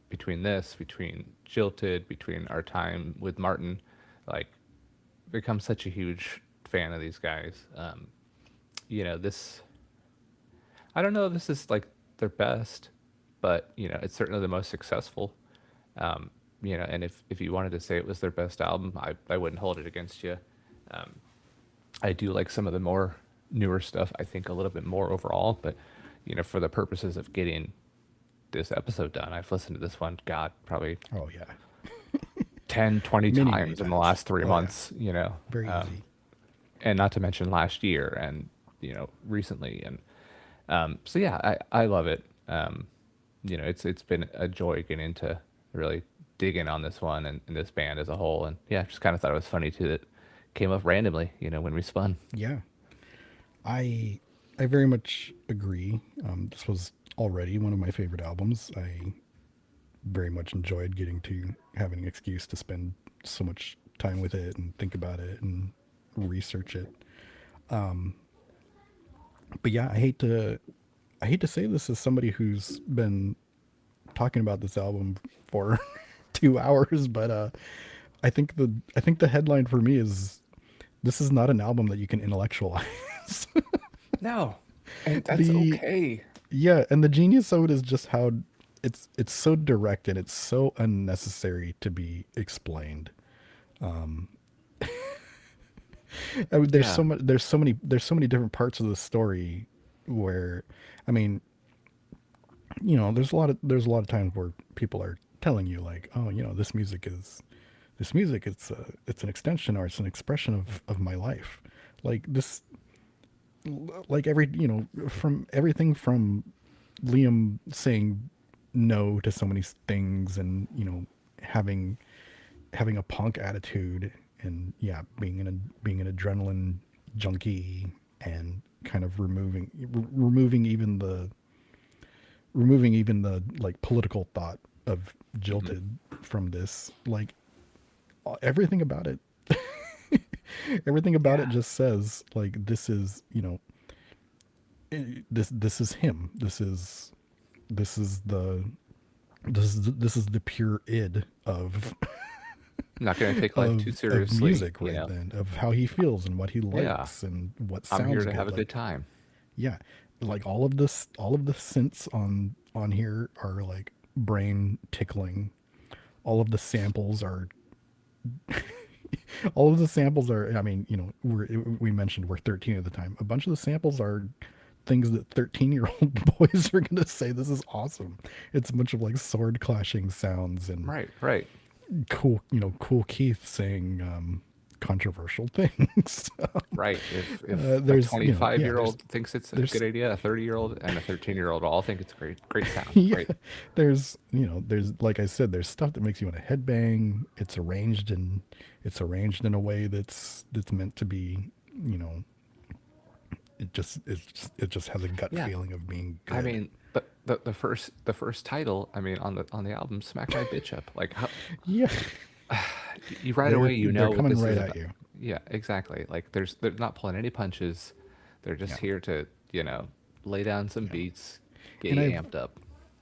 between Jilted, between our time with Martin, like, become such a huge fan of these guys. This, I don't know if this is like their best, but it's certainly the most successful. And if you wanted to say it was their best album, I wouldn't hold it against you. I do like some of the more newer stuff, I think, a little bit more overall, but for the purposes of getting this episode done, I've listened to this one, God, probably Oh yeah. 10, 20 Many times in the times. last 3 Oh, yeah. months, Very easy. and not to mention last year and, recently. And so yeah, I love it. It's been a joy getting to really dig in on this one and this band as a whole. And yeah, just kind of thought it was funny too that it came up randomly, when we spun. Yeah. I very much agree. This was already one of my favorite albums. I very much enjoyed getting to having an excuse to spend so much time with it and think about it and research it. But yeah, I hate to say this as somebody who's been talking about this album for 2 hours, but I think the headline for me is, this is not an album that you can intellectualize. No, and that's The- okay. Yeah, and the genius of it is just how it's so direct and it's so unnecessary to be explained. I mean, there's Yeah. there's so many different parts of the story where, I mean, there's a lot of times where people are telling you like, oh, this music, it's an extension or it's an expression of my life. Like this, like from everything from Liam saying no to so many things and, having a punk attitude and yeah, being an adrenaline junkie and kind of removing even the like political thought of Jilted from this, like everything about it everything about it just says like, this is this is him, this is the pure id of I'm not going to take life of, too of seriously. music right then, of how he feels and what he Yeah. likes and what sounds I'm here to good. have a Like, good time. yeah, like all of the synths on here are like brain tickling. All of the samples are All of the samples are, I mean, we mentioned we're 13 at the time. A bunch of the samples are things that 13-year-old boys are going to say, this is awesome. It's a bunch of like sword clashing sounds and Right, right. cool Keith saying controversial things. Right. If a there's, 25-year-old thinks it's a there's- good idea, a 30-year-old and a 13-year-old all think it's great sound. Yeah, Great. there's like I said, there's stuff that makes you want to headbang. It's arranged in a way that's meant to be, it just has a gut Yeah. feeling of being good. I mean, the first title, I mean, on the album, "Smack My Bitch Up," like how, yeah, you right away they're know what coming this right is at about. you. Yeah, exactly. Like they're not pulling any punches. They're just here to lay down some beats, get And you I've- amped up.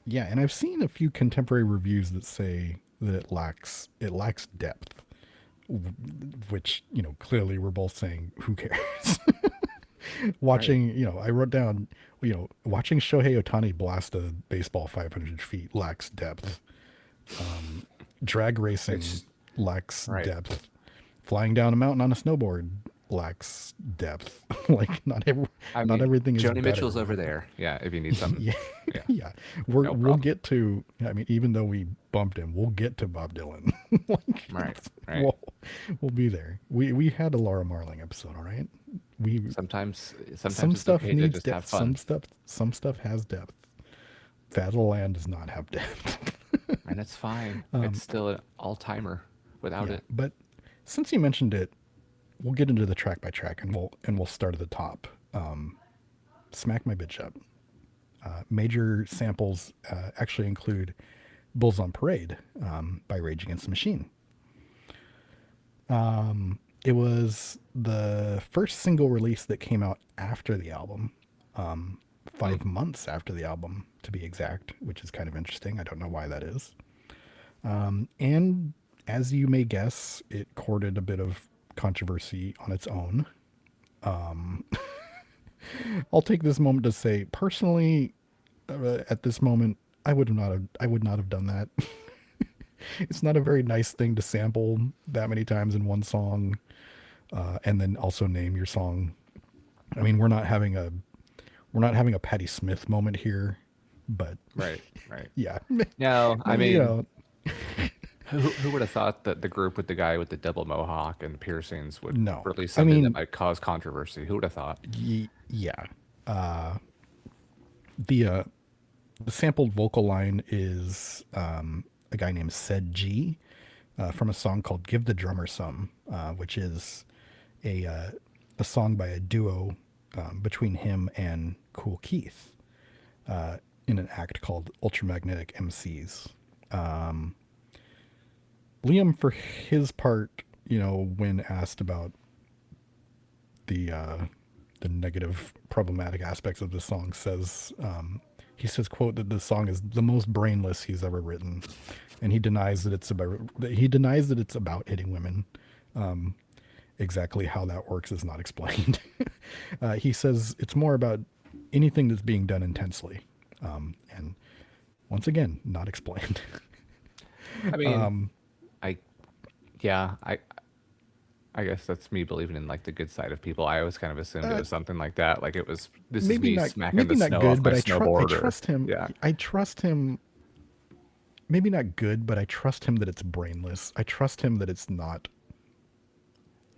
Yeah, and I've seen a few contemporary reviews that say that it lacks depth, which clearly we're both saying who cares. Watching, I wrote down, watching Shohei Ohtani blast a baseball 500 feet lacks depth. Drag racing lacks Right. depth. Flying down a mountain on a snowboard lacks depth. Like not I mean, everything is Joni better. Mitchell's over there. Yeah, if you need something. Yeah, Yeah. yeah. No We'll problem. get to. I mean, even though we bumped him, we'll get to Bob Dylan. Like, Right, right. We'll be there. We had a Laura Marling episode. All right. Sometimes Some it's stuff okay to needs just have depth. fun. Some stuff has depth. Fat of the Land does not have depth. And it's fine. It's still an all-timer without Yeah, it. but since you mentioned it, we'll get into the track by track, and we'll start at the top. Smack My Bitch Up. Major samples actually include "Bulls on Parade" by Rage Against the Machine. It was the first single release that came out after the album, 5 months after the album to be exact, which is kind of interesting. I don't know why that is. And as you may guess, it courted a bit of controversy on its own. I'll take this moment to say, personally, at this moment, I would not have done that. It's not a very nice thing to sample that many times in one song, and then also name your song. I mean, we're not having a Patti Smith moment here, but Right, right. yeah. No, I mean, You know, who would have thought that the group with the guy with the double mohawk and piercings would No. release I something mean- that might cause controversy? Who would have thought? Yeah. The sampled vocal line is a guy named Said G from a song called "Give the Drummer Some," which is a song by a duo between him and Cool Keith in an act called Ultramagnetic MCs. Liam, for his part, when asked about the negative problematic aspects of the song, says he says, quote, that the song is the most brainless he's ever written, and he denies that it's about hitting women. Exactly how that works is not explained. He says it's more about anything that's being done intensely, and once again, not explained. I mean, I guess that's me believing in like the good side of people. I always kind of assumed it was something like that. Like this is me smacking the snow off my I snowboard. trust him. Yeah. I trust him. Maybe not good, but I trust him that it's brainless. I trust him that it's not.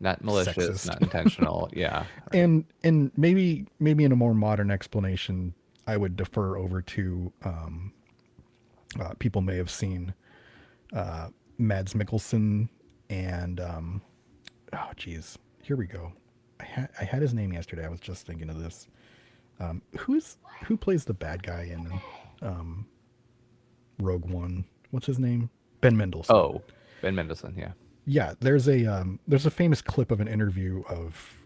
Not malicious, Sexist. not intentional. Yeah. And maybe in a more modern explanation, I would defer over to people may have seen Mads Mikkelsen and oh geez, here we go. I had his name yesterday. I was just thinking of this. Who plays the bad guy in Rogue One? What's his name? Ben Mendelsohn. Oh, Ben Mendelsohn. Yeah. Yeah, there's a famous clip of an interview of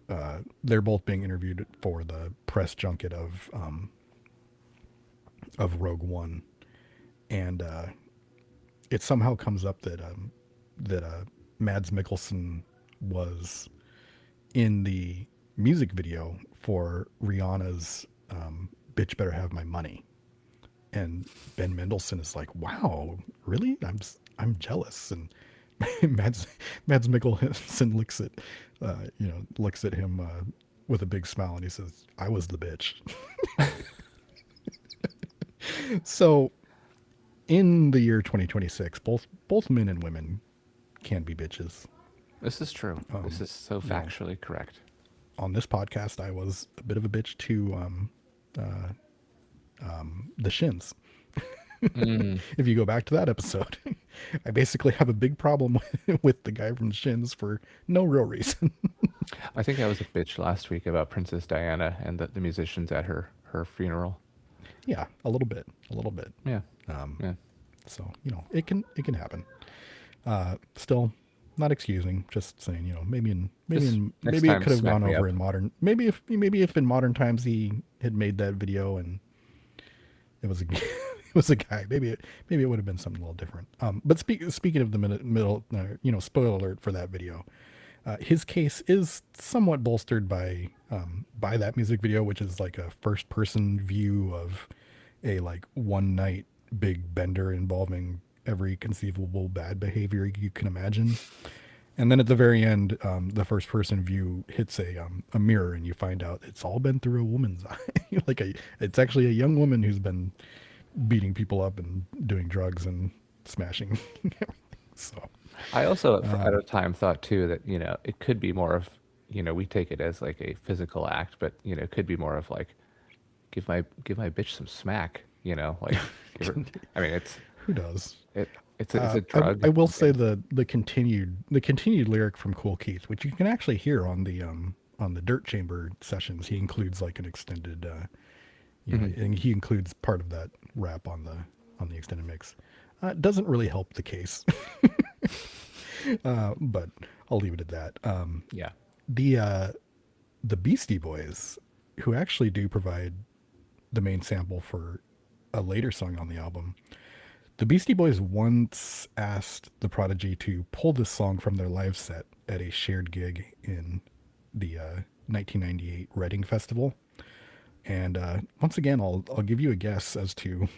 they're both being interviewed for the press junket of Rogue One, and it somehow comes up that Mads Mikkelsen was in the music video for Rihanna's "Bitch Better Have My Money," and Ben Mendelsohn is like, "Wow, really? I'm jealous." And Mads Mads Mikkelsen looks at him with a big smile and he says, "I was the bitch." So, in the year 2026, both men and women can be bitches. This is true. This is so factually correct. On this podcast, I was a bit of a bitch to the Shins. If you go back to that episode, I basically have a big problem with the guy from the Shins for no real reason. I think I was a bitch last week about Princess Diana and the musicians at her funeral. Yeah, a little bit. Yeah. Um, Yeah. So it can happen. Still, not excusing. Just saying, maybe Just next maybe time, it could have smack gone me over up. in modern. Maybe if in modern times he had made that video and it was a it was a guy. Maybe it would have been something a little different. But speaking of the middle, spoiler alert for that video. His case is somewhat bolstered by that music video, which is like a first person view of a like one night big bender involving every conceivable bad behavior you can imagine. And then at the very end, the first person view hits a mirror and you find out it's all been through a woman's eye. It's actually a young woman who's been beating people up and doing drugs and smashing everything. So I also at a time thought too that it could be more of we take it as like a physical act, but it could be more of like give my bitch some smack. Like give her, I mean who does? it's a drug. I will say the continued lyric from Cool Keith, which you can actually hear on the Dirt Chamber sessions. He includes like an extended, and he includes part of that rap on the extended mix. Doesn't really help the case, but I'll leave it at that. Yeah. The Beastie Boys, who actually do provide the main sample for a later song on the album. The Beastie Boys once asked The Prodigy to pull this song from their live set at a shared gig in the 1998 Reading Festival. And once again, I'll give you a guess as to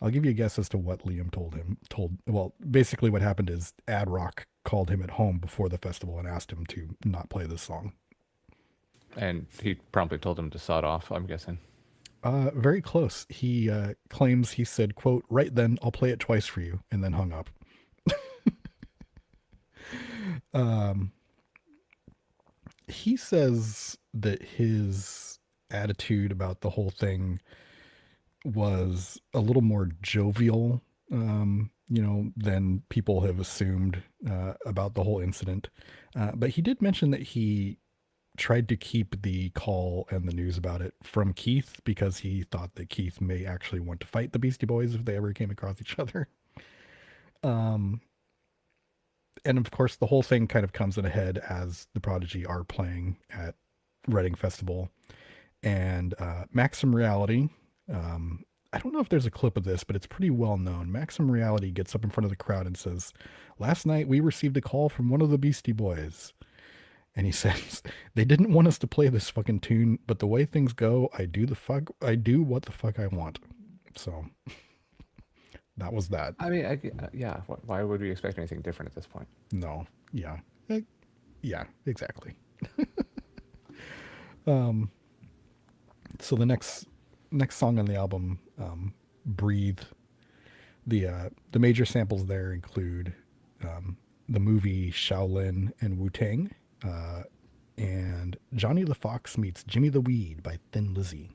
what Liam told. Well, basically what happened is Ad Rock called him at home before the festival and asked him to not play this song. And he promptly told him to sod off, I'm guessing. Very close. He claims he said, quote, "Right then, I'll play it twice for you," and then hung up. He says that his attitude about the whole thing was a little more jovial, than people have assumed about the whole incident. But he did mention that he tried to keep the call and the news about it from Keith because he thought that Keith may actually want to fight the Beastie Boys if they ever came across each other. And of course, the whole thing kind of comes in a head as the Prodigy are playing at Reading Festival. And Maxim Reality, I don't know if there's a clip of this, but it's pretty well known. Maxim Reality gets up in front of the crowd and says, "Last night we received a call from one of the Beastie Boys." And he says, "They didn't want us to play this fucking tune, but the way things go, I do what the fuck I want." So that was that. I mean, yeah. Why would we expect anything different at this point? No. Yeah. Yeah, exactly. So the next song on the album, "Breathe." The major samples there include the movie Shaolin and Wu-Tang, and Johnny the Fox meets Jimmy the Weed by Thin Lizzy.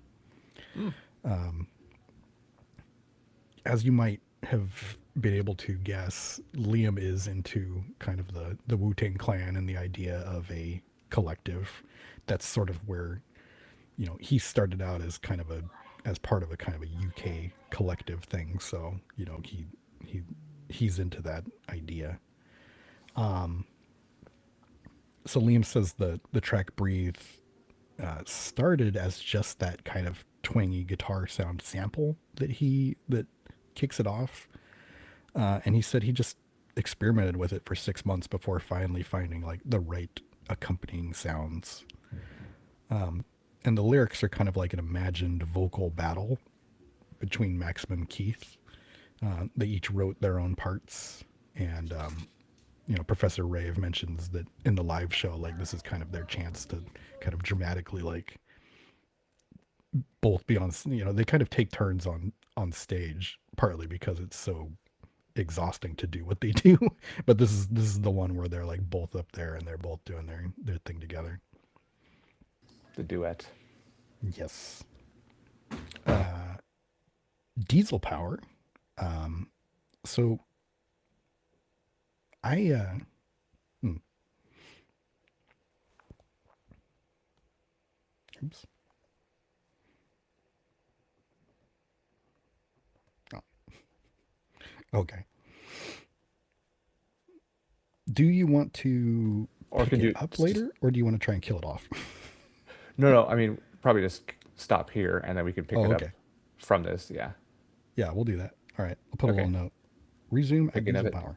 As you might have been able to guess, Liam is into kind of the Wu-Tang Clan and the idea of a collective. That's sort of where, he started out as as part of a kind of a UK collective thing. So, he's into that idea. So Liam says the track "Breathe" started as just that kind of twangy guitar sound sample that kicks it off. And he said he just experimented with it for 6 months before finally finding like the right accompanying sounds. And the lyrics are kind of like an imagined vocal battle between Maxim and Keith. They each wrote their own parts, and Professor Rave mentions that in the live show, like this is kind of their chance to kind of dramatically like both be on. They kind of take turns on stage, partly because it's so exhausting to do what they do. But this is the one where they're like both up there and they're both doing their thing together. The duet. Yes. Diesel Power. So I oops. Oh. Okay. Do you want to Or pick could you it up later, or do you want to try and kill it off? No. I mean, probably just stop here, and then we can pick it okay. up from this. Yeah. Yeah, we'll do that. All right. I'll put a Okay. little note. Resume at Picking up Diesel at Power.